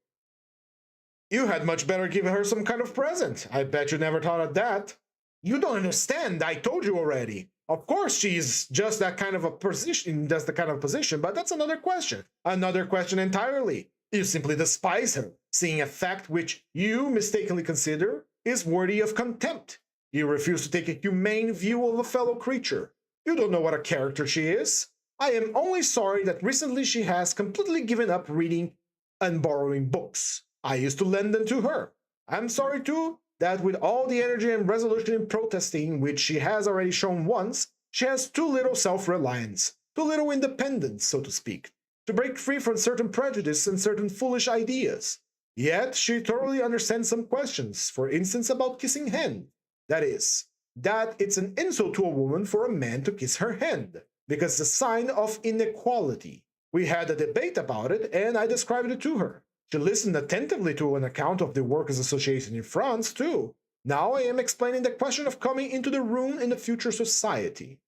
You had much better give her some kind of present. I bet you never thought of that. You don't understand, I told you already. Of course she's just that kind of a position, just the kind of position, but that's another question. Another question entirely. You simply despise her, seeing a fact which you mistakenly consider is worthy of contempt. You refuse to take a humane view of a fellow creature. You don't know what a character she is. I am only sorry that recently she has completely given up reading and borrowing books. I used to lend them to her. I'm sorry too that with all the energy and resolution in protesting which she has already shown once, she has too little self-reliance, too little independence, so to speak, to break free from certain prejudice and certain foolish ideas. Yet she thoroughly understands some questions, for instance about kissing hand. That is, that it's an insult to a woman for a man to kiss her hand, because it's a sign of inequality. We had a debate about it, and I described it to her. She listened attentively to an account of the Workers' Association in France, too. Now I am explaining the question of coming into the room in the future society.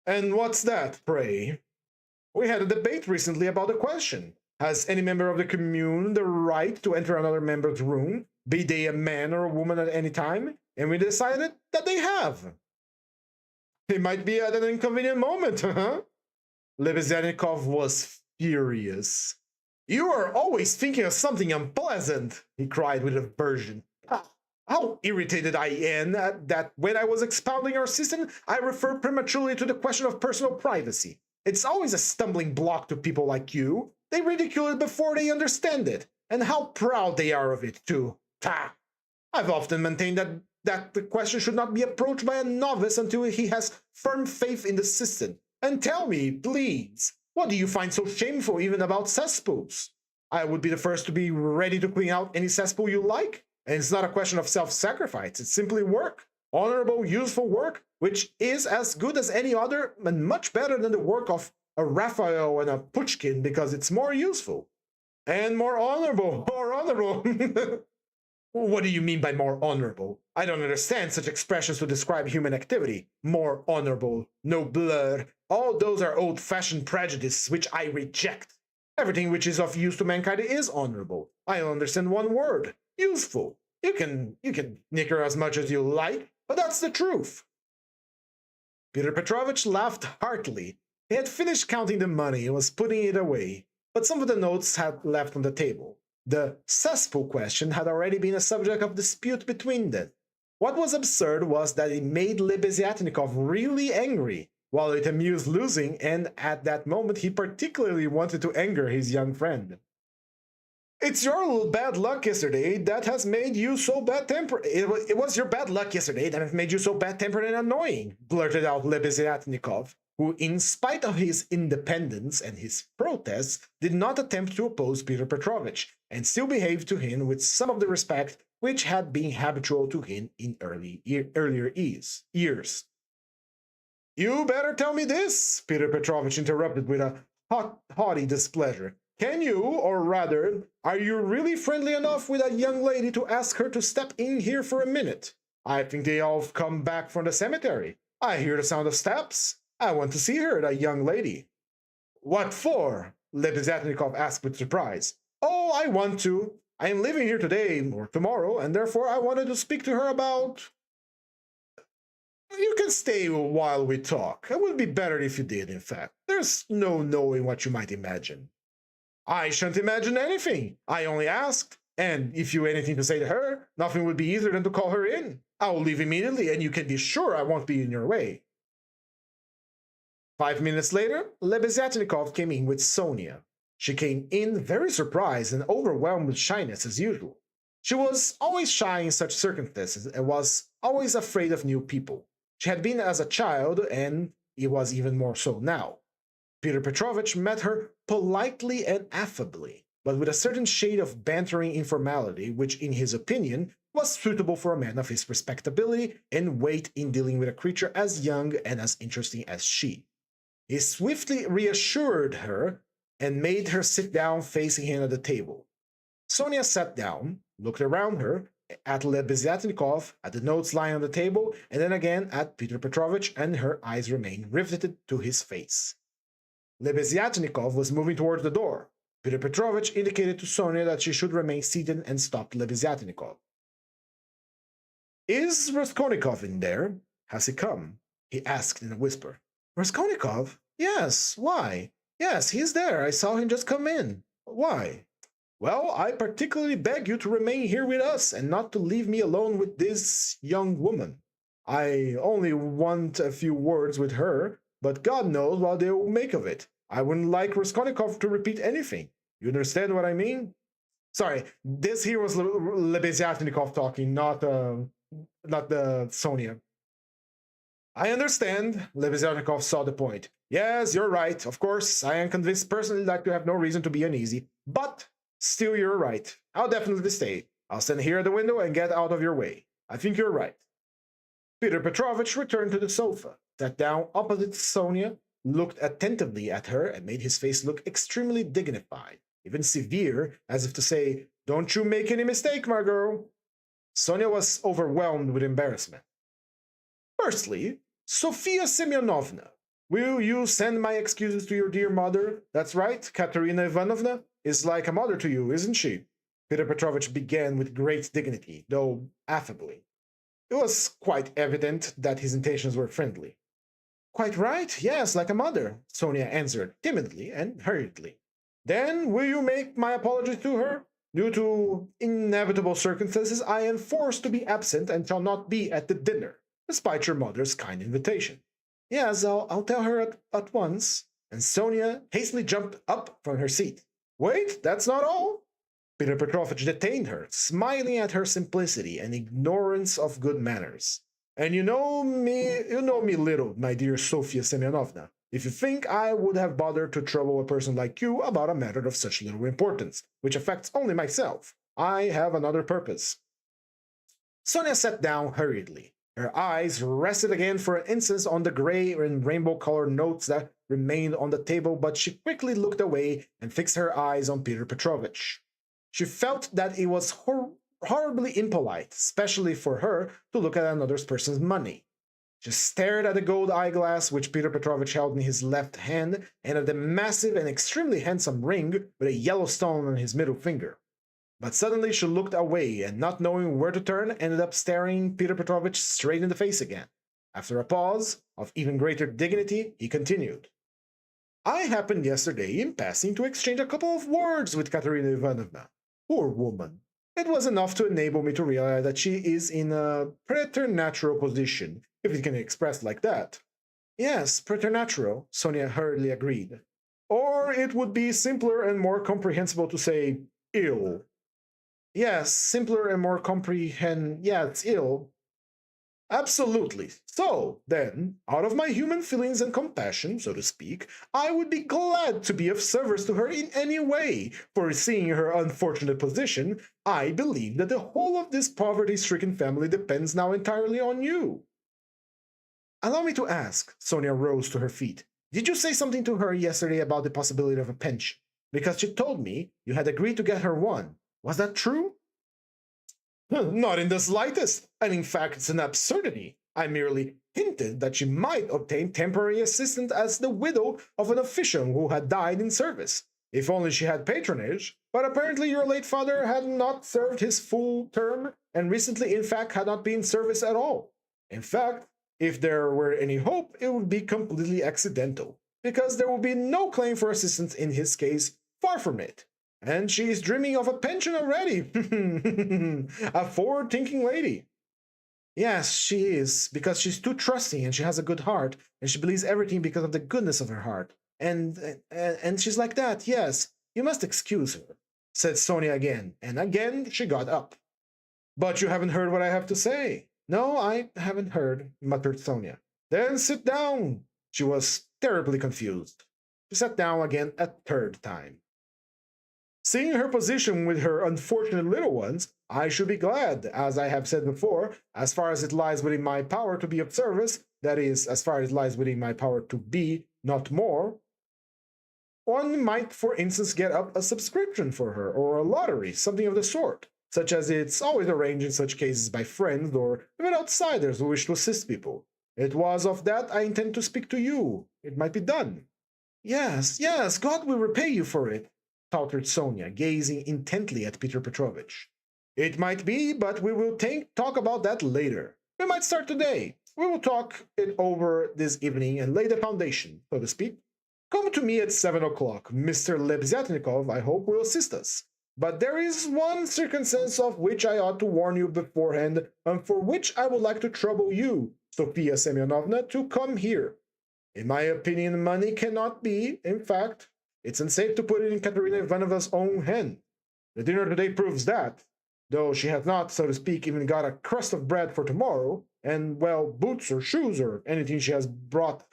And what's that, pray? We had a debate recently about the question. Has any member of the commune the right to enter another member's room, be they a man or a woman at any time? And we decided that they have. It might be at an inconvenient moment, huh? Lebezhennikov was furious. You are always thinking of something unpleasant, he cried with aversion. How irritated I am that when I was expounding our system, I referred prematurely to the question of personal privacy. It's always a stumbling block to people like you. They ridicule it before they understand it, and how proud they are of it, too. I've often maintained that the question should not be approached by a novice until he has firm faith in the system. And tell me, please, what do you find so shameful even about cesspools? I would be the first to be ready to clean out any cesspool you like. And it's not a question of self-sacrifice, it's simply work. Honorable, useful work, which is as good as any other and much better than the work of a Raphael and a Pushkin because it's more useful. And more honorable, more honorable. What do you mean by more honorable? I don't understand such expressions to describe human activity. More honorable, nobler. All those are old-fashioned prejudices which I reject. Everything which is of use to mankind is honorable. I understand one word. Useful. You can snicker as much as you like, but that's the truth. Peter Petrovich laughed heartily. He had finished counting the money and was putting it away, but some of the notes had left on the table. The cesspool question had already been a subject of dispute between them. What was absurd was that it made Lebezhennikov really angry, while it amused losing, and at that moment he particularly wanted to anger his young friend. It's your bad luck yesterday that has made you so bad-tempered. It was your bad luck yesterday that has made you so bad-tempered and annoying, blurted out Lebezhennikov, who, in spite of his independence and his protests, did not attempt to oppose Peter Petrovich, and still behaved to him with some of the respect which had been habitual to him in earlier years. You better tell me this, Peter Petrovich interrupted with a haughty displeasure. Can you, or rather, are you really friendly enough with a young lady to ask her to step in here for a minute? I think they all have come back from the cemetery. I hear the sound of steps. I want to see her, that young lady. What for? Lebezhennikov asked with surprise. Oh, I want to. I am leaving here today or tomorrow, and therefore I wanted to speak to her about... You can stay while we talk. It would be better if you did, in fact. There's no knowing what you might imagine. I shan't imagine anything. I only asked, and if you have anything to say to her, nothing would be easier than to call her in. I'll leave immediately, and you can be sure I won't be in your way. 5 minutes later, Lebezhennikov came in with Sonia. She came in very surprised and overwhelmed with shyness as usual. She was always shy in such circumstances and was always afraid of new people. She had been as a child, and it was even more so now. Peter Petrovich met her politely and affably. but with a certain shade of bantering informality, which, in his opinion, was suitable for a man of his respectability and weight in dealing with a creature as young and as interesting as she. He swiftly reassured her and made her sit down facing him at the table. Sonia sat down, looked around her, at Lebeziatnikov, at the notes lying on the table, and then again at Peter Petrovich, and her eyes remained riveted to his face. Lebeziatnikov was moving towards the door. Peter Petrovich indicated to Sonia that she should remain seated and stopped Lebeziatnikov. "Is Raskolnikov in there? Has he come?" he asked in a whisper. "Raskolnikov? Yes. Why? Yes, he is there. I saw him just come in. Why?" "Well, I particularly beg you to remain here with us and not to leave me alone with this young woman. I only want a few words with her, but God knows what they will make of it. I wouldn't like Raskolnikov to repeat anything. You understand what I mean?" Sorry, this here was Lebeziatnikov talking, not the Sonia. "I understand." Lebeziatnikov saw the point. "Yes, you're right. Of course, I am convinced personally that you have no reason to be uneasy. But still, you're right. I'll definitely stay. I'll stand here at the window and get out of your way. I think you're right." Peter Petrovich returned to the sofa, sat down opposite Sonia, looked attentively at her, and made his face look extremely dignified, even severe, as if to say, "Don't you make any mistake, my girl." Sonia was overwhelmed with embarrassment. "Firstly, Sofia Semyonovna, will you send my excuses to your dear mother? That's right, Katerina Ivanovna is like a mother to you, isn't she?" Peter Petrovich began with great dignity, though affably. It was quite evident that his intentions were friendly. "Quite right, yes, like a mother," Sonia answered timidly and hurriedly. "Then will you make my apologies to her? Due to inevitable circumstances, I am forced to be absent and shall not be at the dinner, despite your mother's kind invitation." "Yes, I'll tell her at once." And Sonia hastily jumped up from her seat. "Wait, that's not all." Peter Petrovich detained her, smiling at her simplicity and ignorance of good manners. "And you know me little, my dear Sofia Semyonovna, if you think I would have bothered to trouble a person like you about a matter of such little importance, which affects only myself. I have another purpose." Sonia sat down hurriedly. Her eyes rested again for an instant on the gray and rainbow-colored notes that remained on the table, but she quickly looked away and fixed her eyes on Peter Petrovich. She felt that it was horribly impolite, especially for her, to look at another person's money. She stared at the gold eyeglass which Peter Petrovich held in his left hand, and at the massive and extremely handsome ring with a yellow stone on his middle finger. But suddenly she looked away, and not knowing where to turn, ended up staring Peter Petrovich straight in the face again. After a pause, of even greater dignity, he continued. "I happened yesterday, in passing, to exchange a couple of words with Katerina Ivanovna. Poor woman! It was enough to enable me to realize that she is in a preternatural position, if it can be expressed like that." "Yes, preternatural," Sonia hurriedly agreed. "Or it would be simpler and more comprehensible to say ill." "Yes, simpler and more it's ill." "Absolutely. So, then, out of my human feelings and compassion, so to speak, I would be glad to be of service to her in any way, for seeing her unfortunate position, I believe that the whole of this poverty-stricken family depends now entirely on you." "Allow me to ask," Sonia rose to her feet, "did you say something to her yesterday about the possibility of a pension? Because she told me you had agreed to get her one. Was that true?" "Not in the slightest, and in fact it's an absurdity. I merely hinted that she might obtain temporary assistance as the widow of an official who had died in service, if only she had patronage, but apparently your late father had not served his full term, and recently in fact had not been in service at all. In fact, if there were any hope, it would be completely accidental, because there would be no claim for assistance in his case, far from it. And she is dreaming of a pension already. A forward-thinking lady." "Yes, she is, because she's too trusting and she has a good heart, and she believes everything because of the goodness of her heart. And she's like that, yes. You must excuse her," said Sonia again, and again she got up. "But you haven't heard what I have to say." "No, I haven't heard," muttered Sonia. "Then sit down." She was terribly confused. She sat down again a third time. Seeing her position with her unfortunate little ones, I should be glad, as I have said before, as far as it lies within my power to be of service, that is, as far as it lies within my power to be, not more. One might, for instance, get up a subscription for her, or a lottery, something of the sort, such as it's always arranged in such cases by friends or even outsiders who wish to assist people. It was of that I intend to speak to you. It might be done. Yes, yes, God will repay you for it, faltered Sonia, gazing intently at Peter Petrovich. It might be, but we will talk about that later. We might start today. We will talk it over this evening and lay the foundation, so to speak. Come to me at 7 o'clock. Mr. Lebzyatnikov, I hope, will assist us. But there is one circumstance of which I ought to warn you beforehand, and for which I would like to trouble you, Sofia Semyonovna, to come here. In my opinion, money cannot be, in fact, it's unsafe to put it in Katerina Ivanovna's own hand. The dinner today proves that, though she has not, so to speak, even got a crust of bread for tomorrow, and, well, boots or shoes or anything she has bought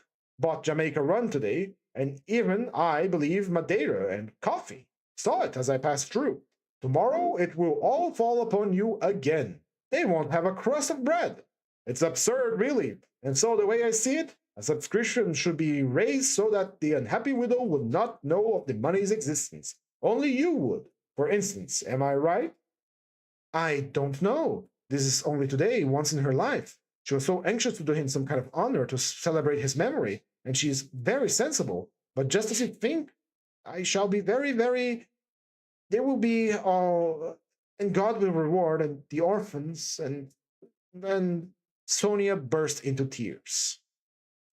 Jamaica rum today, and even, I believe, Madeira and coffee. Saw it as I passed through. Tomorrow it will all fall upon you again. They won't have a crust of bread. It's absurd, really, and so the way I see it, a subscription should be raised so that the unhappy widow would not know of the money's existence. Only you would, for instance, am I right? I don't know. This is only today, once in her life. She was so anxious to do him some kind of honor to celebrate his memory, and she is very sensible. But just as you think, I shall be very, very... There will be all... and God will reward and the orphans, and Sonia burst into tears.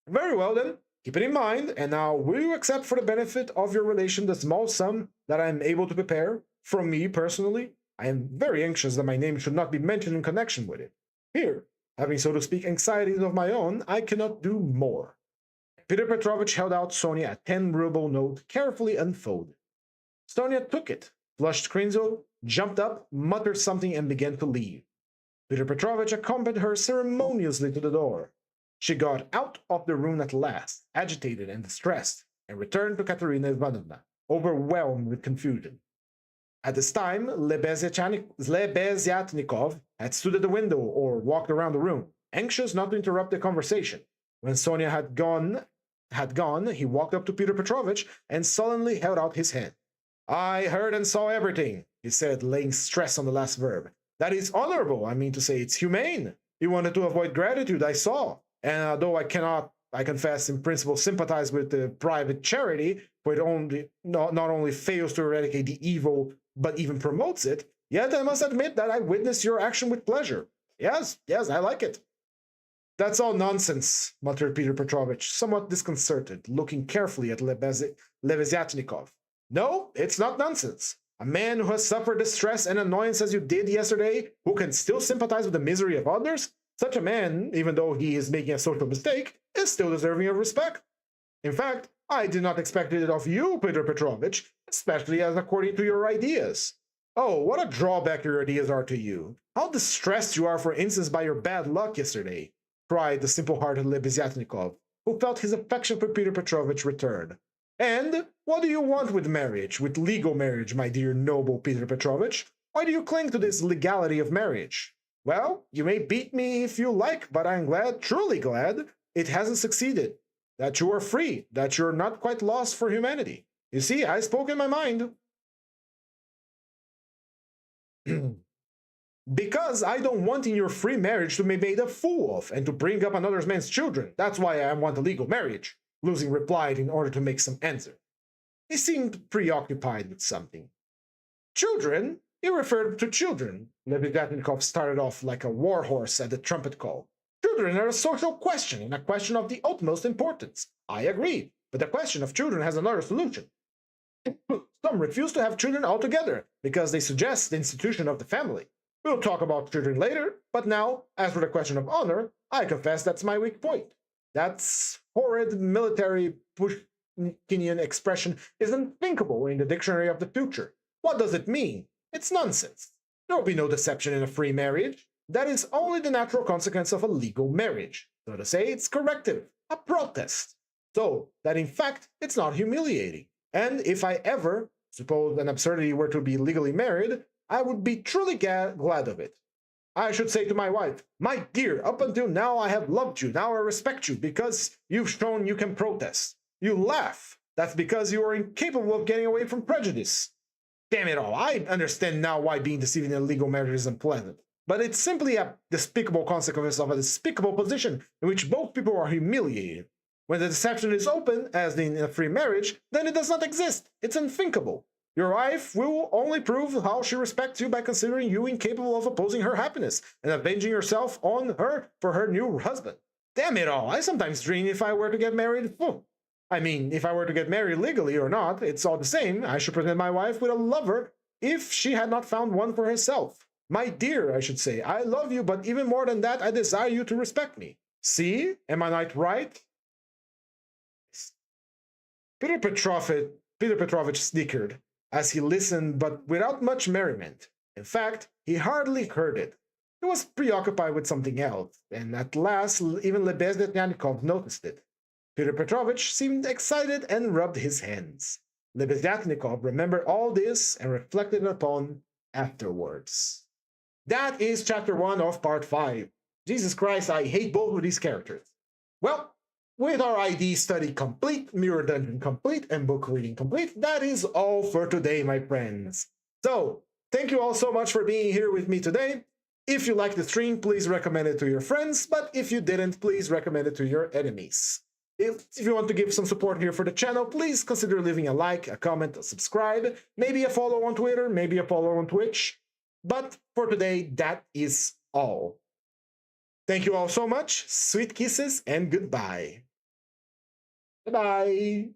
Very well, then. Keep it in mind, and now will you accept for the benefit of your relation the small sum that I am able to prepare, from me personally? I am very anxious that my name should not be mentioned in connection with it. Here, having so to speak anxieties of my own, I cannot do more. Peter Petrovich held out Sonia a 10-ruble note, carefully unfolded. Sonia took it, flushed crimson, jumped up, muttered something, and began to leave. Peter Petrovich accompanied her ceremoniously to the door. She got out of the room at last, agitated and distressed, and returned to Katerina Ivanovna, overwhelmed with confusion. At this time, Lebzyatnikov had stood at the window or walked around the room, anxious not to interrupt the conversation. When Sonia had gone, he walked up to Peter Petrovich and sullenly held out his hand. I heard and saw everything, he said, laying stress on the last verb. That is honorable, I mean to say it's humane. You wanted to avoid gratitude, I saw. And although I cannot, I confess, in principle sympathize with the private charity, for it not only fails to eradicate the evil, but even promotes it, yet I must admit that I witness your action with pleasure. Yes, I like it. That's all nonsense, muttered Peter Petrovich, somewhat disconcerted, looking carefully at Lebzyatnikov. No, it's not nonsense. A man who has suffered distress and annoyance as you did yesterday, who can still sympathize with the misery of others, such a man, even though he is making a social mistake, is still deserving of respect. In fact, I did not expect it of you, Peter Petrovich, especially as according to your ideas. Oh, what a drawback your ideas are to you. How distressed you are, for instance, by your bad luck yesterday, cried the simple-hearted Lebzyatnikov, who felt his affection for Peter Petrovich return. And what do you want with marriage, with legal marriage, my dear noble Peter Petrovich? Why do you cling to this legality of marriage? Well, you may beat me if you like, but I'm glad, truly glad, it hasn't succeeded. That you are free, that you're not quite lost for humanity. You see, I spoke in my mind. Because I don't want in your free marriage to be made a fool of and to bring up another man's children. That's why I want a legal marriage, Losing replied in order to make some answer. He seemed preoccupied with something. Children? He referred to children. Lebzyatnikov started off like a warhorse at the trumpet call. Children are a social question and a question of the utmost importance. I agree, but the question of children has another solution. Some refuse to have children altogether because they suggest the institution of the family. We'll talk about children later, but now, as for the question of honor, I confess that's my weak point. That horrid military Pushkinian expression is unthinkable in the dictionary of the future. What does it mean? It's nonsense. There will be no deception in a free marriage. That is only the natural consequence of a legal marriage. So to say, it's corrective, a protest. So that in fact, it's not humiliating. And if I ever Suppose an absurdity were to be legally married, I would be truly glad of it. I should say to my wife, "My dear, up until now I have loved you, now I respect you because you've shown you can protest." You laugh. That's because you are incapable of getting away from prejudice. Damn it all, I understand now why being deceived in a legal marriage is unpleasant. But it's simply a despicable consequence of a despicable position in which both people are humiliated. When the deception is open, as in a free marriage, then it does not exist. It's unthinkable. Your wife will only prove how she respects you by considering you incapable of opposing her happiness and avenging yourself on her for her new husband. Damn it all, I sometimes dream if I were to get married. I mean, if I were to get married legally or not, it's all the same. I should present my wife with a lover if she had not found one for herself. My dear, I should say, I love you, but even more than that, I desire you to respect me. See? Am I not right? Peter Petrovich snickered as he listened, but without much merriment. In fact, he hardly heard it. He was preoccupied with something else, and at last even Lebezdetyanikov noticed it. Peter Petrovich seemed excited and rubbed his hands. Lebezdetyanikov remembered all this and reflected upon afterwards. That is chapter 1 of part 5. Jesus Christ, I hate both of these characters. Well, with our ID study complete, Mirror Dungeon complete, and book reading complete, that is all for today, my friends. So, thank you all so much for being here with me today. If you liked the stream, please recommend it to your friends, but if you didn't, please recommend it to your enemies. If you want to give some support here for the channel, please consider leaving a like, a comment, a subscribe, maybe a follow on Twitter, maybe a follow on Twitch. But for today, that is all. Thank you all so much, sweet kisses, and goodbye. Bye-bye.